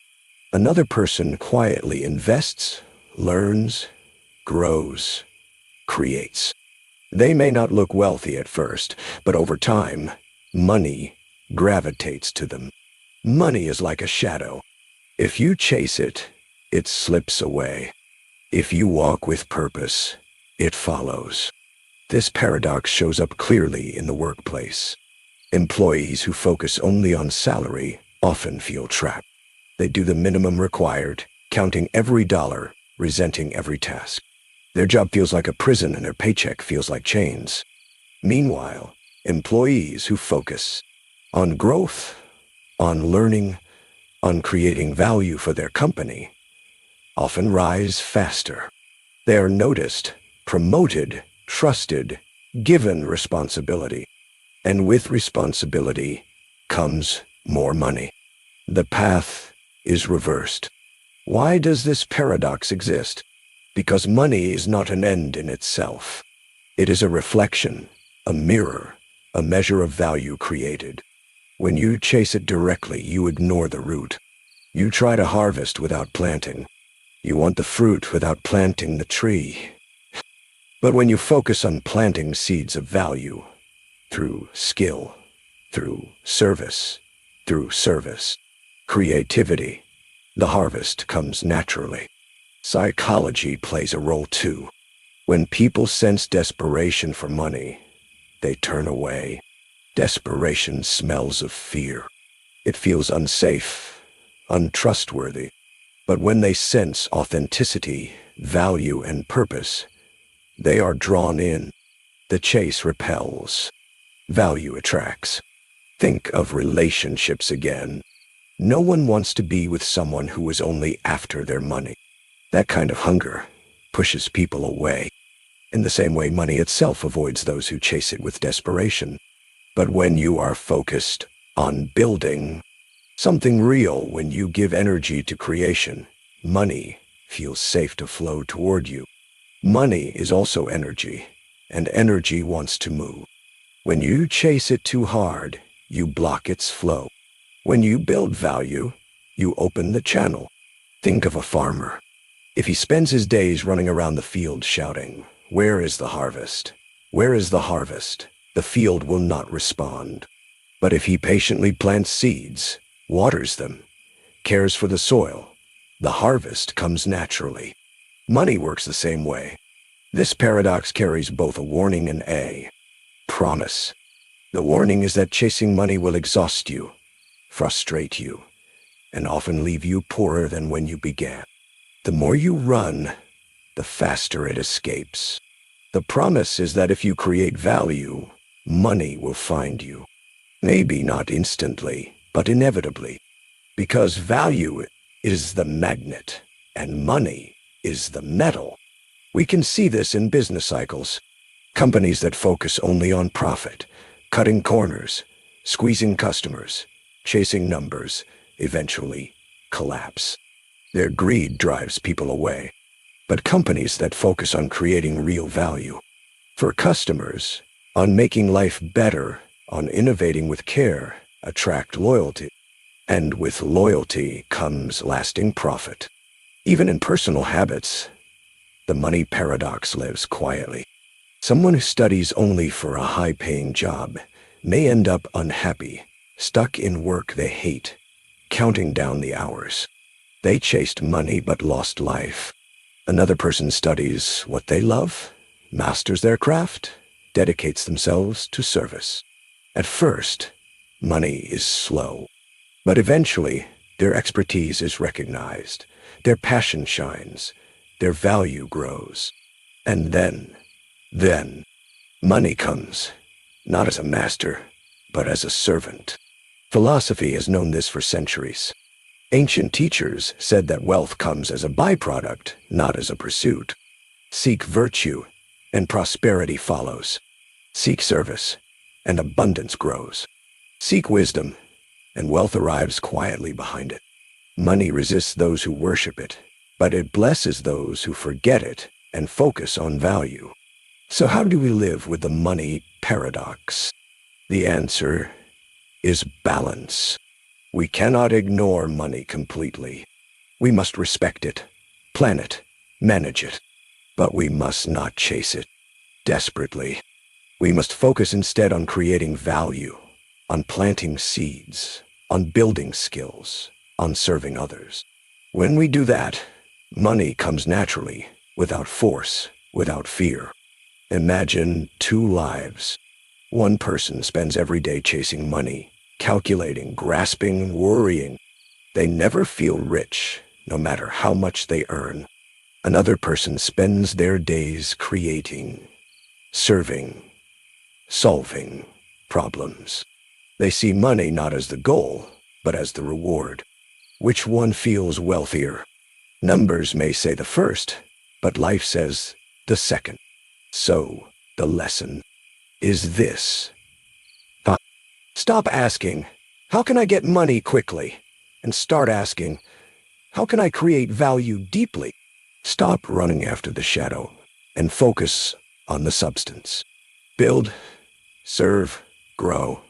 Another person quietly invests, learns, grows, creates. They may not look wealthy at first, but over time, money gravitates to them. Money is like a shadow. If you chase it, it slips away. If you walk with purpose, it follows. This paradox shows up clearly in the workplace. Employees who focus only on salary often feel trapped. They do the minimum required, counting every dollar, resenting every task. Their job feels like a prison and their paycheck feels like chains. Meanwhile, employees who focus on growth, on learning, on creating value for their company, often rise faster. They are noticed, promoted, trusted, given responsibility. And with responsibility comes more money. The path is reversed. Why does this paradox exist? Because money is not an end in itself. It is a reflection, a mirror, a measure of value created. When you chase it directly, you ignore the root. You try to harvest without planting. You want the fruit without planting the tree. But when you focus on planting seeds of value, through skill, through service, creativity, the harvest comes naturally. Psychology plays a role too. When people sense desperation for money, they turn away. Desperation smells of fear. It feels unsafe, untrustworthy. But when they sense authenticity, value, and purpose, they are drawn in. The chase repels. Value attracts. Think of relationships again. No one wants to be with someone who is only after their money. That kind of hunger pushes people away. In the same way, money itself avoids those who chase it with desperation. But when you are focused on building something real, when you give energy to creation, money feels safe to flow toward you. Money is also energy, and energy wants to move. When you chase it too hard, you block its flow. When you build value, you open the channel. Think of a farmer. If he spends his days running around the field shouting, "Where is the harvest? Where is the harvest? The field will not respond. But if he patiently plants seeds, waters them, cares for the soil, the harvest comes naturally. Money works the same way. This paradox carries both a warning and a promise. The warning is that chasing money will exhaust you, frustrate you, and often leave you poorer than when you began. The more you run, the faster it escapes. The promise is that if you create value, money will find you. Maybe not instantly, but inevitably. Because value is the magnet, and money is the metal. We can see this in business cycles. Companies that focus only on profit, cutting corners, squeezing customers, chasing numbers, eventually collapse. Their greed drives people away. But companies that focus on creating real value, for customers, on making life better, on innovating with care, attract loyalty. And with loyalty comes lasting profit. Even in personal habits, the money paradox lives quietly. Someone who studies only for a high-paying job may end up unhappy, stuck in work they hate, counting down the hours. They chased money but lost life. Another person studies what they love, masters their craft, dedicates themselves to service. At first, money is slow, but eventually their expertise is recognized, their passion shines, their value grows. And then, money comes, not as a master, but as a servant. Philosophy has known this for centuries. Ancient teachers said that wealth comes as a byproduct, not as a pursuit. Seek virtue, and prosperity follows. Seek service, and abundance grows. Seek wisdom, and wealth arrives quietly behind it. Money resists those who worship it, but it blesses those who forget it and focus on value. So how do we live with the money paradox? The answer is balance. We cannot ignore money completely. We must respect it, plan it, manage it. But we must not chase it desperately. We must focus instead on creating value, on planting seeds, on building skills, on serving others. When we do that, money comes naturally, without force, without fear. Imagine two lives. One person spends every day chasing money, calculating, grasping, worrying. They never feel rich, no matter how much they earn. Another person spends their days creating, serving, solving problems. They see money not as the goal, but as the reward. Which one feels wealthier? Numbers may say the first, but life says the second. So, the lesson is this. Stop asking, how can I get money quickly? And start asking, how can I create value deeply? Stop running after the shadow and focus on the substance. Build, serve, grow,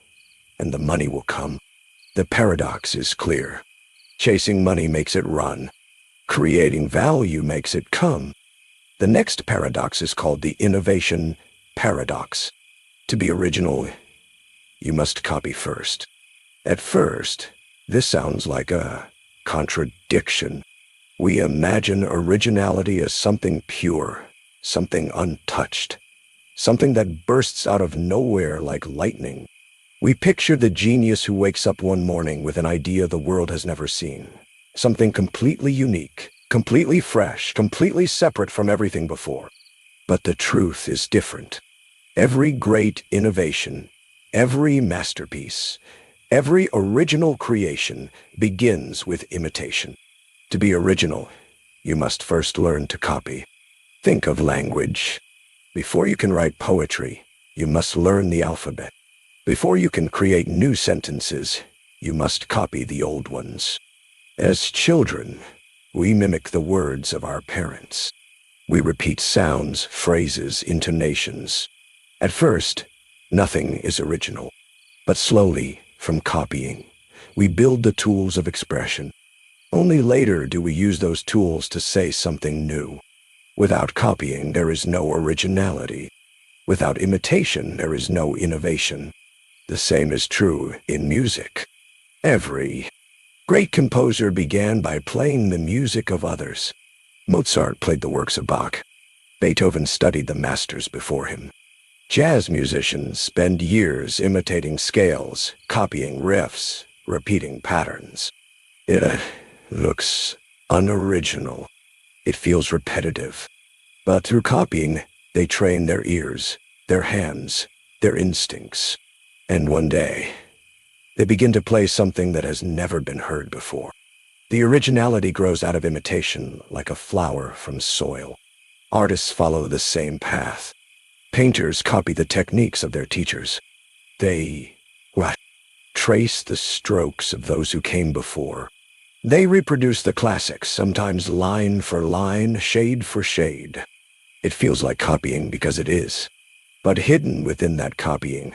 and the money will come. The paradox is clear. Chasing money makes it run. Creating value makes it come. The next paradox is called the innovation paradox. To be original, you must copy first. At first, this sounds like a contradiction. We imagine originality as something pure, something untouched, something that bursts out of nowhere like lightning. We picture the genius who wakes up one morning with an idea the world has never seen, something completely unique, completely fresh, completely separate from everything before. But the truth is different. Every great innovation, every masterpiece, every original creation begins with imitation. To be original, you must first learn to copy. Think of language. Before you can write poetry, you must learn the alphabet. Before you can create new sentences, you must copy the old ones. As children, we mimic the words of our parents. We repeat sounds, phrases, intonations. At first, nothing is original. But slowly, from copying, we build the tools of expression. Only later do we use those tools to say something new. Without copying, there is no originality. Without imitation, there is no innovation. The same is true in music. Every great composer began by playing the music of others. Mozart played the works of Bach. Beethoven studied the masters before him. Jazz musicians spend years imitating scales, copying riffs, repeating patterns. It looks unoriginal. It feels repetitive. But through copying, they train their ears, their hands, their instincts. And one day, they begin to play something that has never been heard before. The originality grows out of imitation like a flower from soil. Artists follow the same path. Painters copy the techniques of their teachers. They, trace the strokes of those who came before. They reproduce the classics, sometimes line for line, shade for shade. It feels like copying because it is. But hidden within that copying,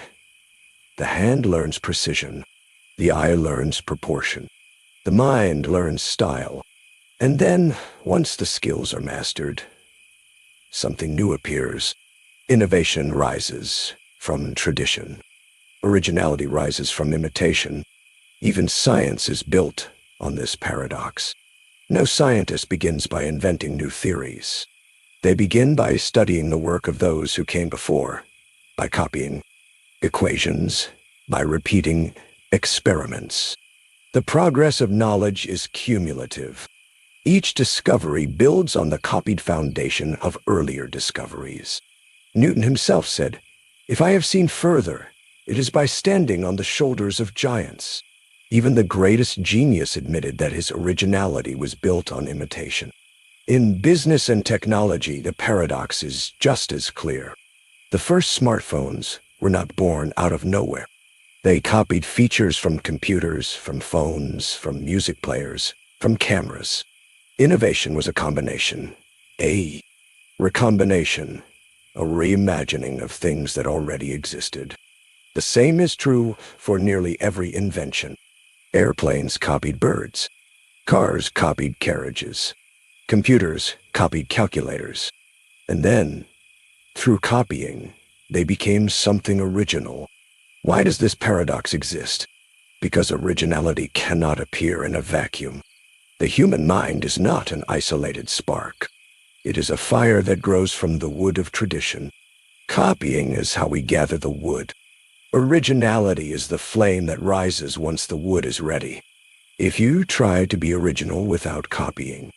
the hand learns precision. The eye learns proportion. The mind learns style. And then, once the skills are mastered, something new appears. Innovation rises from tradition. Originality rises from imitation. Even science is built on this paradox. No scientist begins by inventing new theories. They begin by studying the work of those who came before, by copying equations, by repeating experiments. The progress of knowledge is cumulative. Each discovery builds on the copied foundation of earlier discoveries. Newton himself said, "If I have seen further, it is by standing on the shoulders of giants." Even the greatest genius admitted that his originality was built on imitation. In business and technology, the paradox is just as clear. The first smartphones were not born out of nowhere. They copied features from computers, from phones, from music players, from cameras. Innovation was a combination, a recombination, a reimagining of things that already existed. The same is true for nearly every invention. Airplanes copied birds. Cars copied carriages. Computers copied calculators. And then, through copying, they became something original. Why does this paradox exist? Because originality cannot appear in a vacuum. The human mind is not an isolated spark. It is a fire that grows from the wood of tradition. Copying is how we gather the wood. Originality is the flame that rises once the wood is ready. If you try to be original without copying,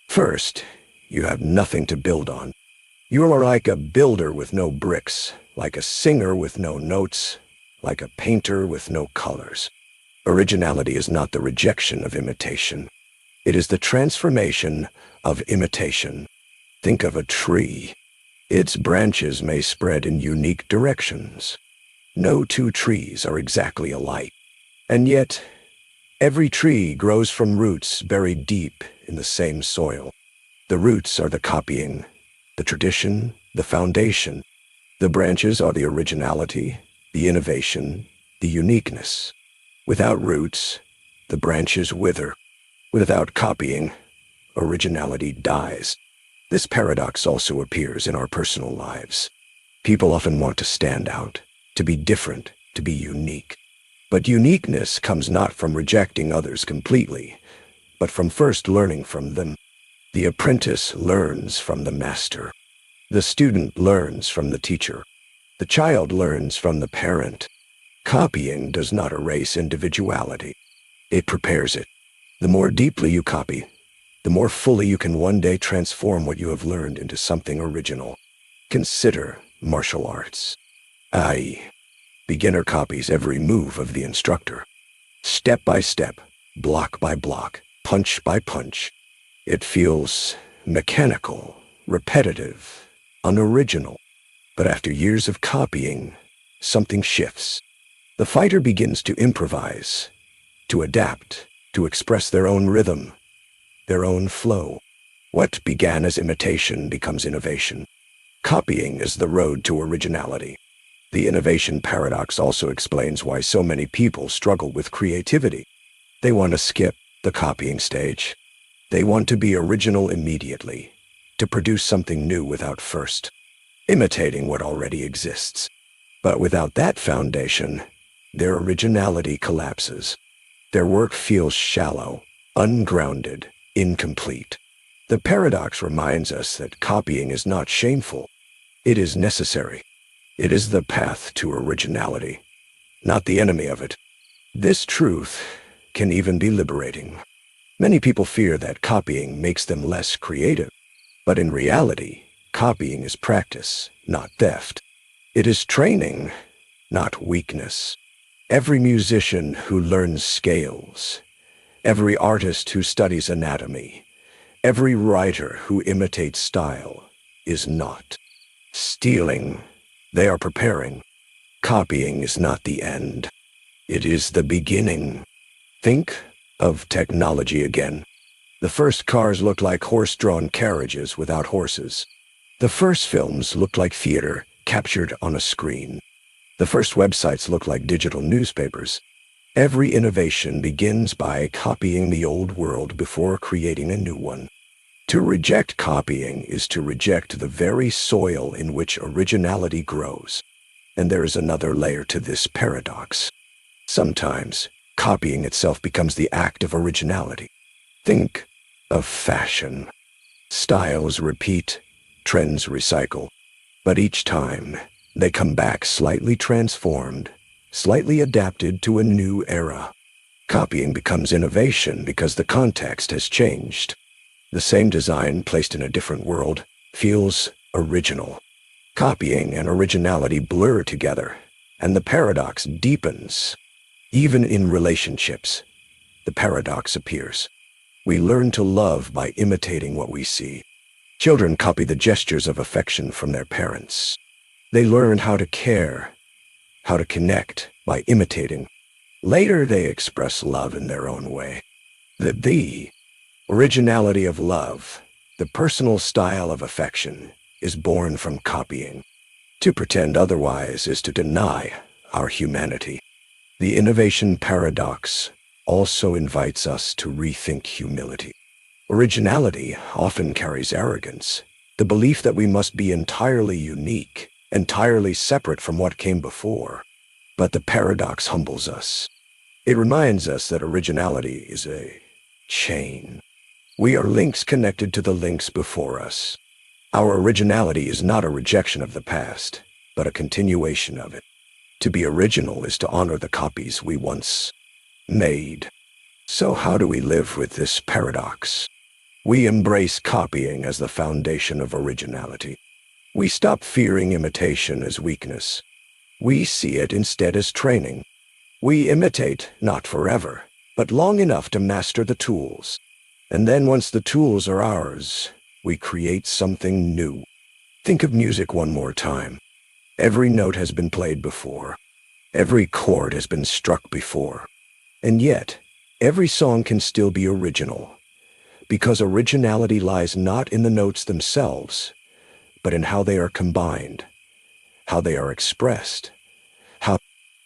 first, you have nothing to build on. You are like a builder with no bricks, like a singer with no notes, like a painter with no colors. Originality is not the rejection of imitation. It is the transformation of imitation. Think of a tree. Its branches may spread in unique directions. No two trees are exactly alike. And yet, every tree grows from roots buried deep in the same soil. The roots are the copying, the tradition, the foundation. The branches are the originality, the innovation, the uniqueness. Without roots, the branches wither. Without copying, originality dies. This paradox also appears in our personal lives. People often want to stand out, to be different, to be unique. But uniqueness comes not from rejecting others completely, but from first learning from them. The apprentice learns from the master. The student learns from the teacher. The child learns from the parent. Copying does not erase individuality. It prepares it. The more deeply you copy, the more fully you can one day transform what you have learned into something original. Consider martial arts. Beginner copies every move of the instructor. Step by step, block by block, punch by punch. It feels mechanical, repetitive, unoriginal. But after years of copying, something shifts. The fighter begins to improvise, to adapt, to express their own rhythm, their own flow. What began as imitation becomes innovation. Copying is the road to originality. The innovation paradox also explains why so many people struggle with creativity. They want to skip the copying stage. They want to be original immediately, to produce something new without first imitating what already exists. But without that foundation, their originality collapses. Their work feels shallow, ungrounded, incomplete. The paradox reminds us that copying is not shameful. It is necessary. It is the path to originality, not the enemy of it. This truth can even be liberating. Many people fear that copying makes them less creative, but in reality, copying is practice, not theft. It is training, not weakness. Every musician who learns scales, every artist who studies anatomy, every writer who imitates style is not stealing. They are preparing. Copying is not the end. It is the beginning. Think of technology again. The first cars looked like horse-drawn carriages without horses. The first films looked like theater captured on a screen. The first websites looked like digital newspapers. Every innovation begins by copying the old world before creating a new one. To reject copying is to reject the very soil in which originality grows. And there is another layer to this paradox. Sometimes, copying itself becomes the act of originality. Think of fashion. Styles repeat, trends recycle, but each time, they come back slightly transformed, slightly adapted to a new era. Copying becomes innovation because the context has changed. The same design placed in a different world feels original. Copying and originality blur together, and the paradox deepens. Even in relationships, the paradox appears. We learn to love by imitating what we see. Children copy the gestures of affection from their parents. They learn how to care, how to connect by imitating. Later, they express love in their own way. The originality of love, the personal style of affection, is born from copying. To pretend otherwise is to deny our humanity. The innovation paradox also invites us to rethink humility. Originality often carries arrogance, the belief that we must be entirely unique, entirely separate from what came before. But the paradox humbles us. It reminds us that originality is a chain. We are links connected to the links before us. Our originality is not a rejection of the past, but a continuation of it. To be original is to honor the copies we once made. So how do we live with this paradox? We embrace copying as the foundation of originality. We stop fearing imitation as weakness. We see it instead as training. We imitate, not forever, but long enough to master the tools. And then once the tools are ours, we create something new. Think of music one more time. Every note has been played before. Every chord has been struck before. And yet, every song can still be original. Because originality lies not in the notes themselves, but in how they are combined, how they are expressed, how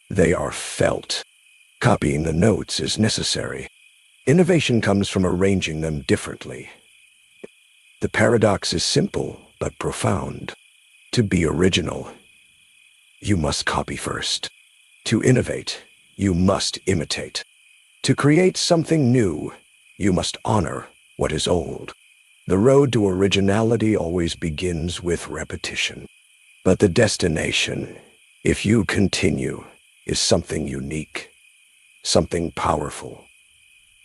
they are felt. Copying the notes is necessary. Innovation comes from arranging them differently. The paradox is simple but profound. To be original, you must copy first. To innovate, you must imitate. To create something new, you must honor what is old. The road to originality always begins with repetition. But the destination, if you continue, is something unique, something powerful,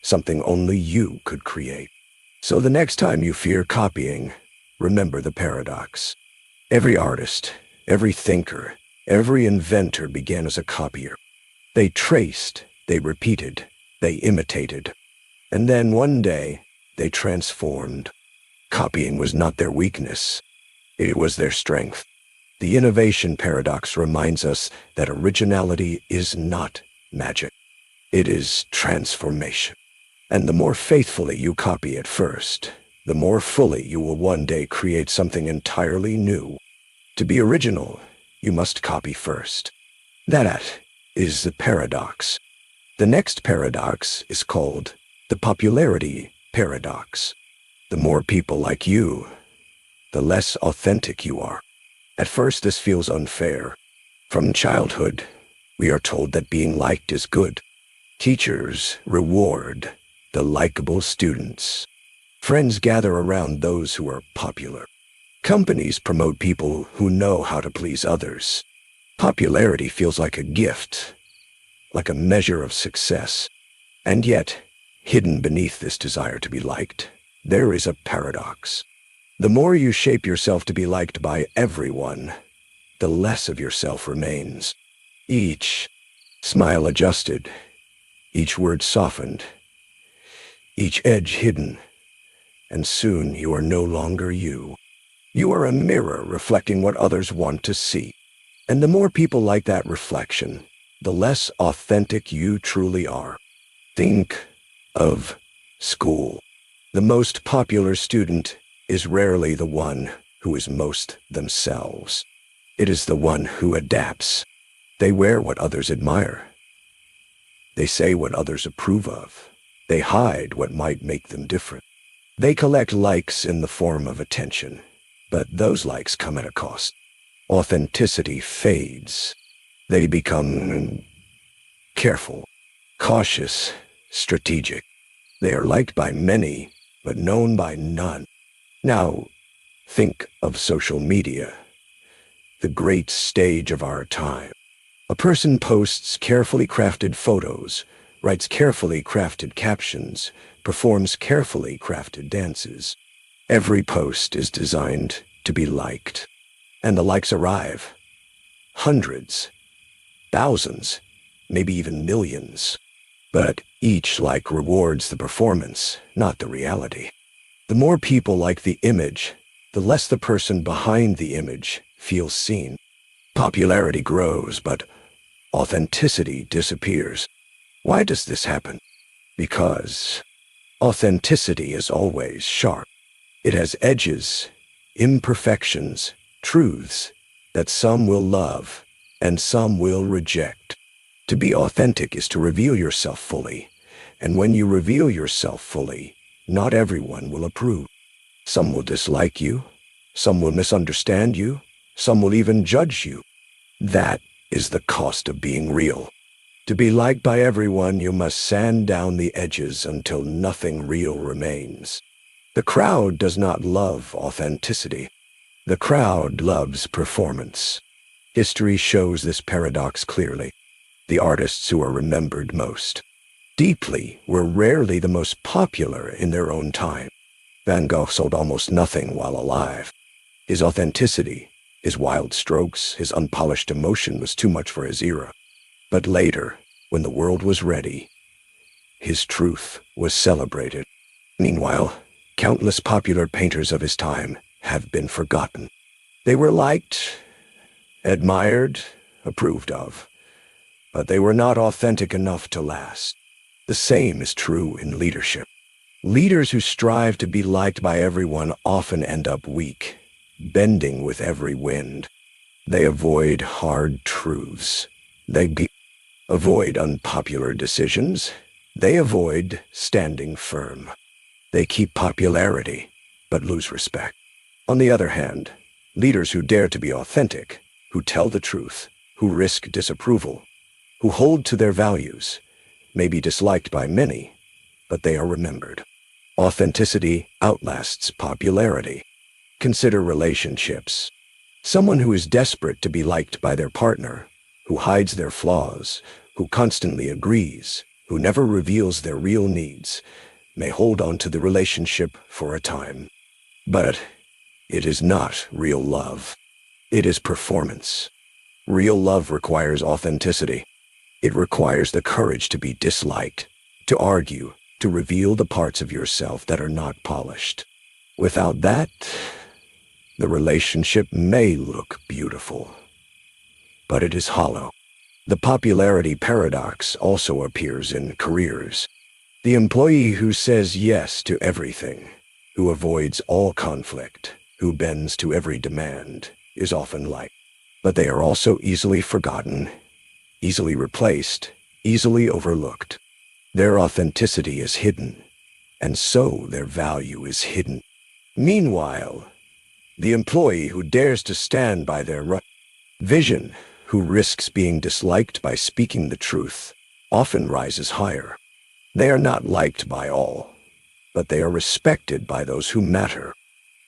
something only you could create. So the next time you fear copying, remember the paradox. Every artist, every thinker, every inventor began as a copier. They traced, they repeated, they imitated. And then one day, they transformed. Copying was not their weakness. It was their strength. The innovation paradox reminds us that originality is not magic. It is transformation. And the more faithfully you copy at first, the more fully you will one day create something entirely new. To be original, you must copy first. That is the paradox. The next paradox is called the popularity paradox. The more people like you, the less authentic you are. At first, this feels unfair. From childhood, we are told that being liked is good. Teachers reward the likable students. Friends gather around those who are popular. Companies promote people who know how to please others. Popularity feels like a gift, like a measure of success. And yet, hidden beneath this desire to be liked, there is a paradox. The more you shape yourself to be liked by everyone, the less of yourself remains. Each smile adjusted, each word softened, each edge hidden, and soon you are no longer you. You are a mirror reflecting what others want to see. And the more people like that reflection, the less authentic you truly are. Think of school. The most popular student is rarely the one who is most themselves. It is the one who adapts. They wear what others admire. They say what others approve of. They hide what might make them different. They collect likes in the form of attention, but those likes come at a cost. Authenticity fades. They become careful, cautious, strategic. They are liked by many, but known by none. Now, think of social media, the great stage of our time. A person posts carefully crafted photos, writes carefully crafted captions, performs carefully crafted dances. Every post is designed to be liked, and the likes arrive. Hundreds, thousands, maybe even millions. But each like rewards the performance, not the reality. The more people like the image, the less the person behind the image feels seen. Popularity grows, but authenticity disappears. Why does this happen? Because authenticity is always sharp. It has edges, imperfections, truths that some will love and some will reject. To be authentic is to reveal yourself fully, and when you reveal yourself fully, not everyone will approve. Some will dislike you, some will misunderstand you, some will even judge you. That is the cost of being real. To be liked by everyone, you must sand down the edges until nothing real remains. The crowd does not love authenticity. The crowd loves performance. History shows this paradox clearly. The artists who are remembered most deeply were rarely the most popular in their own time. Van Gogh sold almost nothing while alive. His authenticity, his wild strokes, his unpolished emotion was too much for his era. But later, when the world was ready, his truth was celebrated. Meanwhile, countless popular painters of his time have been forgotten. They were liked, admired, approved of, but they were not authentic enough to last. The same is true in leadership. Leaders who strive to be liked by everyone often end up weak, bending with every wind. They avoid hard truths. They avoid unpopular decisions. They avoid standing firm. They keep popularity, but lose respect. On the other hand, leaders who dare to be authentic, who tell the truth, who risk disapproval, who hold to their values, may be disliked by many, but they are remembered. Authenticity outlasts popularity. Consider relationships. Someone who is desperate to be liked by their partner, who hides their flaws, who constantly agrees, who never reveals their real needs, may hold on to the relationship for a time. But it is not real love. It is performance. Real love requires authenticity. It requires the courage to be disliked, to argue, to reveal the parts of yourself that are not polished. Without that, the relationship may look beautiful, but it is hollow. The popularity paradox also appears in careers. The employee who says yes to everything, who avoids all conflict, who bends to every demand, is often liked. But they are also easily forgotten, easily replaced, easily overlooked. Their authenticity is hidden, and so their value is hidden. Meanwhile, The employee who dares to stand by their vision, who risks being disliked by speaking the truth, often rises higher. They are not liked by all, but they are respected by those who matter.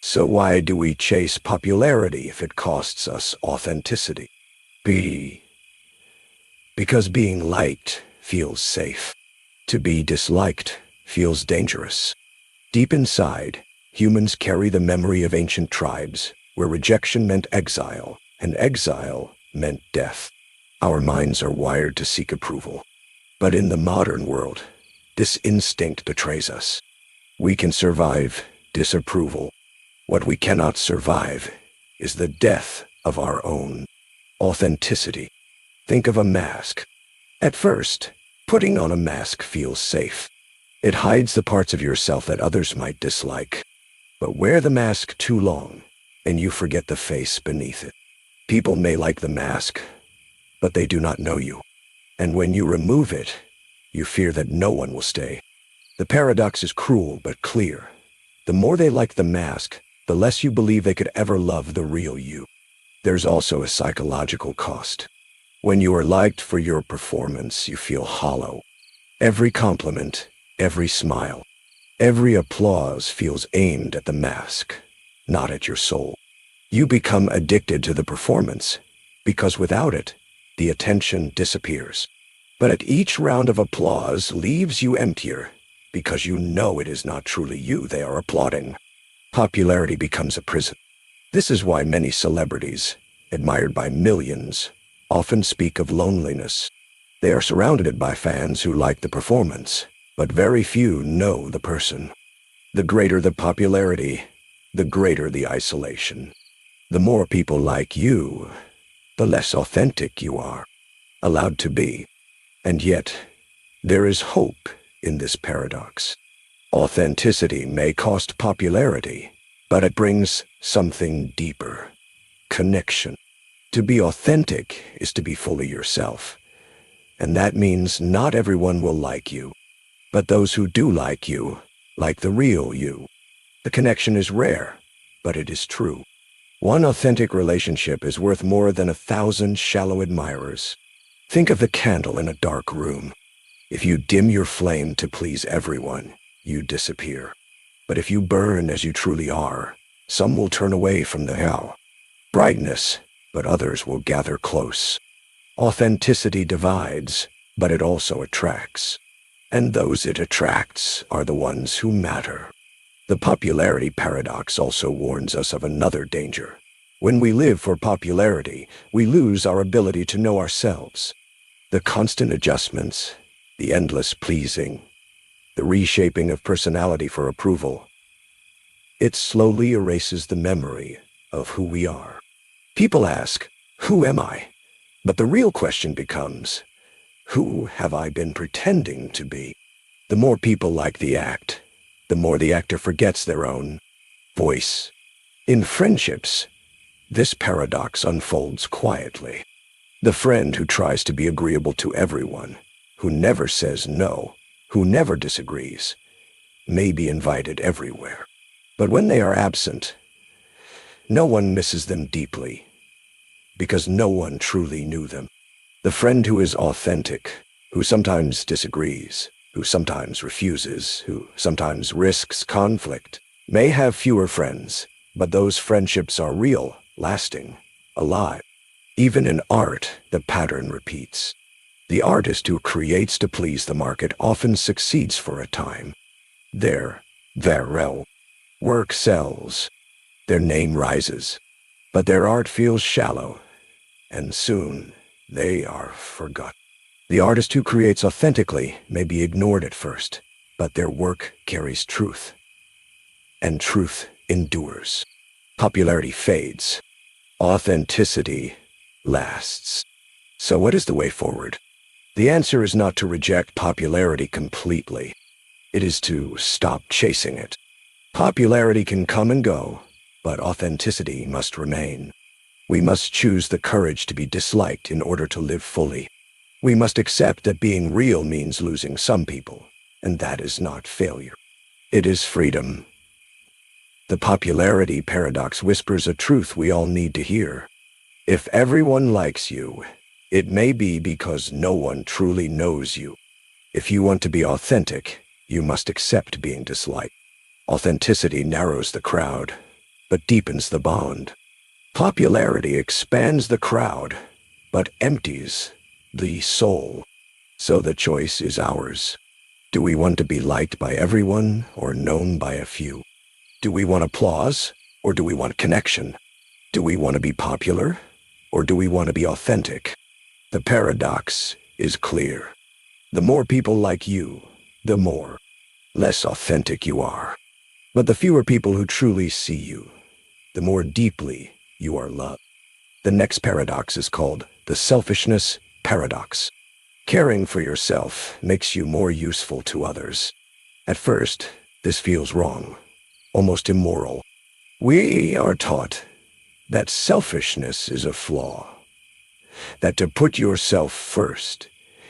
So why do we chase popularity if it costs us authenticity? Because being liked feels safe. To be disliked feels dangerous. Deep inside, humans carry the memory of ancient tribes, where rejection meant exile, and exile meant death. Our minds are wired to seek approval. But in the modern world, this instinct betrays us. We can survive disapproval. What we cannot survive is the death of our own authenticity. Think of a mask. At first, putting on a mask feels safe. It hides the parts of yourself that others might dislike. But wear the mask too long, and you forget the face beneath it. People may like the mask, but they do not know you. And when you remove it, you fear that no one will stay. The paradox is cruel but clear. The more they like the mask, the less you believe they could ever love the real you. There's also a psychological cost. When you are liked for your performance, you feel hollow. Every compliment, every smile, every applause feels aimed at the mask, not at your soul. You become addicted to the performance, because without it, the attention disappears. But at each round of applause leaves you emptier, because you know it is not truly you they are applauding. Popularity becomes a prison. This is why many celebrities, admired by millions, often speak of loneliness. They are surrounded by fans who like the performance, but very few know the person. The greater the popularity, the greater the isolation. The more people like you, the less authentic you are, allowed to be. And yet, there is hope in this paradox. Authenticity may cost popularity, but it brings something deeper: connection. To be authentic is to be fully yourself. And that means not everyone will like you. But those who do like you, like the real you. The connection is rare, but it is true. One authentic relationship is worth more than 1,000 shallow admirers. Think of the candle in a dark room. If you dim your flame to please everyone, you disappear. But if you burn as you truly are, some will turn away from the brightness, but others will gather close. Authenticity divides, but it also attracts. And those it attracts are the ones who matter. The popularity paradox also warns us of another danger. When we live for popularity, we lose our ability to know ourselves. The constant adjustments, the endless pleasing, the reshaping of personality for approval, it slowly erases the memory of who we are. People ask, "Who am I?" But the real question becomes, who have I been pretending to be? The more people like the act, the more the actor forgets their own voice. In friendships, this paradox unfolds quietly. The friend who tries to be agreeable to everyone, who never says no, who never disagrees, may be invited everywhere. But when they are absent, no one misses them deeply, because no one truly knew them. The friend who is authentic, who sometimes disagrees, who sometimes refuses, who sometimes risks conflict, may have fewer friends, but those friendships are real, lasting, alive. Even in art, the pattern repeats. The artist who creates to please the market often succeeds for a time. Their work sells, their name rises, but their art feels shallow, and soon they are forgotten. The artist who creates authentically may be ignored at first, but their work carries truth, and truth endures. Popularity fades. Authenticity lasts. So what is the way forward? The answer is not to reject popularity completely. It is to stop chasing it. Popularity can come and go, but authenticity must remain. We must choose the courage to be disliked in order to live fully. We must accept that being real means losing some people, and that is not failure. It is freedom. The popularity paradox whispers a truth we all need to hear. If everyone likes you, it may be because no one truly knows you. If you want to be authentic, you must accept being disliked. Authenticity narrows the crowd, but deepens the bond. Popularity expands the crowd, but empties the soul. So the choice is ours. Do we want to be liked by everyone or known by a few? Do we want applause or do we want connection? Do we want to be popular or do we want to be authentic? The paradox is clear. The more people like you, the more less authentic you are. But the fewer people who truly see you, the more deeply you are loved. The next paradox is called the Selfishness Paradox. Caring for yourself makes you more useful to others. At first, this feels wrong, almost immoral. We are taught that selfishness is a flaw, that to put yourself first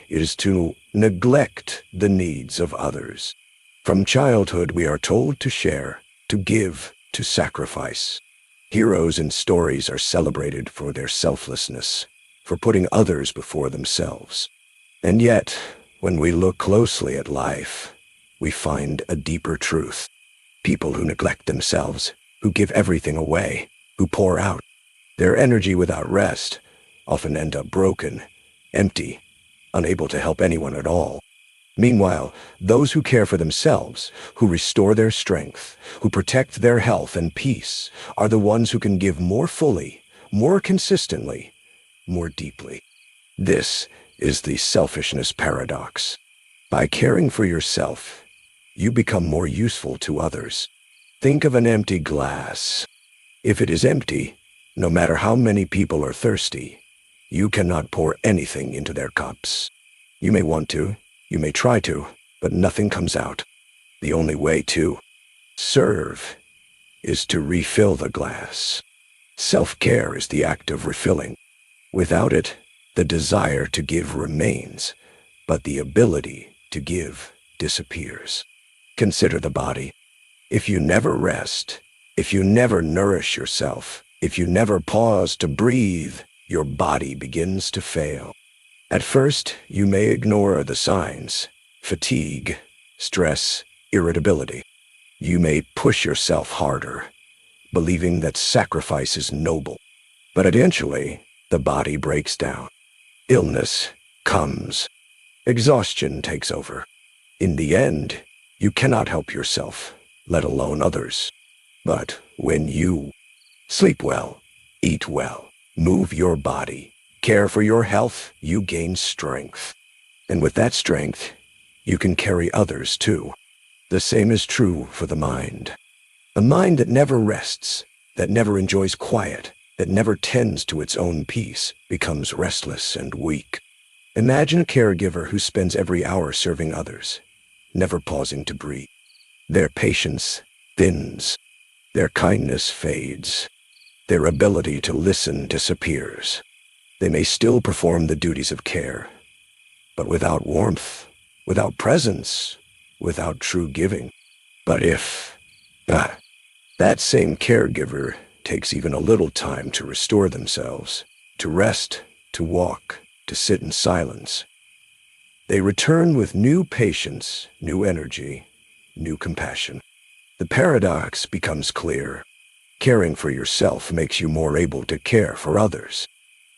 is to neglect the needs of others. From childhood, we are told to share, to give, to sacrifice. Heroes in stories are celebrated for their selflessness, for putting others before themselves. And yet, when we look closely at life, we find a deeper truth. People who neglect themselves, who give everything away, who pour out their energy without rest, often end up broken, empty, unable to help anyone at all. Meanwhile, those who care for themselves, who restore their strength, who protect their health and peace, are the ones who can give more fully, more consistently, more deeply. This is the selfishness paradox. By caring for yourself, you become more useful to others. Think of an empty glass. If it is empty, no matter how many people are thirsty, you cannot pour anything into their cups. You may want to, you may try to, but nothing comes out. The only way to serve is to refill the glass. Self-care is the act of refilling. Without it, the desire to give remains, but the ability to give disappears. Consider the body. If you never rest, if you never nourish yourself, if you never pause to breathe, your body begins to fail. At first, you may ignore the signs: fatigue, stress, irritability. You may push yourself harder, believing that sacrifice is noble. But eventually, the body breaks down. Illness comes. Exhaustion takes over. In the end, you cannot help yourself, let alone others. But when you sleep well, eat well, move your body, care for your health, you gain strength. And with that strength, you can carry others too. The same is true for the mind. A mind that never rests, that never enjoys quiet, that never tends to its own peace, becomes restless and weak. Imagine a caregiver who spends every hour serving others, never pausing to breathe. Their patience thins, their kindness fades, their ability to listen disappears. They may still perform the duties of care, but without warmth, without presence, without true giving. But if that same caregiver takes even a little time to restore themselves, to rest, to walk, to sit in silence, they return with new patience, new energy, new compassion. The paradox becomes clear. Caring for yourself makes you more able to care for others.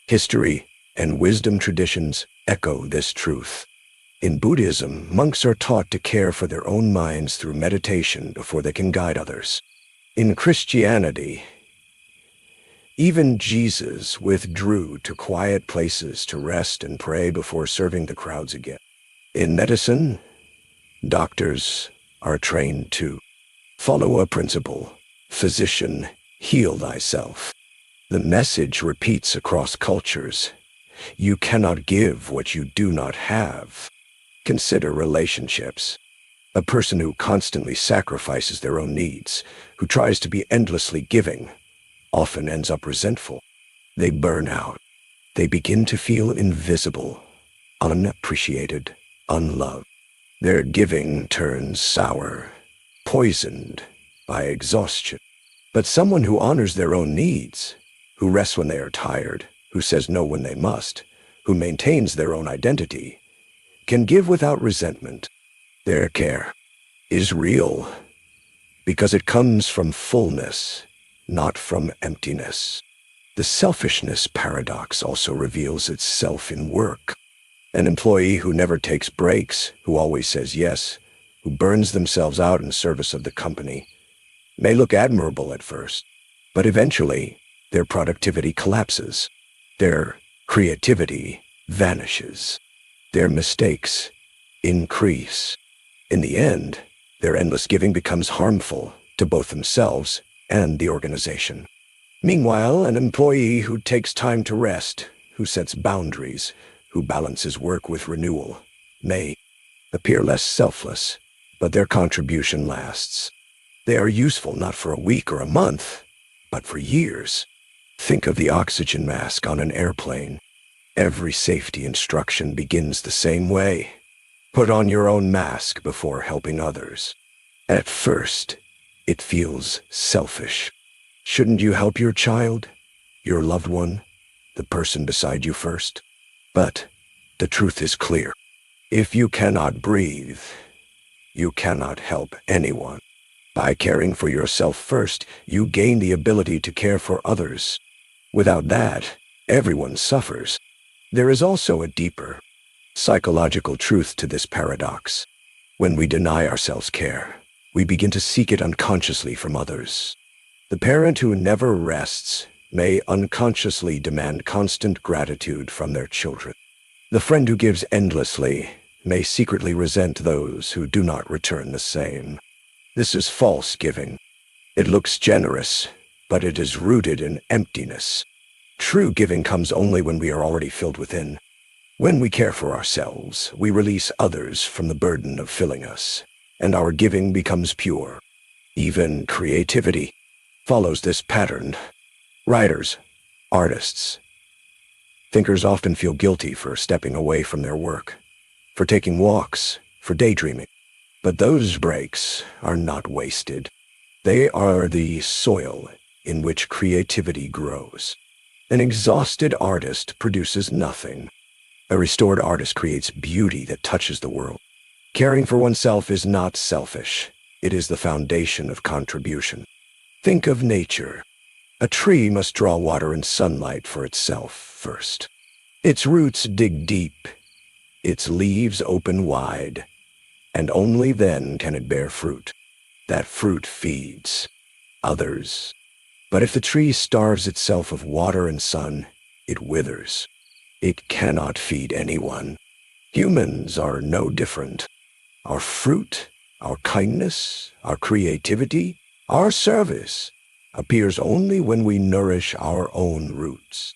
History and wisdom traditions echo this truth. In Buddhism, monks are taught to care for their own minds through meditation before they can guide others. In Christianity, even Jesus withdrew to quiet places to rest and pray before serving the crowds again. In medicine, doctors are trained to follow a principle: physician, heal thyself. The message repeats across cultures: you cannot give what you do not have. Consider relationships. A person who constantly sacrifices their own needs, who tries to be endlessly giving, often ends up resentful. They burn out. They begin to feel invisible, unappreciated, unloved. Their giving turns sour, poisoned by exhaustion. But someone who honors their own needs, who rests when they are tired, who says no when they must, who maintains their own identity, can give without resentment. Their care is real because it comes from fullness, not from emptiness. The selfishness paradox also reveals itself in work. An employee who never takes breaks, who always says yes, who burns themselves out in service of the company, may look admirable at first, but eventually their productivity collapses. Their creativity vanishes. Their mistakes increase. In the end, their endless giving becomes harmful to both themselves and the organization. Meanwhile, an employee who takes time to rest, who sets boundaries, who balances work with renewal, may appear less selfless, but their contribution lasts. They are useful not for a week or a month, but for years. Think of the oxygen mask on an airplane. Every safety instruction begins the same way. Put on your own mask before helping others. At first, it feels selfish. Shouldn't you help your child, your loved one, the person beside you first? But the truth is clear. If you cannot breathe, you cannot help anyone. By caring for yourself first, you gain the ability to care for others. Without that, everyone suffers. There is also a deeper, psychological truth to this paradox. When we deny ourselves care, we begin to seek it unconsciously from others. The parent who never rests may unconsciously demand constant gratitude from their children. The friend who gives endlessly may secretly resent those who do not return the same. This is false giving. It looks generous, but it is rooted in emptiness. True giving comes only when we are already filled within. When we care for ourselves, we release others from the burden of filling us, and our giving becomes pure. Even creativity follows this pattern. Writers, artists, thinkers often feel guilty for stepping away from their work, for taking walks, for daydreaming. But those breaks are not wasted. They are the soil in which creativity grows. An exhausted artist produces nothing. A restored artist creates beauty that touches the world. Caring for oneself is not selfish. It is the foundation of contribution. Think of nature. A tree must draw water and sunlight for itself first. Its roots dig deep. Its leaves open wide. And only then can it bear fruit. That fruit feeds others. But if the tree starves itself of water and sun, it withers. It cannot feed anyone. Humans are no different. Our fruit, our kindness, our creativity, our service appears only when we nourish our own roots.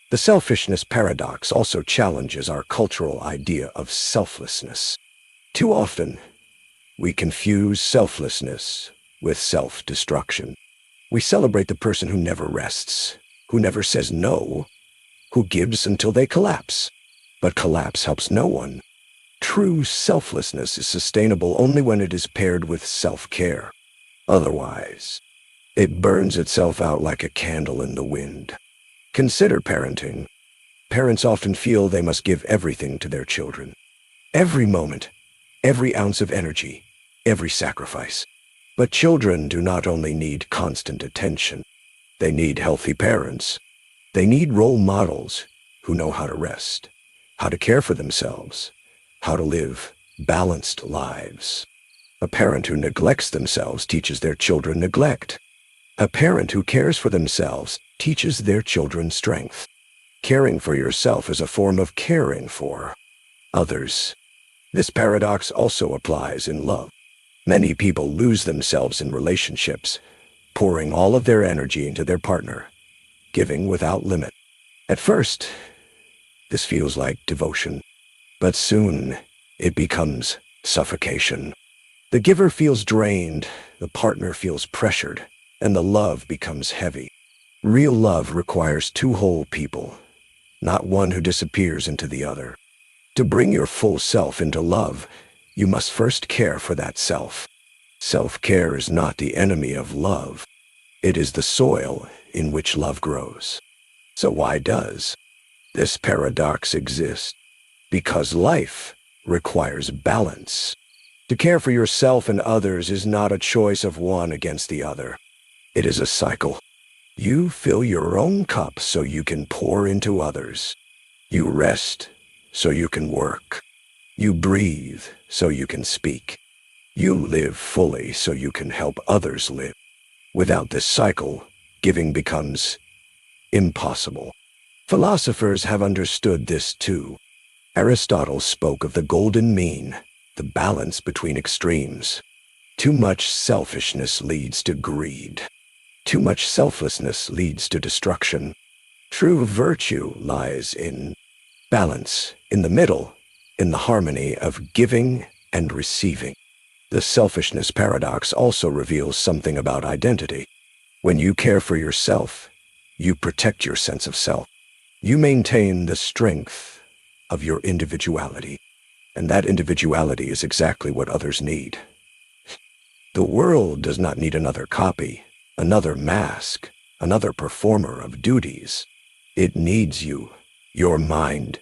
The selfishness paradox also challenges our cultural idea of selflessness. Too often, we confuse selflessness with self-destruction. We celebrate the person who never rests, who never says no, who gives until they collapse. But collapse helps no one. True selflessness is sustainable only when it is paired with self-care. Otherwise, it burns itself out like a candle in the wind. Consider parenting. Parents often feel they must give everything to their children. Every moment, every ounce of energy, every sacrifice. But children do not only need constant attention. They need healthy parents. They need role models who know how to rest, how to care for themselves, how to live balanced lives. A parent who neglects themselves teaches their children neglect. A parent who cares for themselves teaches their children strength. Caring for yourself is a form of caring for others. This paradox also applies in love. Many people lose themselves in relationships, pouring all of their energy into their partner, giving without limit. At first, this feels like devotion, but soon it becomes suffocation. The giver feels drained, the partner feels pressured, and the love becomes heavy. Real love requires two whole people, not one who disappears into the other. To bring your full self into love, you must first care for that self. Self-care is not the enemy of love. It is the soil in which love grows. So why does this paradox exist? Because life requires balance. To care for yourself and others is not a choice of one against the other. It is a cycle. You fill your own cup so you can pour into others. You rest so you can work. You breathe so you can speak. You live fully so you can help others live. Without this cycle, giving becomes impossible. Philosophers have understood this too. Aristotle spoke of the golden mean, the balance between extremes. Too much selfishness leads to greed. Too much selflessness leads to destruction. True virtue lies in balance, in the middle, in the harmony of giving and receiving. The selfishness paradox also reveals something about identity. When you care for yourself, you protect your sense of self. You maintain the strength of your individuality, and that individuality is exactly what others need. The world does not need another copy, another mask, another performer of duties. It needs you, your mind,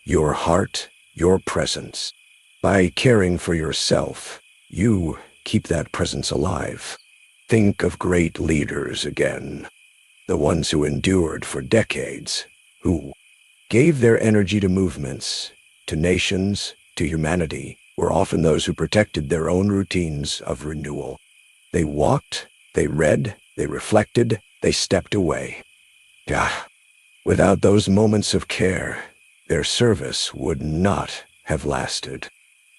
your heart, your presence. By caring for yourself, you keep that presence alive. Think of great leaders again, the ones who endured for decades, who gave their energy to movements, to nations, to humanity, were often those who protected their own routines of renewal. They walked, they read, they reflected, they stepped away. Without those moments of care, their service would not have lasted.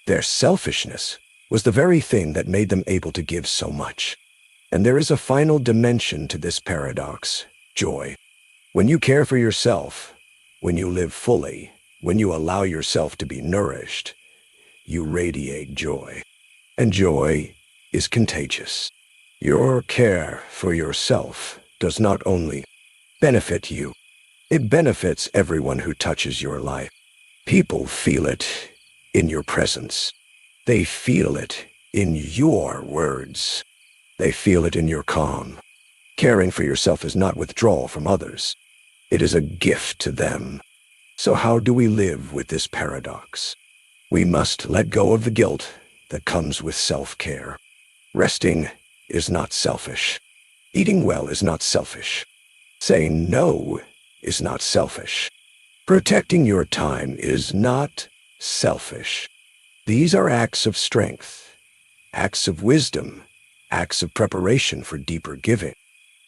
Their selfishness was the very thing that made them able to give so much. And there is a final dimension to this paradox: joy. When you care for yourself, when you live fully, when you allow yourself to be nourished, you radiate joy. And joy is contagious. Your care for yourself does not only benefit you, it benefits everyone who touches your life. People feel it in your presence. They feel it in your words. They feel it in your calm. Caring for yourself is not withdrawal from others. It is a gift to them. So how do we live with this paradox? We must let go of the guilt that comes with self-care. Resting is not selfish. Eating well is not selfish. Saying no is not selfish. Protecting your time is not selfish. These are acts of strength, acts of wisdom, acts of preparation for deeper giving.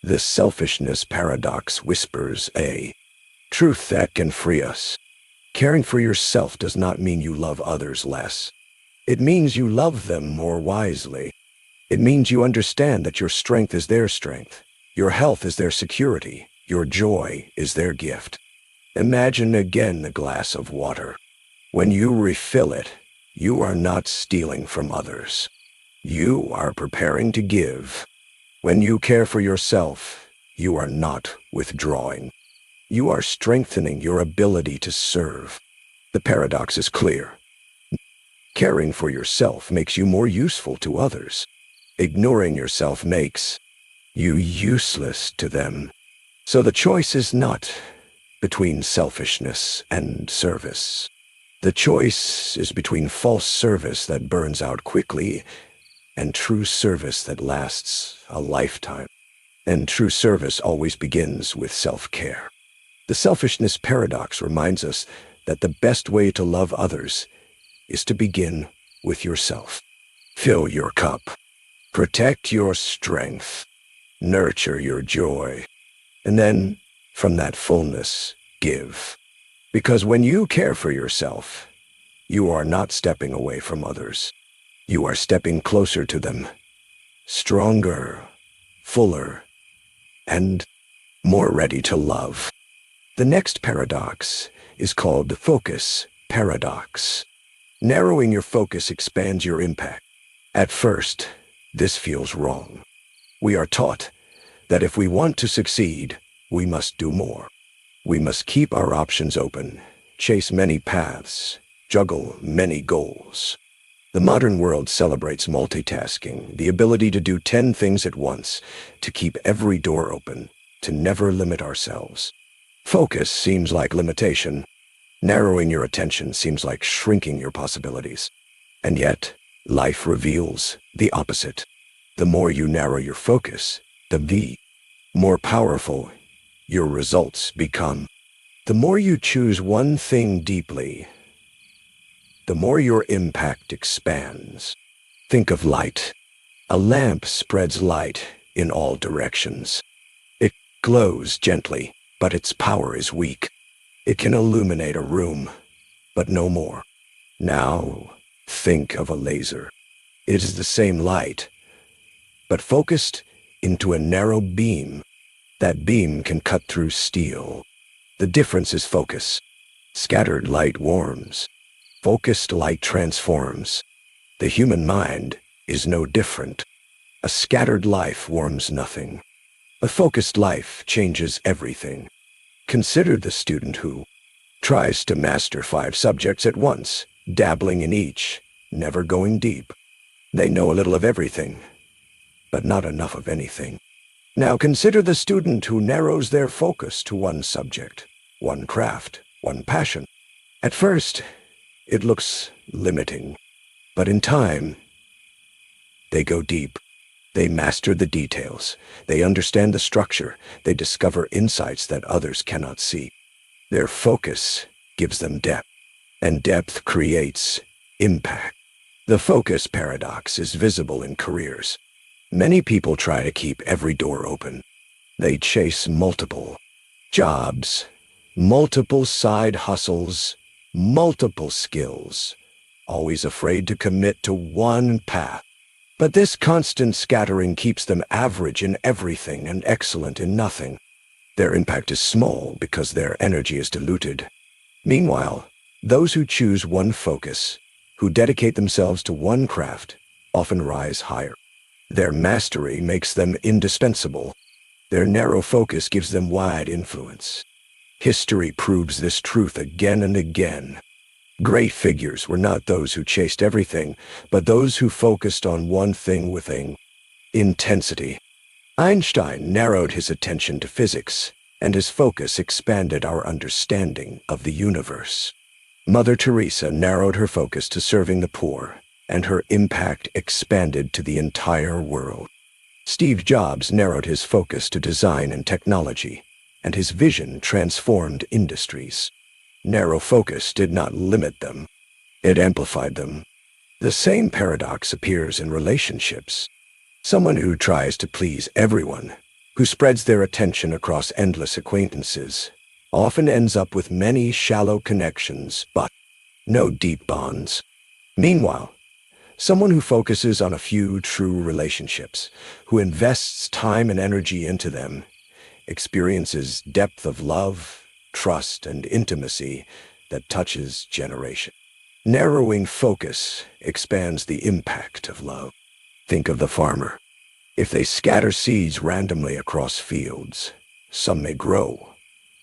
The selfishness paradox whispers a truth that can free us. Caring for yourself does not mean you love others less. It means you love them more wisely. It means you understand that your strength is their strength, your health is their security, your joy is their gift. Imagine again the glass of water. When you refill it, you are not stealing from others. You are preparing to give. When you care for yourself, you are not withdrawing. You are strengthening your ability to serve. The paradox is clear. Caring for yourself makes you more useful to others. Ignoring yourself makes you useless to them. So the choice is not between selfishness and service. The choice is between false service that burns out quickly and true service that lasts a lifetime. And true service always begins with self-care. The selfishness paradox reminds us that the best way to love others is to begin with yourself. Fill your cup. Protect your strength. Nurture your joy. And then, from that fullness, give. Because when you care for yourself, you are not stepping away from others. You are stepping closer to them, stronger, fuller, and more ready to love. The next paradox is called the focus paradox. Narrowing your focus expands your impact. At first, this feels wrong. We are taught that if we want to succeed, we must do more. We must keep our options open, chase many paths, juggle many goals. The modern world celebrates multitasking, the ability to do 10 things at once, to keep every door open, to never limit ourselves. Focus seems like limitation. Narrowing your attention seems like shrinking your possibilities. And yet, life reveals the opposite. The more you narrow your focus, the more powerful your results become. The more you choose one thing deeply, the more your impact expands. Think of light. A lamp spreads light in all directions. It glows gently, but its power is weak. It can illuminate a room, but no more. Now, think of a laser. It is the same light, but focused into a narrow beam. That beam can cut through steel. The difference is focus. Scattered light warms. Focused light transforms. The human mind is no different. A scattered life warms nothing. A focused life changes everything. Consider the student who tries to master 5 subjects at once, dabbling in each, never going deep. They know a little of everything, but not enough of anything. Now consider the student who narrows their focus to one subject, one craft, one passion. At first, it looks limiting, but in time, they go deep. They master the details. They understand the structure. They discover insights that others cannot see. Their focus gives them depth, and depth creates impact. The focus paradox is visible in careers. Many people try to keep every door open. They chase multiple jobs, multiple side hustles, multiple skills, always afraid to commit to one path. But this constant scattering keeps them average in everything and excellent in nothing. Their impact is small because their energy is diluted. Meanwhile, those who choose one focus, who dedicate themselves to one craft, often rise higher. Their mastery makes them indispensable. Their narrow focus gives them wide influence. History proves this truth again and again. Great figures were not those who chased everything, but those who focused on one thing with intensity. Einstein narrowed his attention to physics, and his focus expanded our understanding of the universe. Mother Teresa narrowed her focus to serving the poor, and her impact expanded to the entire world. Steve Jobs narrowed his focus to design and technology, and his vision transformed industries. Narrow focus did not limit them. It amplified them. The same paradox appears in relationships. Someone who tries to please everyone, who spreads their attention across endless acquaintances, often ends up with many shallow connections, but no deep bonds. Meanwhile, someone who focuses on a few true relationships, who invests time and energy into them, experiences depth of love, trust, and intimacy that touches generations. Narrowing focus expands the impact of love. Think of the farmer. If they scatter seeds randomly across fields, some may grow,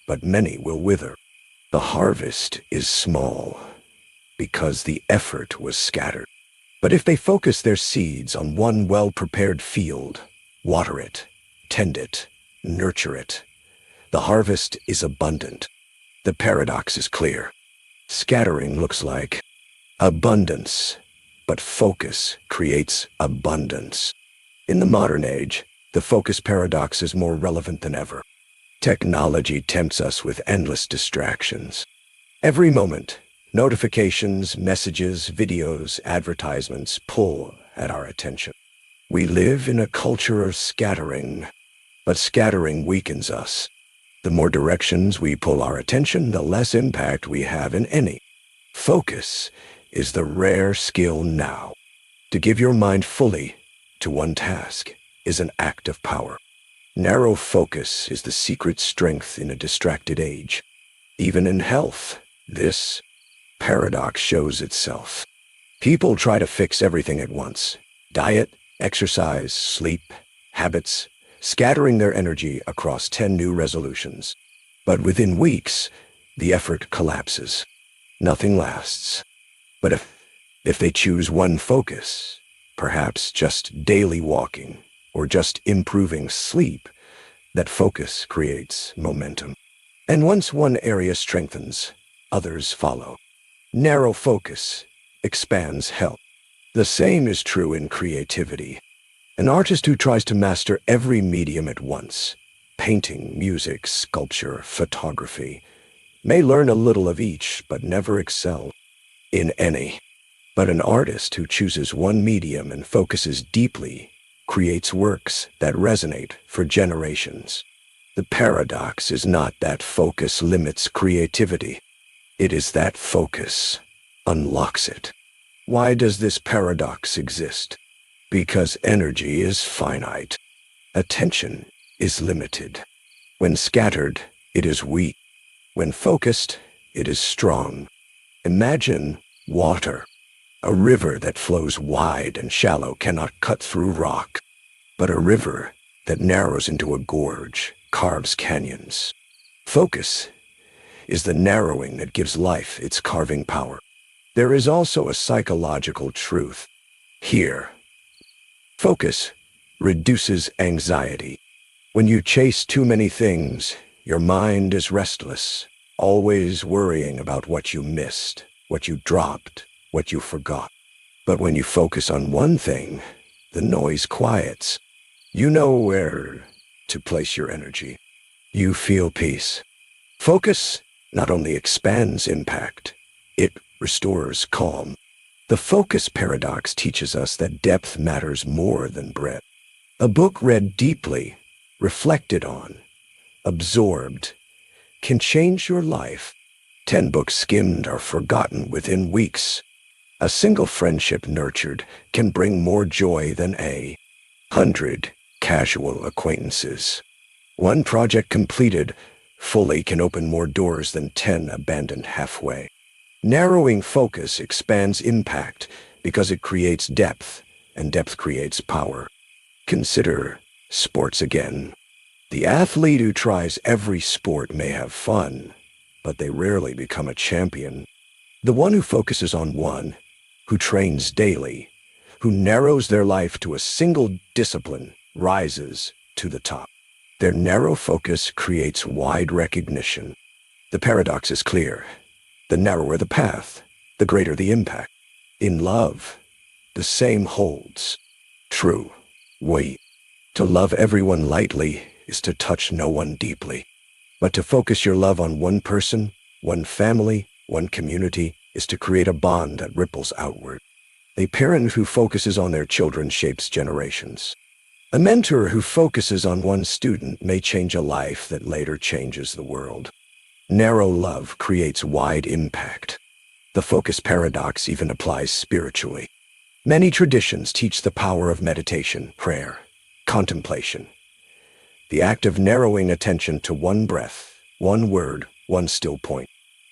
but many will wither. The harvest is small because the effort was scattered. But if they focus their seeds on one well-prepared field, water it, tend it, nurture it, the harvest is abundant. The paradox is clear. Scattering looks like abundance, but focus creates abundance. In the modern age, the focus paradox is more relevant than ever. Technology tempts us with endless distractions. Every moment, notifications, messages, videos, advertisements pull at our attention. We live in a culture of scattering, but scattering weakens us. The more directions we pull our attention, the less impact we have in any. Focus is the rare skill now. To give your mind fully to one task is an act of power. Narrow focus is the secret strength in a distracted age. Even in health, this paradox shows itself. People try to fix everything at once. Diet, exercise, sleep, habits, scattering their energy across 10 new resolutions. But within weeks, the effort collapses. Nothing lasts. But if If they choose one focus, perhaps just daily walking or just improving sleep, that focus creates momentum. And once one area strengthens, others follow. Narrow focus expands health. The same is true in creativity. An artist who tries to master every medium at once, painting, music, sculpture, photography, may learn a little of each but never excel in any. But an artist who chooses one medium and focuses deeply creates works that resonate for generations. The paradox is not that focus limits creativity. It is that focus unlocks it. Why does this paradox exist? Because energy is finite. Attention is limited. When scattered, it is weak. When focused, it is strong. Imagine water. A river that flows wide and shallow cannot cut through rock, but a river that narrows into a gorge carves canyons. Focus is the narrowing that gives life its carving power. There is also a psychological truth here. Focus reduces anxiety. When you chase too many things, your mind is restless, always worrying about what you missed, what you dropped, what you forgot. But when you focus on one thing, the noise quiets. You know where to place your energy. You feel peace. Focus not only expands impact, it restores calm. The focus paradox teaches us that depth matters more than breadth. A book read deeply, reflected on, absorbed, can change your life. 10 books skimmed or forgotten within weeks. A single friendship nurtured can bring more joy than 100 casual acquaintances. One project completed fully can open more doors than 10 abandoned halfway. Narrowing focus expands impact because it creates depth, and depth creates power. Consider sports again. The athlete who tries every sport may have fun, but they rarely become a champion. The one who focuses on one, who trains daily, who narrows their life to a single discipline, rises to the top. Their narrow focus creates wide recognition. The paradox is clear. The narrower the path, the greater the impact. In love, the same holds true. Wait, to love everyone lightly is to touch no one deeply. But to focus your love on one person, one family, one community, is to create a bond that ripples outward. A parent who focuses on their children shapes generations. A mentor who focuses on one student may change a life that later changes the world. Narrow love creates wide impact. The focus paradox even applies spiritually. Many traditions teach the power of meditation, prayer, contemplation. The act of narrowing attention to one breath, one word, one still point.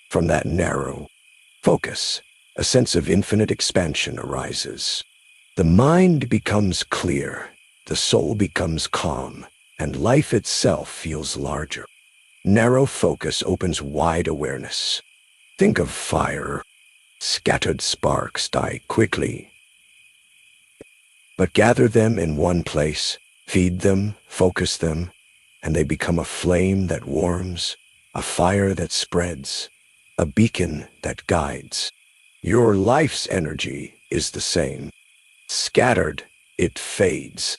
From that narrow focus, a sense of infinite expansion arises. The mind becomes clear, the soul becomes calm, and life itself feels larger. Narrow focus opens wide awareness. Think of fire. Scattered sparks die quickly. But gather them in one place, feed them, focus them, and they become a flame that warms, a fire that spreads, a beacon that guides. Your life's energy is the same. Scattered, it fades.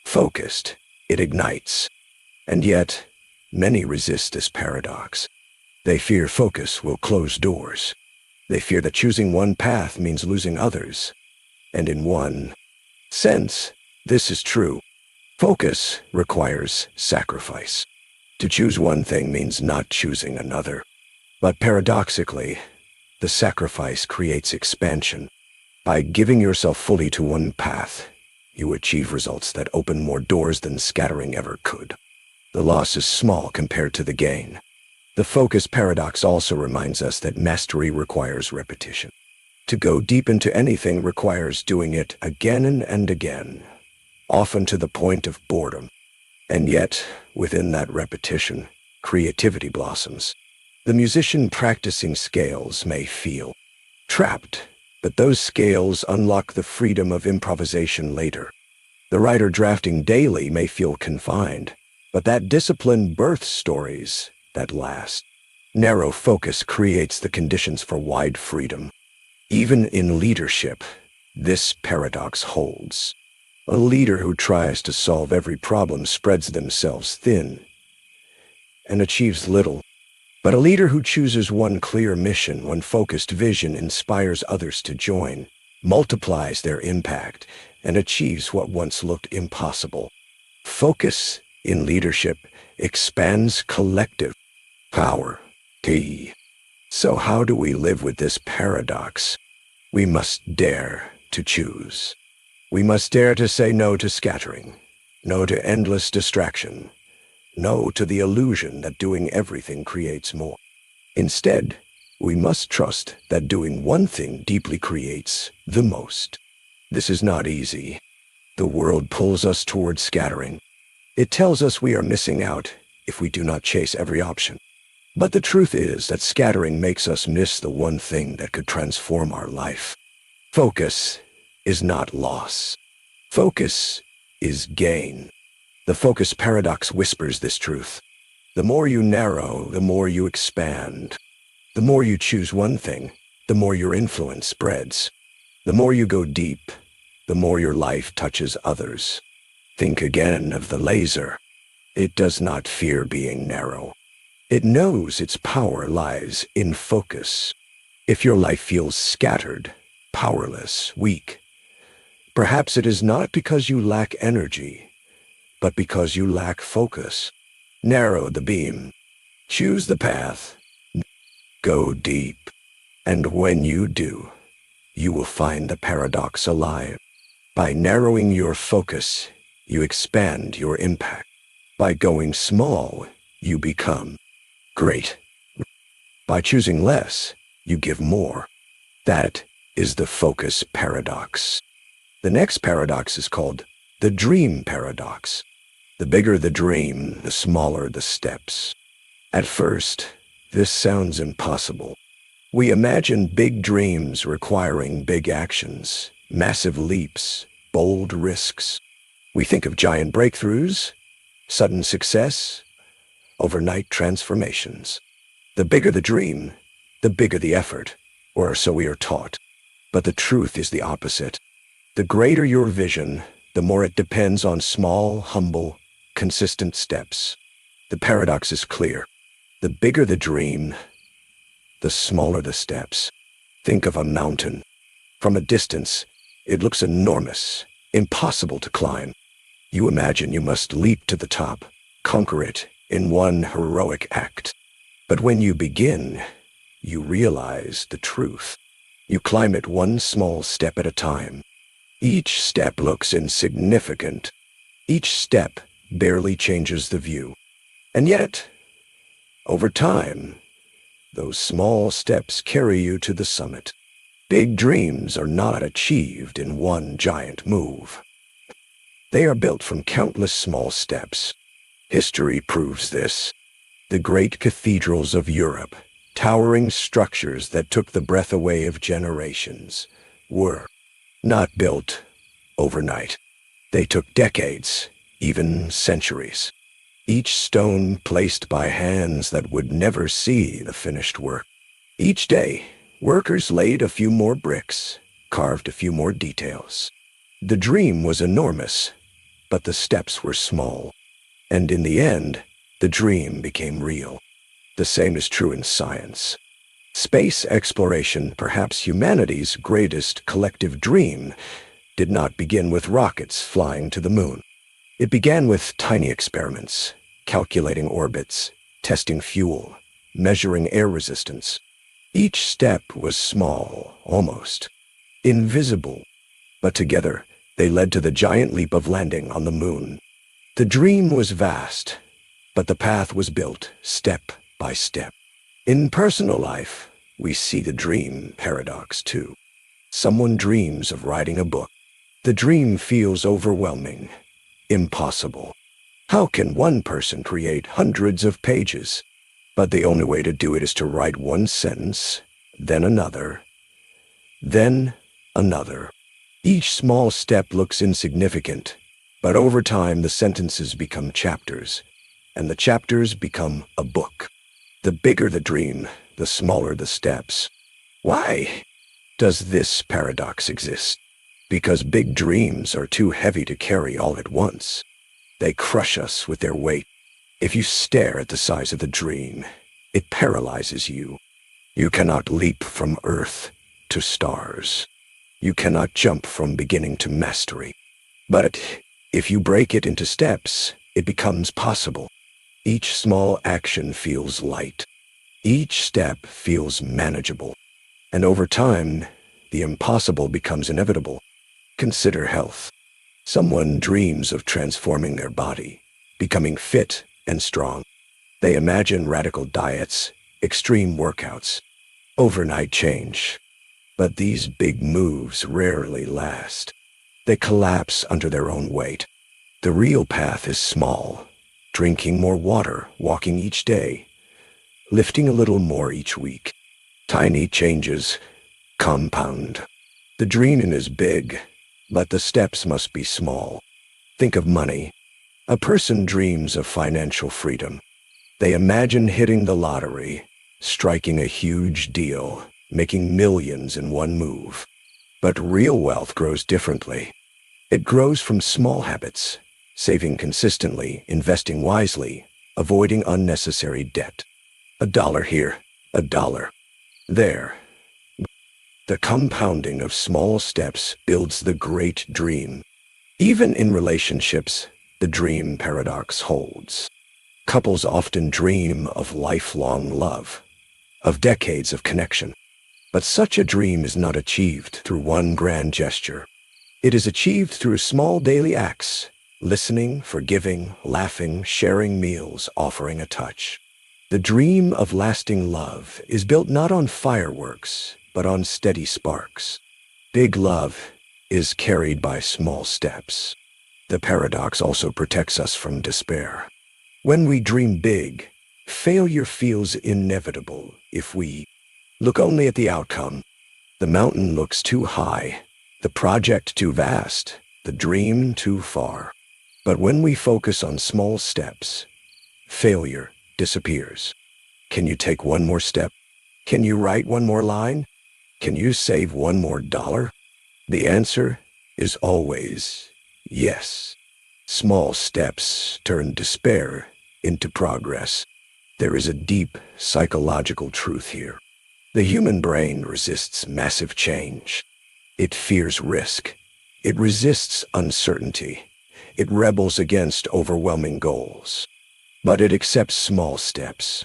Focused, it ignites. And yet, many resist this paradox. They fear focus will close doors. They fear that choosing one path means losing others. And in one sense, this is true. Focus requires sacrifice. To choose one thing means not choosing another. But paradoxically, the sacrifice creates expansion. By giving yourself fully to one path, you achieve results that open more doors than scattering ever could. The loss is small compared to the gain. The focus paradox also reminds us that mastery requires repetition. To go deep into anything requires doing it again and again, often to the point of boredom. And yet, within that repetition, creativity blossoms. The musician practicing scales may feel trapped, But those scales unlock the freedom of improvisation later. The writer drafting daily may feel confined, but that discipline births stories that last. Narrow focus creates the conditions for wide freedom. Even in leadership, this paradox holds. A leader who tries to solve every problem spreads themselves thin and achieves little. But a leader who chooses one clear mission, one focused vision, inspires others to join, multiplies their impact, and achieves what once looked impossible. Focus in leadership expands collective power. T. So how do we live with this paradox? We must dare to choose. We must dare to say no to scattering, no to endless distraction, no to the illusion that doing everything creates more. Instead, we must trust that doing one thing deeply creates the most. This is not easy. The world pulls us towards scattering. It tells us we are missing out if we do not chase every option. But the truth is that scattering makes us miss the one thing that could transform our life. Focus is not loss. Focus is gain. The focus paradox whispers this truth. The more you narrow, the more you expand. The more you choose one thing, the more your influence spreads. The more you go deep, the more your life touches others. Think again of the laser. It does not fear being narrow. It knows its power lies in focus. If your life feels scattered, powerless, weak, perhaps it is not because you lack energy, but because you lack focus. Narrow the beam. Choose the path. Go deep. And when you do, you will find the paradox alive. By narrowing your focus, you expand your impact. By going small, you become great. By choosing less, you give more. That is the focus paradox. The next paradox is called the dream paradox. The bigger the dream, the smaller the steps. At first, this sounds impossible. We imagine big dreams requiring big actions, massive leaps, bold risks. We think of giant breakthroughs, sudden success, overnight transformations. The bigger the dream, the bigger the effort, or so we are taught. But the truth is the opposite. The greater your vision, the more it depends on small, humble, consistent steps. The paradox is clear. The bigger the dream, the smaller the steps. Think of a mountain. From a distance, it looks enormous, impossible to climb. You imagine you must leap to the top, conquer it in one heroic act. But when you begin, you realize the truth. You climb it one small step at a time. Each step looks insignificant. Each step barely changes the view. And yet, over time, those small steps carry you to the summit. Big dreams are not achieved in one giant move. They are built from countless small steps. History proves this. The great cathedrals of Europe, towering structures that took the breath away of generations, were not built overnight. They took decades, even centuries. Each stone placed by hands that would never see the finished work. Each day, workers laid a few more bricks, carved a few more details. The dream was enormous, but the steps were small. And in the end, the dream became real. The same is true in science. Space exploration, perhaps humanity's greatest collective dream, did not begin with rockets flying to the moon. It began with tiny experiments, calculating orbits, testing fuel, measuring air resistance. Each step was small, almost invisible, but together they led to the giant leap of landing on the moon. The dream was vast, but the path was built step by step. In personal life, we see the dream paradox too. Someone dreams of writing a book. The dream feels overwhelming, impossible. How can one person create hundreds of pages? But the only way to do it is to write one sentence, then another, then another. Each small step looks insignificant, but over time the sentences become chapters, and the chapters become a book. The bigger the dream, the smaller the steps. Why does this paradox exist? Because big dreams are too heavy to carry all at once. They crush us with their weight. If you stare at the size of the dream, it paralyzes you. You cannot leap from earth to stars. You cannot jump from beginning to mastery. But if you break it into steps, it becomes possible. Each small action feels light. Each step feels manageable. And over time, the impossible becomes inevitable. Consider health. Someone dreams of transforming their body, becoming fit and strong. They imagine radical diets, extreme workouts, overnight change. But these big moves rarely last. They collapse under their own weight. The real path is small, drinking more water, walking each day, lifting a little more each week. Tiny changes compound. The dream is big, but the steps must be small. Think of money. A person dreams of financial freedom. They imagine hitting the lottery, striking a huge deal, making millions in one move. But real wealth grows differently. It grows from small habits, saving consistently, investing wisely, avoiding unnecessary debt. $1 here, $1 there. The compounding of small steps builds the great dream. Even in relationships, the dream paradox holds. Couples often dream of lifelong love, of decades of connection. But such a dream is not achieved through one grand gesture. It is achieved through small daily acts, listening, forgiving, laughing, sharing meals, offering a touch. The dream of lasting love is built not on fireworks, but on steady sparks. Big love is carried by small steps. The paradox also protects us from despair. When we dream big, failure feels inevitable if we look only at the outcome. The mountain looks too high, the project too vast, the dream too far. But when we focus on small steps, failure disappears. Can you take one more step? Can you write one more line? Can you save one more dollar? The answer is always yes. Small steps turn despair into progress. There is a deep psychological truth here. The human brain resists massive change. It fears risk. It resists uncertainty. It rebels against overwhelming goals. But it accepts small steps.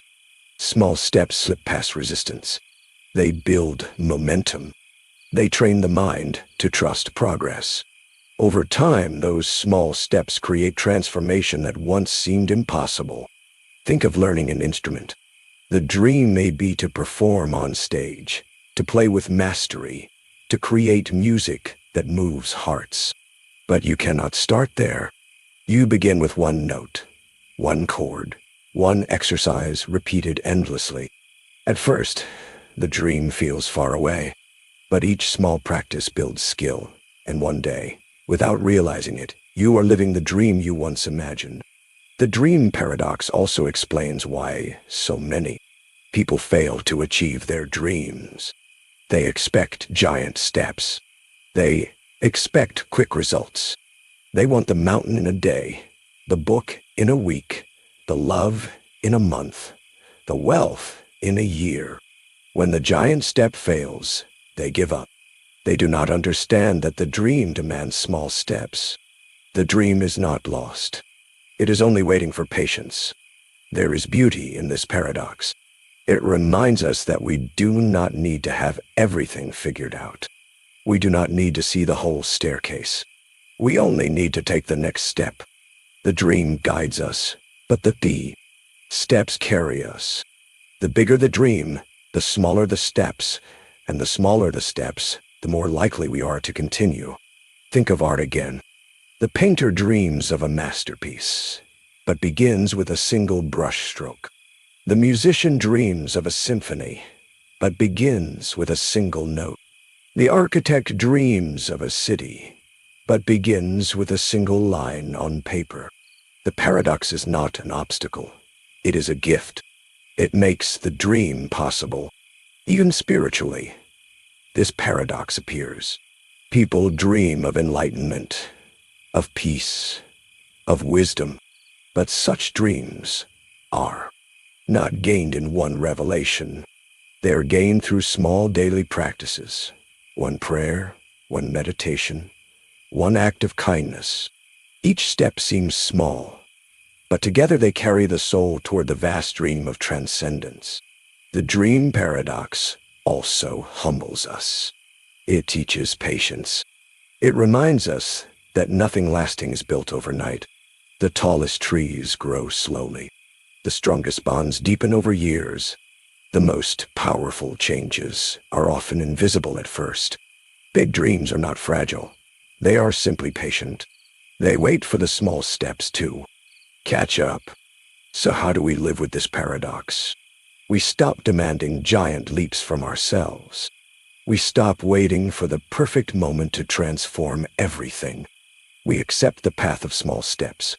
Small steps slip past resistance. They build momentum. They train the mind to trust progress. Over time, those small steps create transformation that once seemed impossible. Think of learning an instrument. The dream may be to perform on stage, to play with mastery, to create music that moves hearts. But you cannot start there. You begin with one note, one chord, one exercise repeated endlessly. At first, the dream feels far away, but each small practice builds skill, and one day, without realizing it, you are living the dream you once imagined. The dream paradox also explains why so many people fail to achieve their dreams. They expect giant steps. They expect quick results. They want the mountain in a day, the book in a week, the love in a month, the wealth in a year. When the giant step fails, they give up. They do not understand that the dream demands small steps. The dream is not lost. It is only waiting for patience. There is beauty in this paradox. It reminds us that we do not need to have everything figured out. We do not need to see the whole staircase. We only need to take the next step. The dream guides us, but the steps carry us. The bigger the dream, the smaller the steps, and the smaller the steps, the more likely we are to continue. Think of art again. The painter dreams of a masterpiece, but begins with a single brushstroke. The musician dreams of a symphony, but begins with a single note. The architect dreams of a city, but begins with a single line on paper. The paradox is not an obstacle. It is a gift. It makes the dream possible. Even spiritually, this paradox appears. People dream of enlightenment, of peace, of wisdom, but such dreams are not gained in one revelation. They are gained through small daily practices. One prayer, one meditation, one act of kindness. Each step seems small, but together they carry the soul toward the vast dream of transcendence. The dream paradox also humbles us. It teaches patience. It reminds us that nothing lasting is built overnight. The tallest trees grow slowly. The strongest bonds deepen over years. The most powerful changes are often invisible at first. Big dreams are not fragile. They are simply patient. They wait for the small steps to catch up. So how do we live with this paradox? We stop demanding giant leaps from ourselves. We stop waiting for the perfect moment to transform everything. We accept the path of small steps.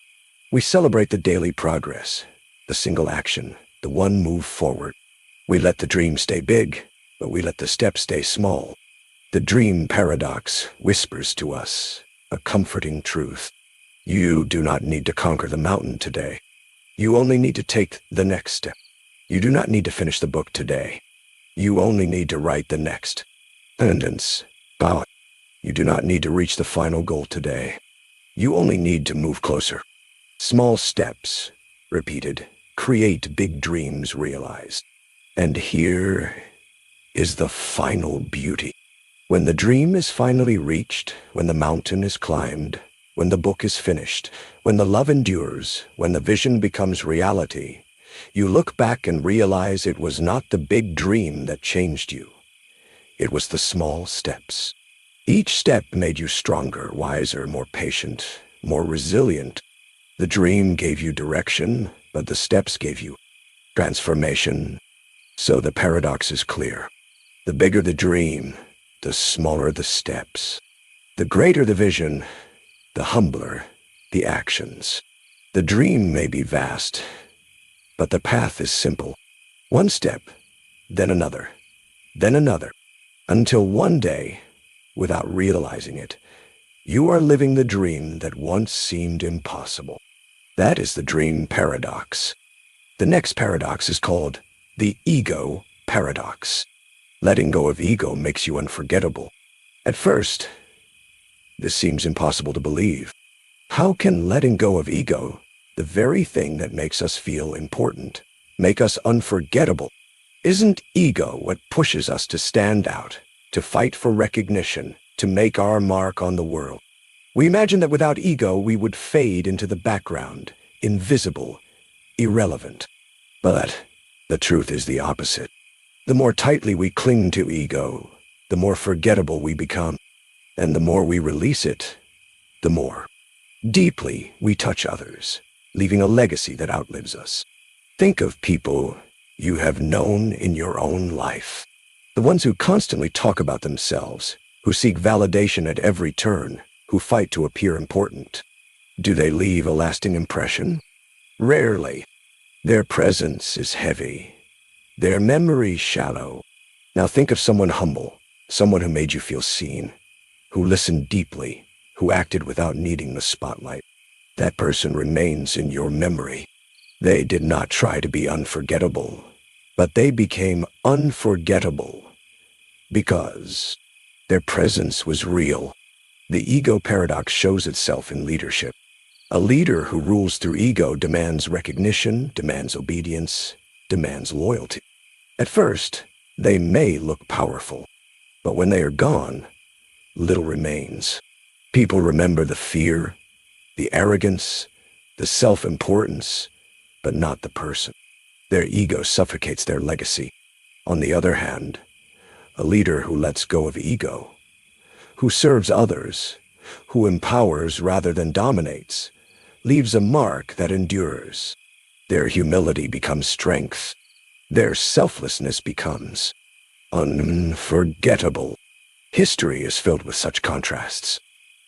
We celebrate the daily progress, the single action, the one move forward. We let the dream stay big, but we let the steps stay small. The dream paradox whispers to us a comforting truth. You do not need to conquer the mountain today. You only need to take the next step. You do not need to finish the book today. You only need to write the next sentence. Bow. You do not need to reach the final goal today. You only need to move closer. Small steps, repeated, create big dreams realized. And here is the final beauty. When the dream is finally reached, when the mountain is climbed, when the book is finished, when the love endures, when the vision becomes reality, you look back and realize it was not the big dream that changed you. It was the small steps. Each step made you stronger, wiser, more patient, more resilient. The dream gave you direction, but the steps gave you transformation. So the paradox is clear. The bigger the dream, the smaller the steps. The greater the vision, the humbler the actions. The dream may be vast, but the path is simple. One step, then another, until one day, without realizing it, you are living the dream that once seemed impossible. That is the dream paradox. The next paradox is called the ego paradox. Letting go of ego makes you unforgettable. At first, this seems impossible to believe. How can letting go of ego, the very thing that makes us feel important, make us unforgettable? Isn't ego what pushes us to stand out, to fight for recognition, to make our mark on the world? We imagine that without ego, we would fade into the background, invisible, irrelevant. But the truth is the opposite. The more tightly we cling to ego, the more forgettable we become. And the more we release it, the more deeply we touch others, leaving a legacy that outlives us. Think of people you have known in your own life. The ones who constantly talk about themselves, who seek validation at every turn, who fight to appear important. Do they leave a lasting impression? Rarely. Their presence is heavy. Their memory shallow. Now think of someone humble, someone who made you feel seen, who listened deeply, who acted without needing the spotlight. That person remains in your memory. They did not try to be unforgettable, but they became unforgettable because their presence was real. The ego paradox shows itself in leadership. A leader who rules through ego demands recognition, demands obedience, demands loyalty. At first, they may look powerful, but when they are gone, little remains. People remember the fear, the arrogance, the self-importance, but not the person. Their ego suffocates their legacy. On the other hand, a leader who lets go of ego, who serves others, who empowers rather than dominates, leaves a mark that endures. Their humility becomes strength. Their selflessness becomes unforgettable. History is filled with such contrasts.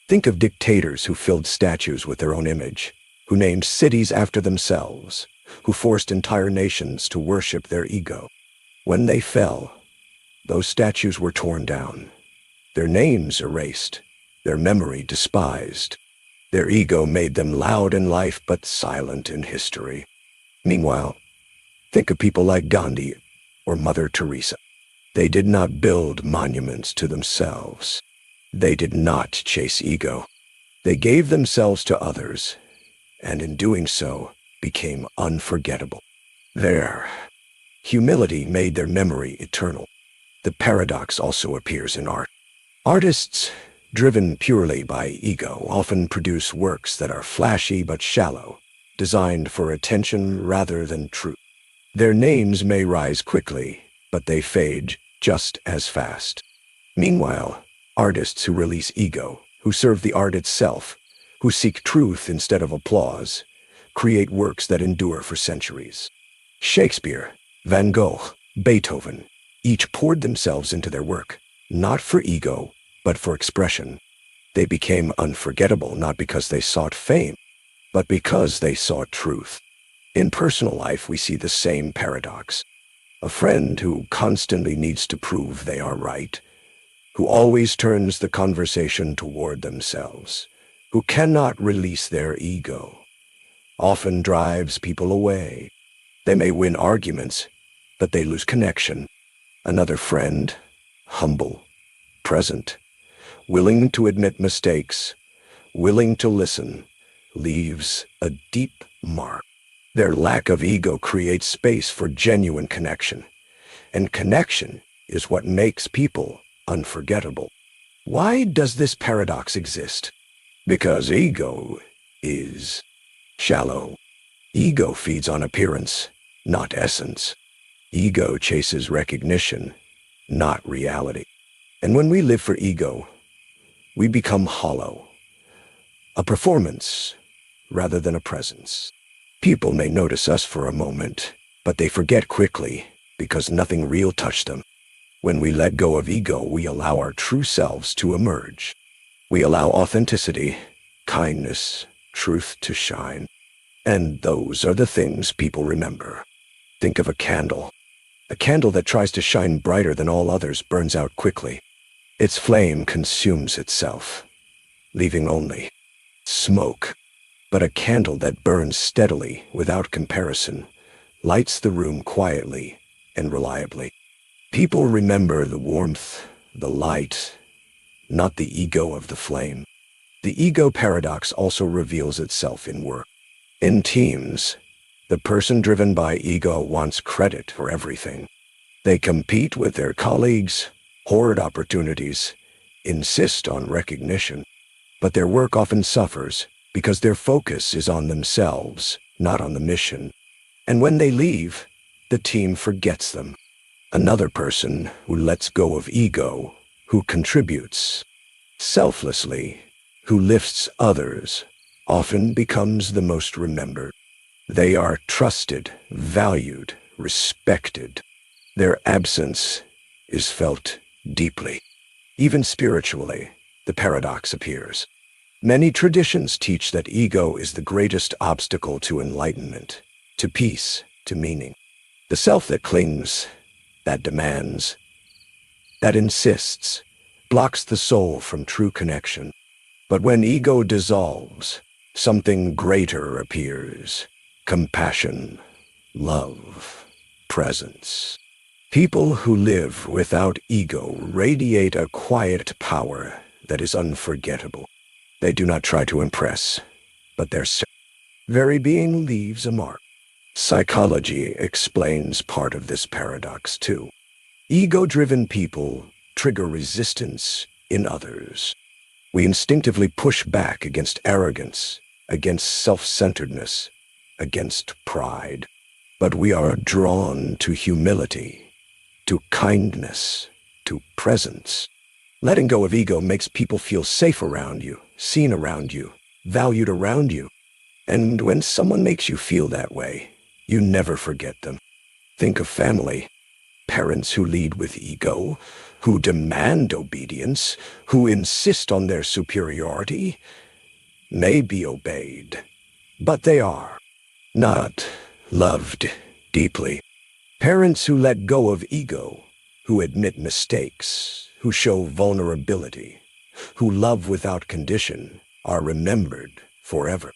Think of dictators who filled statues with their own image, who named cities after themselves, who forced entire nations to worship their ego. When they fell, those statues were torn down, their names erased, their memory despised. Their ego made them loud in life but silent in history. Meanwhile, think of people like Gandhi or Mother Teresa. They did not build monuments to themselves. They did not chase ego. They gave themselves to others, and in doing so, became unforgettable. Their humility made their memory eternal. The paradox also appears in art. Artists, driven purely by ego, often produce works that are flashy but shallow, designed for attention rather than truth. Their names may rise quickly, but they fade just as fast. Meanwhile, artists who release ego, who serve the art itself, who seek truth instead of applause, create works that endure for centuries. Shakespeare, Van Gogh, Beethoven, each poured themselves into their work, not for ego, but for expression. They became unforgettable not because they sought fame, but because they sought truth. In personal life, we see the same paradox. A friend who constantly needs to prove they are right, who always turns the conversation toward themselves, who cannot release their ego, often drives people away. They may win arguments, but they lose connection. Another friend, humble, present, willing to admit mistakes, willing to listen, leaves a deep mark. Their lack of ego creates space for genuine connection, and connection is what makes people unforgettable. Why does this paradox exist? Because ego is shallow. Ego feeds on appearance, not essence. Ego chases recognition, not reality. And when we live for ego, we become hollow, a performance rather than a presence. People may notice us for a moment, but they forget quickly because nothing real touched them. When we let go of ego, we allow our true selves to emerge. We allow authenticity, kindness, truth to shine. And those are the things people remember. Think of a candle. A candle that tries to shine brighter than all others burns out quickly. Its flame consumes itself, leaving only smoke. But a candle that burns steadily, without comparison, lights the room quietly and reliably. People remember the warmth, the light, not the ego of the flame. The ego paradox also reveals itself in work. In teams, the person driven by ego wants credit for everything. They compete with their colleagues, hoard opportunities, insist on recognition. But their work often suffers because their focus is on themselves, not on the mission. And when they leave, the team forgets them. Another person who lets go of ego, who contributes selflessly, who lifts others, often becomes the most remembered. They are trusted, valued, respected. Their absence is felt deeply. Even spiritually, the paradox appears. Many traditions teach that ego is the greatest obstacle to enlightenment, to peace, to meaning. The self that clings, that demands, that insists, blocks the soul from true connection. But when ego dissolves, something greater appears. Compassion, love, presence. People who live without ego radiate a quiet power that is unforgettable. They do not try to impress, but their very being leaves a mark. Psychology explains part of this paradox too. Ego-driven people trigger resistance in others. We instinctively push back against arrogance, against self-centeredness, against pride. But we are drawn to humility, to kindness, to presence. Letting go of ego makes people feel safe around you, seen around you, valued around you. And when someone makes you feel that way, you never forget them. Think of family. Parents who lead with ego, who demand obedience, who insist on their superiority, may be obeyed, but they are not loved deeply. Parents who let go of ego, who admit mistakes, who show vulnerability, who love without condition, are remembered forever.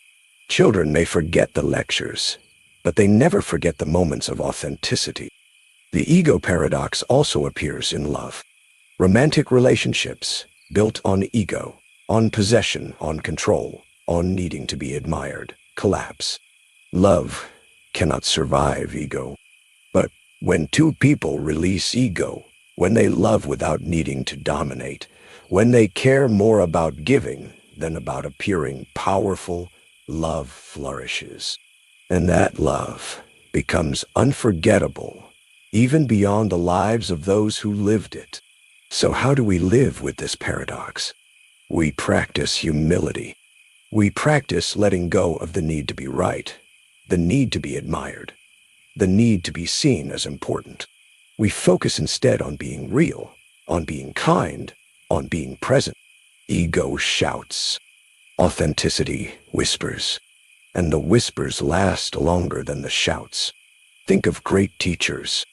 Children may forget the lectures, but they never forget the moments of authenticity. The ego paradox also appears in love. Romantic relationships built on ego, on possession, on control, on needing to be admired, collapse. Love cannot survive ego. But when two people release ego, when they love without needing to dominate, when they care more about giving than about appearing powerful, love flourishes. And that love becomes unforgettable, even beyond the lives of those who lived it. So how do we live with this paradox? We practice humility. We practice letting go of the need to be right, the need to be admired, the need to be seen as important. We focus instead on being real, on being kind, on being present. Ego shouts. Authenticity whispers. And the whispers last longer than the shouts. Think of great teachers.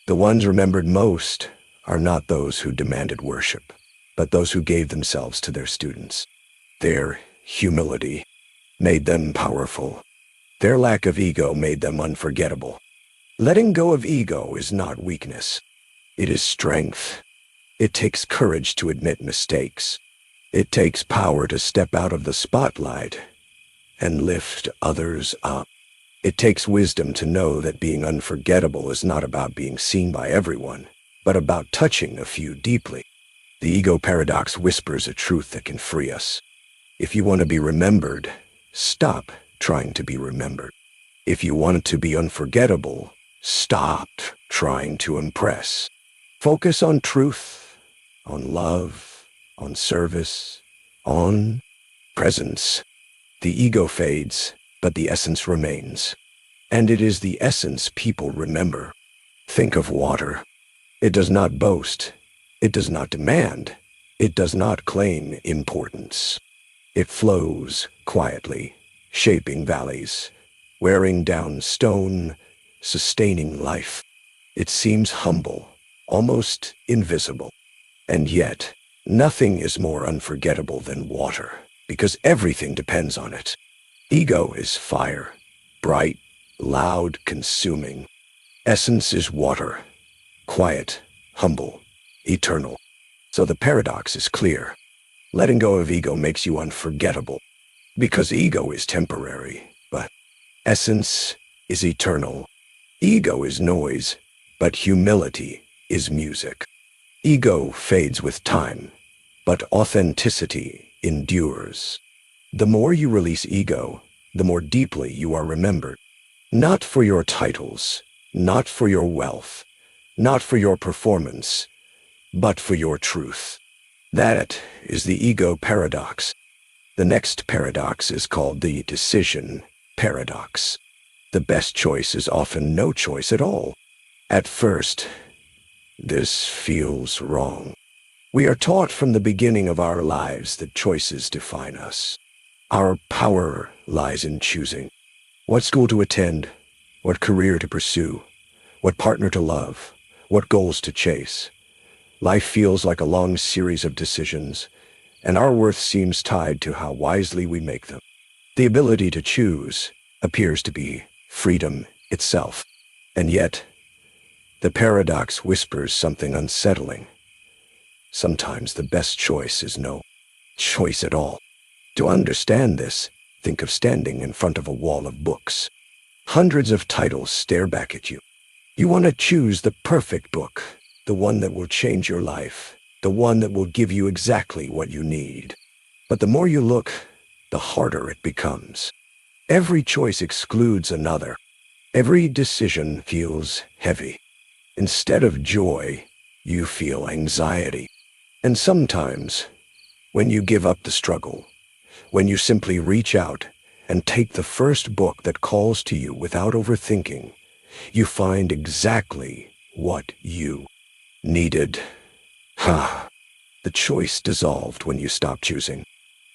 The ones remembered most are not those who demanded worship, but those who gave themselves to their students. Their humility made them powerful. Their lack of ego made them unforgettable. Letting go of ego is not weakness. It is strength. It takes courage to admit mistakes. It takes power to step out of the spotlight and lift others up. It takes wisdom to know that being unforgettable is not about being seen by everyone, but about touching a few deeply. The ego paradox whispers a truth that can free us. If you want to be remembered, stop trying to be remembered. If you want to be unforgettable, stop trying to impress. Focus on truth, on love, on service, on presence. The ego fades, but the essence remains. And it is the essence people remember. Think of water. It does not boast. It does not demand. It does not claim importance. It flows quietly, shaping valleys, wearing down stone, sustaining life. It seems humble, almost invisible. And yet, nothing is more unforgettable than water, because everything depends on it. Ego is fire, bright, loud, consuming. Essence is water, quiet, humble, eternal. So the paradox is clear. Letting go of ego makes you unforgettable, because ego is temporary, but essence is eternal. Ego is noise, but humility is music. Ego fades with time, but authenticity endures. The more you release ego, the more deeply you are remembered. Not for your titles, not for your wealth, not for your performance, but for your truth. That is the ego paradox. The next paradox is called the decision paradox. The best choice is often no choice at all. At first, this feels wrong. We are taught from the beginning of our lives that choices define us. Our power lies in choosing what school to attend, what career to pursue, what partner to love, what goals to chase. Life feels like a long series of decisions, and our worth seems tied to how wisely we make them. The ability to choose appears to be freedom itself, and yet the paradox whispers something unsettling. Sometimes the best choice is no choice at all. To understand this, think of standing in front of a wall of books. Hundreds of titles stare back at you. You want to choose the perfect book, the one that will change your life, the one that will give you exactly what you need. But the more you look, the harder it becomes. Every choice excludes another. Every decision feels heavy. Instead of joy, you feel anxiety. And sometimes, when you give up the struggle, when you simply reach out and take the first book that calls to you without overthinking, you find exactly what you needed. Ha! The choice dissolved when you stop choosing.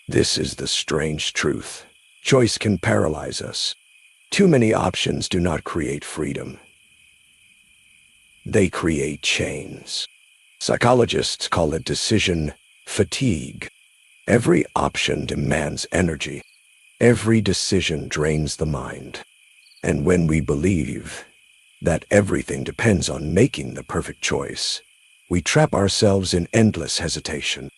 This is the strange truth. Choice can paralyze us. Too many options do not create freedom. They create chains. Psychologists call it decision fatigue. Every option demands energy. Every decision drains the mind. And when we believe that everything depends on making the perfect choice, we trap ourselves in endless hesitation.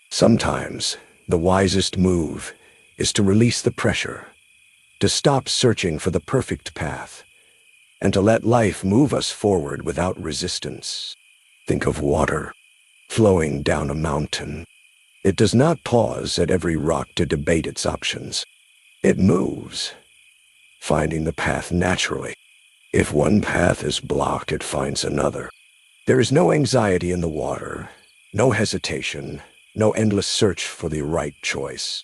Sometimes, the wisest move is to release the pressure, to stop searching for the perfect path, and to let life move us forward without resistance. Think of water flowing down a mountain. It does not pause at every rock to debate its options. It moves, finding the path naturally. If one path is blocked, it finds another. There is no anxiety in the water, no hesitation, no endless search for the right choice.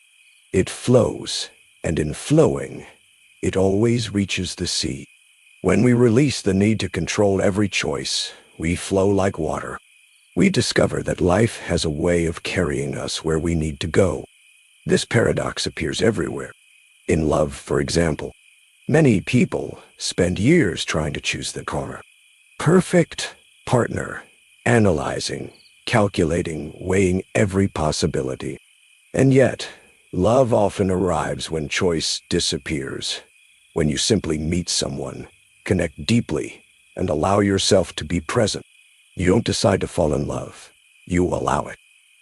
It flows, and in flowing, it always reaches the sea. When we release the need to control every choice, we flow like water. We discover that life has a way of carrying us where we need to go. This paradox appears everywhere. In love, for example, many people spend years trying to choose the perfect partner, analyzing, calculating, weighing every possibility. And yet, love often arrives when choice disappears, when you simply meet someone, connect deeply, and allow yourself to be present. You don't decide to fall in love. You allow it.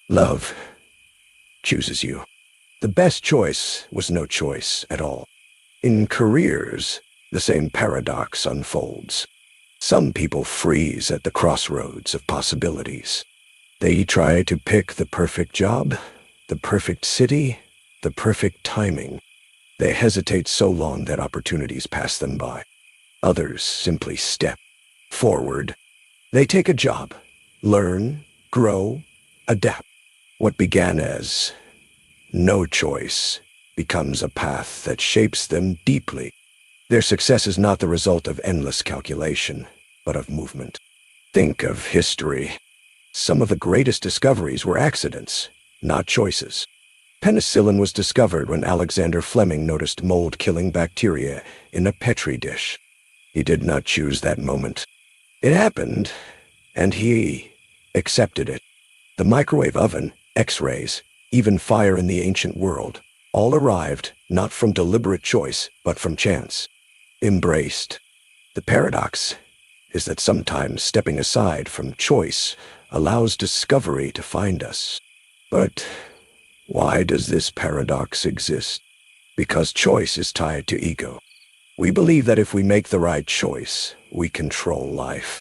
Love chooses you. The best choice was no choice at all. In careers, the same paradox unfolds. Some people freeze at the crossroads of possibilities. They try to pick the perfect job, the perfect city, the perfect timing. They hesitate so long that opportunities pass them by. Others simply step forward. They take a job, learn, grow, adapt. What began as no choice becomes a path that shapes them deeply. Their success is not the result of endless calculation, but of movement. Think of history. Some of the greatest discoveries were accidents, not choices. Penicillin was discovered when Alexander Fleming noticed mold-killing bacteria in a Petri dish. He did not choose that moment. It happened, and he accepted it. The microwave oven, X-rays, even fire in the ancient world, all arrived not from deliberate choice, but from chance. Embraced. The paradox is that sometimes stepping aside from choice allows discovery to find us. But why does this paradox exist? Because choice is tied to ego. We believe that if we make the right choice, we control life.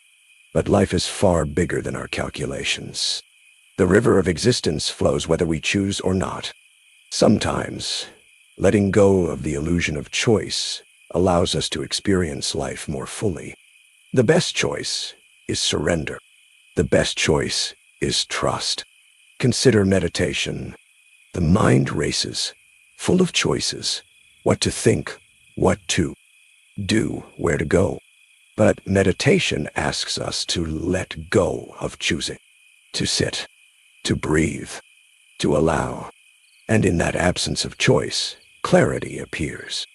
But life is far bigger than our calculations. The river of existence flows whether we choose or not. Sometimes, letting go of the illusion of choice allows us to experience life more fully. The best choice is surrender. The best choice is trust. Consider meditation. The mind races, full of choices, what to think, what to do, where to go. But meditation asks us to let go of choosing, to sit, to breathe, to allow. And in that absence of choice, clarity appears.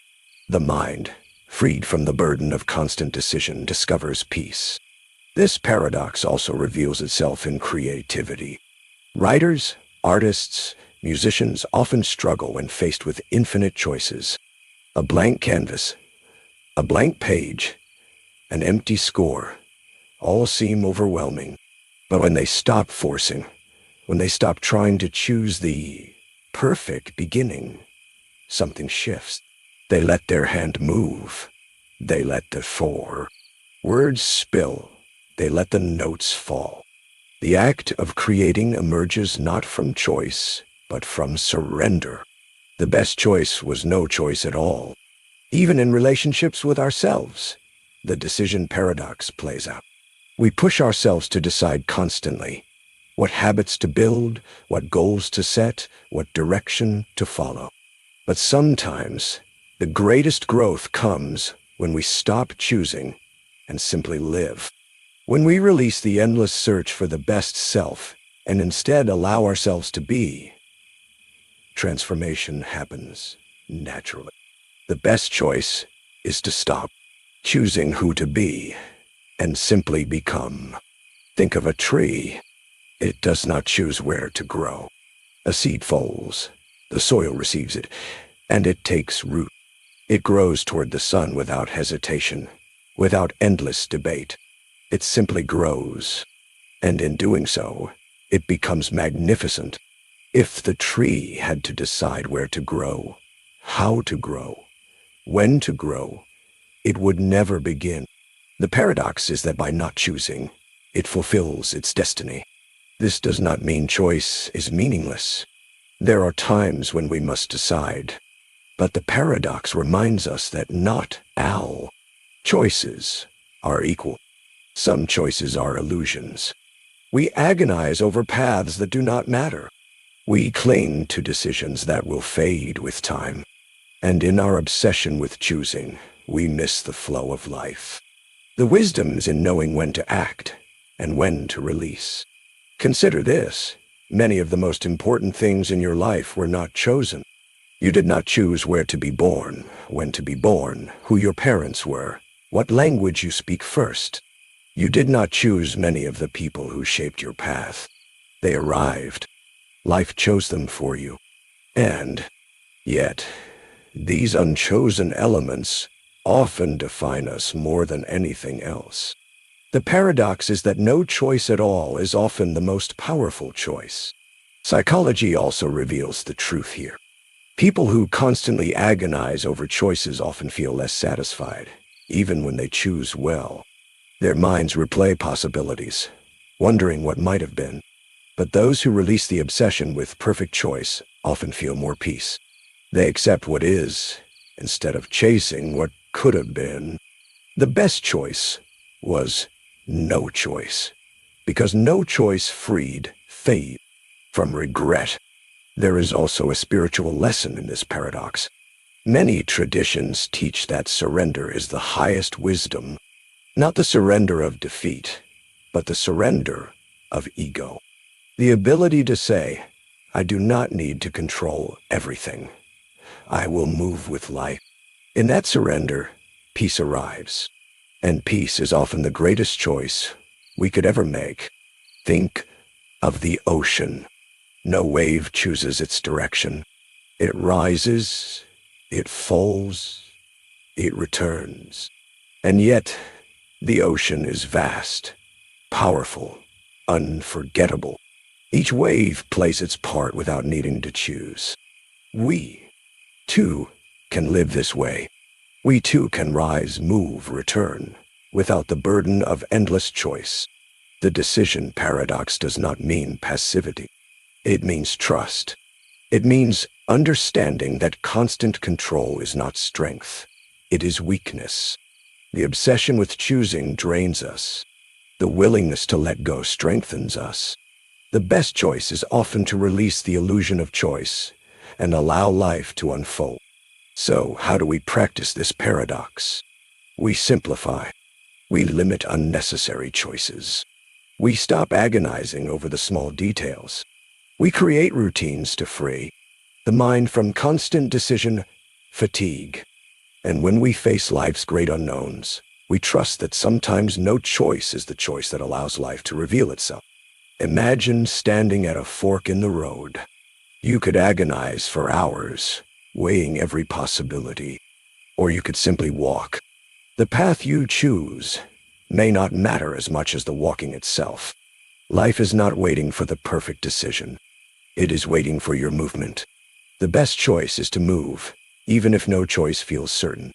The mind, freed from the burden of constant decision, discovers peace. This paradox also reveals itself in creativity. Writers, artists, musicians often struggle when faced with infinite choices. A blank canvas, a blank page, an empty score, all seem overwhelming. But when they stop forcing, when they stop trying to choose the perfect beginning, something shifts. They let their hand move. They let the words spill. They let the notes fall. The act of creating emerges not from choice, but from surrender. The best choice was no choice at all. Even in relationships with ourselves, the decision paradox plays out. We push ourselves to decide constantly what habits to build, what goals to set, what direction to follow. But sometimes, the greatest growth comes when we stop choosing and simply live. When we release the endless search for the best self and instead allow ourselves to be, transformation happens naturally. The best choice is to stop choosing who to be and simply become. Think of a tree. It does not choose where to grow. A seed falls, the soil receives it, and it takes root. It grows toward the sun without hesitation, without endless debate. It simply grows, and in doing so, it becomes magnificent. If the tree had to decide where to grow, how to grow, when to grow, it would never begin. The paradox is that by not choosing, it fulfills its destiny. This does not mean choice is meaningless. There are times when we must decide, but the paradox reminds us that not all choices are equal. Some choices are illusions. We agonize over paths that do not matter. We cling to decisions that will fade with time. And in our obsession with choosing, we miss the flow of life. The wisdom is in knowing when to act and when to release. Consider this. Many of the most important things in your life were not chosen. You did not choose where to be born, when to be born, who your parents were, what language you speak first. You did not choose many of the people who shaped your path. They arrived. Life chose them for you. And yet, these unchosen elements often define us more than anything else. The paradox is that no choice at all is often the most powerful choice. Psychology also reveals the truth here. People who constantly agonize over choices often feel less satisfied, even when they choose well. Their minds replay possibilities, wondering what might have been. But those who release the obsession with perfect choice often feel more peace. They accept what is, instead of chasing what could have been. The best choice was no choice, because no choice freed fate from regret. There is also a spiritual lesson in this paradox. Many traditions teach that surrender is the highest wisdom, not the surrender of defeat, but the surrender of ego. The ability to say, I do not need to control everything. I will move with life. In that surrender, peace arrives. And peace is often the greatest choice we could ever make. Think of the ocean. No wave chooses its direction. It rises, it falls, it returns. And yet, the ocean is vast, powerful, unforgettable. Each wave plays its part without needing to choose. We, too, can live this way. We too can rise, move, return, without the burden of endless choice. The decision paradox does not mean passivity. It means trust. It means understanding that constant control is not strength. It is weakness. The obsession with choosing drains us. The willingness to let go strengthens us. The best choice is often to release the illusion of choice and allow life to unfold. So, how do we practice this paradox? We simplify. We limit unnecessary choices. We stop agonizing over the small details. We create routines to free the mind from constant decision fatigue. And when we face life's great unknowns, we trust that sometimes no choice is the choice that allows life to reveal itself. Imagine standing at a fork in the road. You could agonize for hours, weighing every possibility, or you could simply walk. The path you choose may not matter as much as the walking itself. Life is not waiting for the perfect decision. It is waiting for your movement. The best choice is to move, even if no choice feels certain.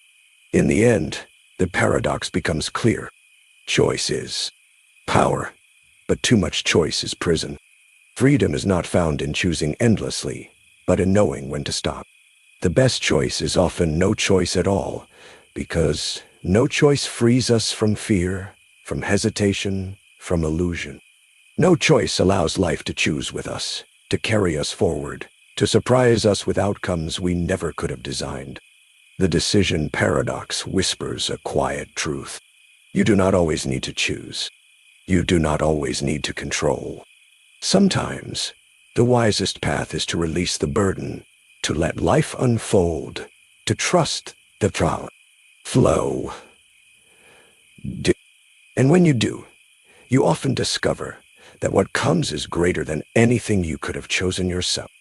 In the end, the paradox becomes clear. Choice is power, but too much choice is prison. Freedom is not found in choosing endlessly, but in knowing when to stop. The best choice is often no choice at all, because no choice frees us from fear, from hesitation, from illusion. No choice allows life to choose with us, to carry us forward, to surprise us with outcomes we never could have designed. The decision paradox whispers a quiet truth. You do not always need to choose. You do not always need to control. Sometimes, the wisest path is to release the burden, to let life unfold, to trust the flow. And when you do, you often discover that what comes is greater than anything you could have chosen yourself.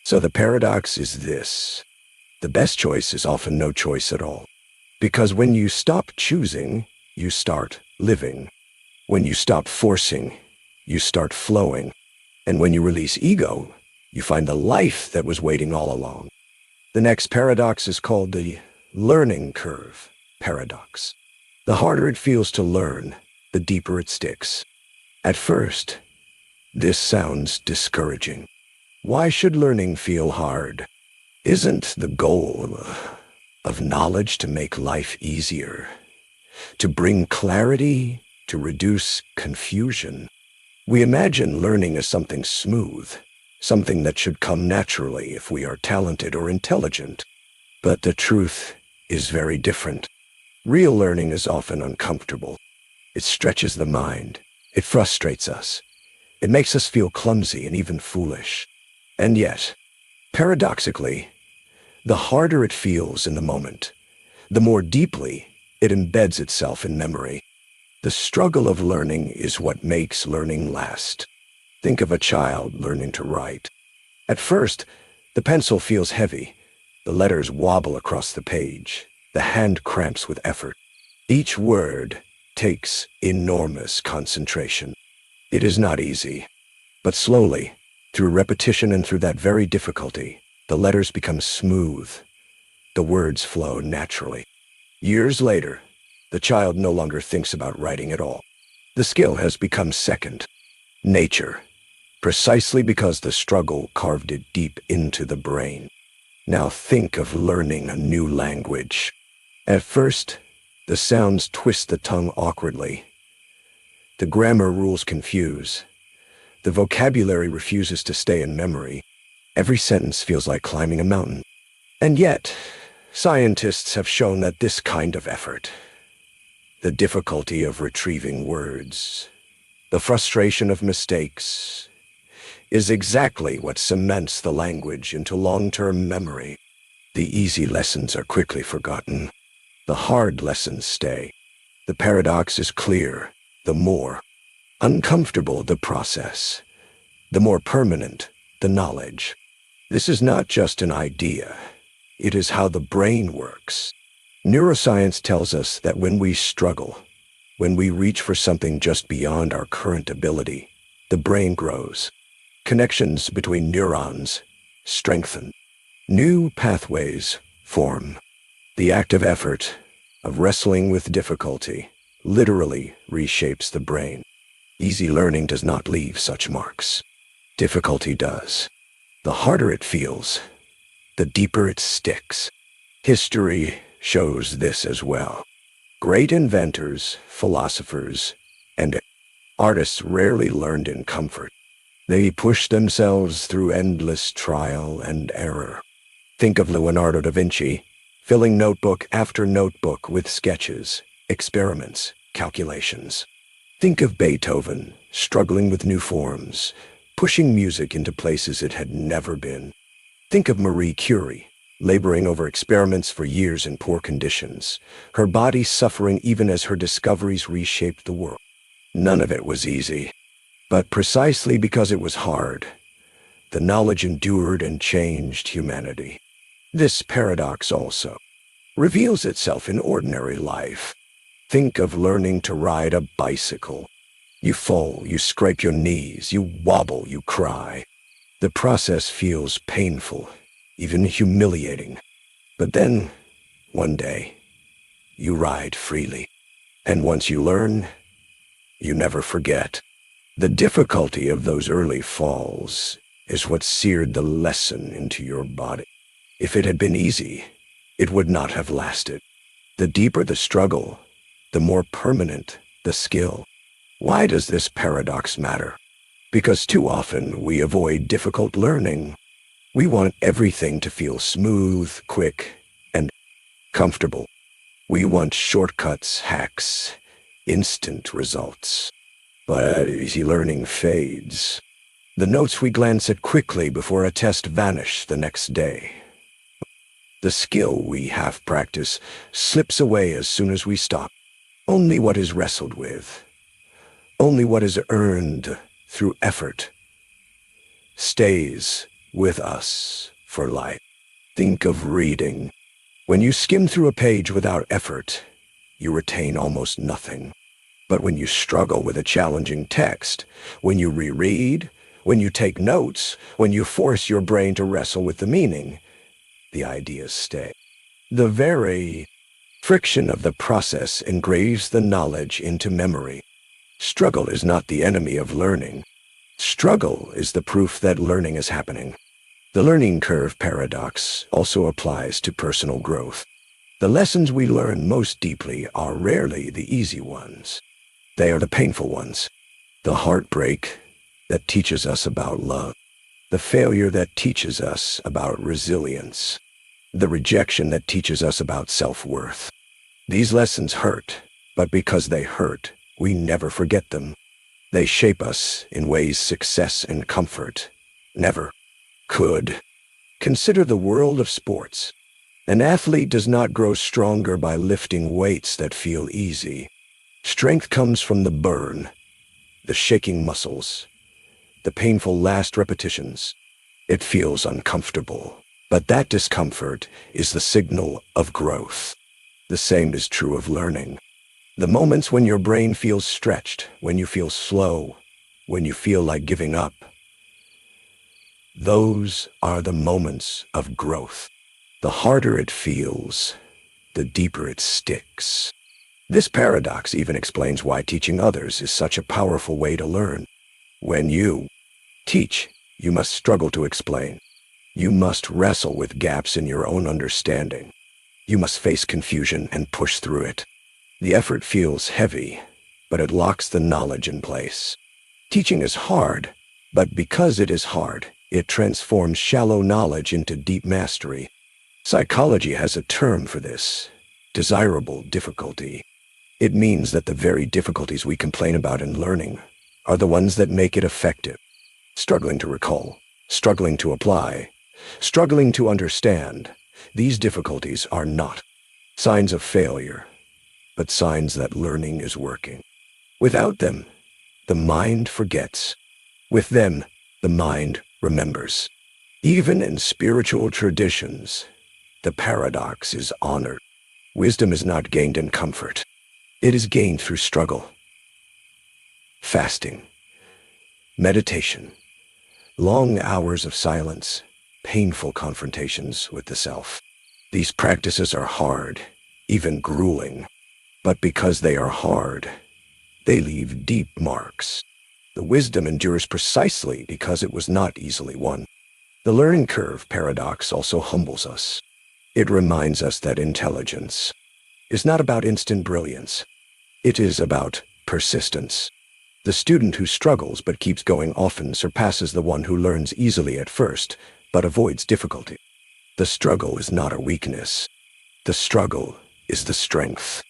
So the paradox is this: the best choice is often no choice at all. Because when you stop choosing, you start living. When you stop forcing, you start flowing. And when you release ego, you find the life that was waiting all along. The next paradox is called the learning curve paradox. The harder it feels to learn, the deeper it sticks. At first, this sounds discouraging. Why should learning feel hard? Isn't the goal of knowledge to make life easier, to bring clarity, to reduce confusion? We imagine learning as something smooth, something that should come naturally if we are talented or intelligent. But the truth is very different. Real learning is often uncomfortable. It stretches the mind. It frustrates us. It makes us feel clumsy and even foolish. And yet, paradoxically, the harder it feels in the moment, the more deeply it embeds itself in memory. The struggle of learning is what makes learning last. Think of a child learning to write. At first, the pencil feels heavy. The letters wobble across the page. The hand cramps with effort. Each word takes enormous concentration. It is not easy. But slowly, through repetition and through that very difficulty, the letters become smooth. The words flow naturally. Years later, the child no longer thinks about writing at all. The skill has become second nature, precisely because the struggle carved it deep into the brain. Now think of learning a new language. At first, the sounds twist the tongue awkwardly. The grammar rules confuse. The vocabulary refuses to stay in memory. Every sentence feels like climbing a mountain. And yet, scientists have shown that this kind of effort, the difficulty of retrieving words, the frustration of mistakes, is exactly what cements the language into long-term memory. The easy lessons are quickly forgotten. The hard lessons stay. The paradox is clear. The more uncomfortable the process, the more permanent the knowledge. This is not just an idea. It is how the brain works. Neuroscience tells us that when we struggle, when we reach for something just beyond our current ability, the brain grows. Connections between neurons strengthen. New pathways form. The active effort of wrestling with difficulty literally reshapes the brain. Easy learning does not leave such marks. Difficulty does. The harder it feels, the deeper it sticks. History shows this as well. Great inventors, philosophers, and artists rarely learned in comfort. They pushed themselves through endless trial and error. Think of Leonardo da Vinci, filling notebook after notebook with sketches, experiments, calculations. Think of Beethoven, struggling with new forms, pushing music into places it had never been. Think of Marie Curie, laboring over experiments for years in poor conditions, her body suffering even as her discoveries reshaped the world. None of it was easy. But precisely because it was hard, the knowledge endured and changed humanity. This paradox also reveals itself in ordinary life. Think of learning to ride a bicycle. You fall, you scrape your knees, you wobble, you cry. The process feels painful, even humiliating. But then, one day, you ride freely. And once you learn, you never forget. The difficulty of those early falls is what seared the lesson into your body. If it had been easy, it would not have lasted. The deeper the struggle, the more permanent the skill. Why does this paradox matter? Because too often we avoid difficult learning. We want everything to feel smooth, quick, and comfortable. We want shortcuts, hacks, instant results. But easy learning fades. The notes we glance at quickly before a test vanish the next day. The skill we half practice slips away as soon as we stop. Only what is wrestled with, only what is earned through effort, stays with us for life. Think of reading. When you skim through a page without effort, you retain almost nothing. But when you struggle with a challenging text, when you reread, when you take notes, when you force your brain to wrestle with the meaning, the ideas stay. The very friction of the process engraves the knowledge into memory. Struggle is not the enemy of learning. Struggle is the proof that learning is happening. The learning curve paradox also applies to personal growth. The lessons we learn most deeply are rarely the easy ones. They are the painful ones. The heartbreak that teaches us about love. The failure that teaches us about resilience. The rejection that teaches us about self-worth. These lessons hurt, but because they hurt, we never forget them. They shape us in ways success and comfort never could. Consider the world of sports. An athlete does not grow stronger by lifting weights that feel easy. Strength comes from the burn, the shaking muscles, the painful last repetitions. It feels uncomfortable, but that discomfort is the signal of growth. The same is true of learning. The moments when your brain feels stretched, when you feel slow, when you feel like giving up, those are the moments of growth. The harder it feels, the deeper it sticks. This paradox even explains why teaching others is such a powerful way to learn. When you teach, you must struggle to explain. You must wrestle with gaps in your own understanding. You must face confusion and push through it. The effort feels heavy, but it locks the knowledge in place. Teaching is hard, but because it is hard, it transforms shallow knowledge into deep mastery. Psychology has a term for this: desirable difficulty. It means that the very difficulties we complain about in learning are the ones that make it effective. Struggling to recall, struggling to apply, struggling to understand, these difficulties are not signs of failure, but signs that learning is working. Without them, the mind forgets. With them, the mind remembers. Even in spiritual traditions, the paradox is honored. Wisdom is not gained in comfort. It is gained through struggle. Fasting, meditation, long hours of silence, painful confrontations with the self. These practices are hard, even grueling. But because they are hard, they leave deep marks. The wisdom endures precisely because it was not easily won. The learning curve paradox also humbles us. It reminds us that intelligence is not about instant brilliance. It is about persistence. The student who struggles but keeps going often surpasses the one who learns easily at first but avoids difficulty. The struggle is not a weakness. The struggle is the strength.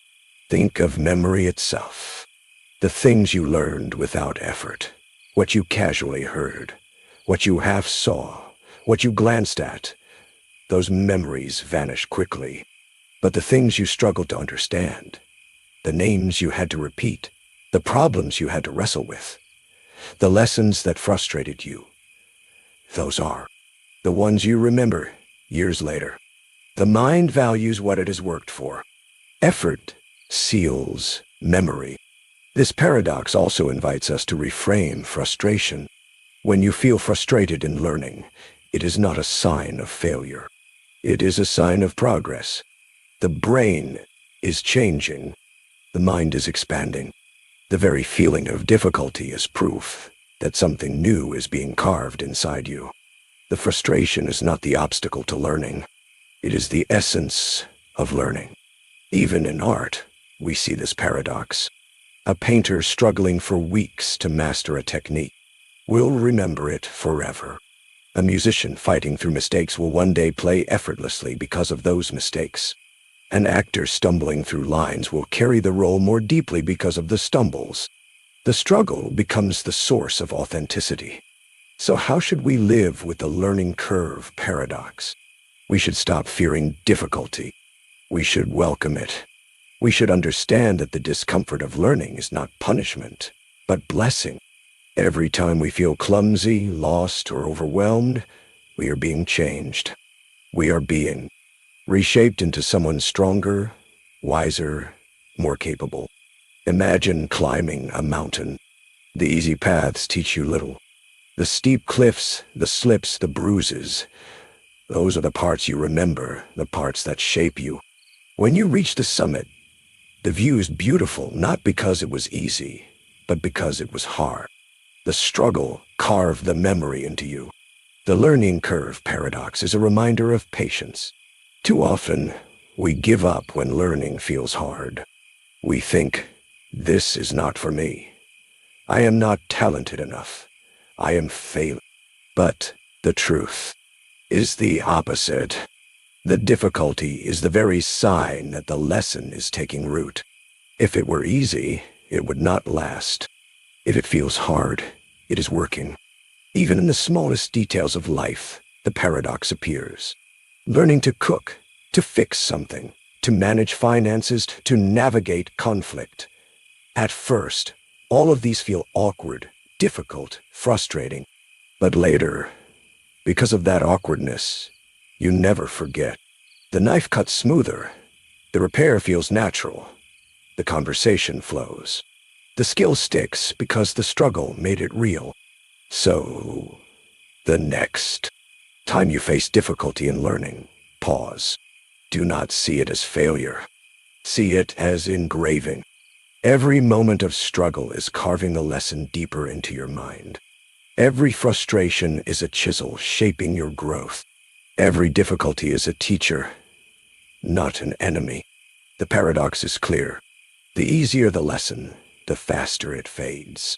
Think of memory itself. The things you learned without effort, what you casually heard, what you half saw, what you glanced at, those memories vanish quickly. But the things you struggled to understand, the names you had to repeat, the problems you had to wrestle with, the lessons that frustrated you, those are the ones you remember years later. The mind values what it has worked for. Effort seals memory. This paradox also invites us to reframe frustration. When you feel frustrated in learning, it is not a sign of failure. It is a sign of progress. The brain is changing. The mind is expanding. The very feeling of difficulty is proof that something new is being carved inside you. The frustration is not the obstacle to learning. It is the essence of learning. Even in art, we see this paradox. A painter struggling for weeks to master a technique will remember it forever. A musician fighting through mistakes will one day play effortlessly because of those mistakes. An actor stumbling through lines will carry the role more deeply because of the stumbles. The struggle becomes the source of authenticity. So how should we live with the learning curve paradox? We should stop fearing difficulty. We should welcome it. We should understand that the discomfort of learning is not punishment, but blessing. Every time we feel clumsy, lost, or overwhelmed, we are being changed. We are being reshaped into someone stronger, wiser, more capable. Imagine climbing a mountain. The easy paths teach you little. The steep cliffs, the slips, the bruises, those are the parts you remember, the parts that shape you. When you reach the summit, the view is beautiful not because it was easy, but because it was hard. The struggle carved the memory into you. The learning curve paradox is a reminder of patience. Too often, we give up when learning feels hard. We think, this is not for me. I am not talented enough. I am failing. But the truth is the opposite. The difficulty is the very sign that the lesson is taking root. If it were easy, it would not last. If it feels hard, it is working. Even in the smallest details of life, the paradox appears. Learning to cook, to fix something, to manage finances, to navigate conflict. At first, all of these feel awkward, difficult, frustrating. But later, because of that awkwardness, you never forget. The knife cuts smoother. The repair feels natural. The conversation flows. The skill sticks because the struggle made it real. So, the next time you face difficulty in learning, pause. Do not see it as failure. See it as engraving. Every moment of struggle is carving the lesson deeper into your mind. Every frustration is a chisel shaping your growth. Every difficulty is a teacher, not an enemy. The paradox is clear. The easier the lesson, the faster it fades.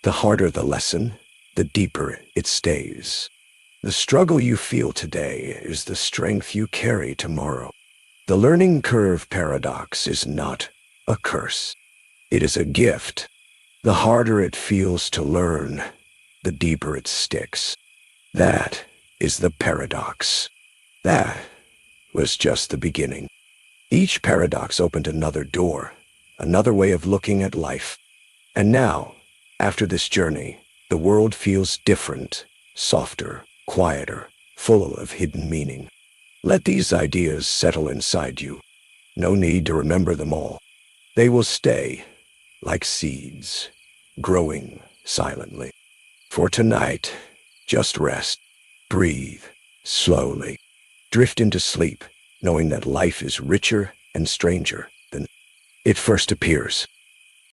The harder the lesson, the deeper it stays. The struggle you feel today is the strength you carry tomorrow. The learning curve paradox is not a curse. It is a gift. The harder it feels to learn, the deeper it sticks. That is the paradox. That was just the beginning. Each paradox opened another door, another way of looking at life. And now, after this journey, the world feels different, softer, quieter, full of hidden meaning. Let these ideas settle inside you. No need to remember them all. They will stay, like seeds, growing silently. For tonight, just rest, breathe, slowly. Drift into sleep, knowing that life is richer and stranger than it first appears.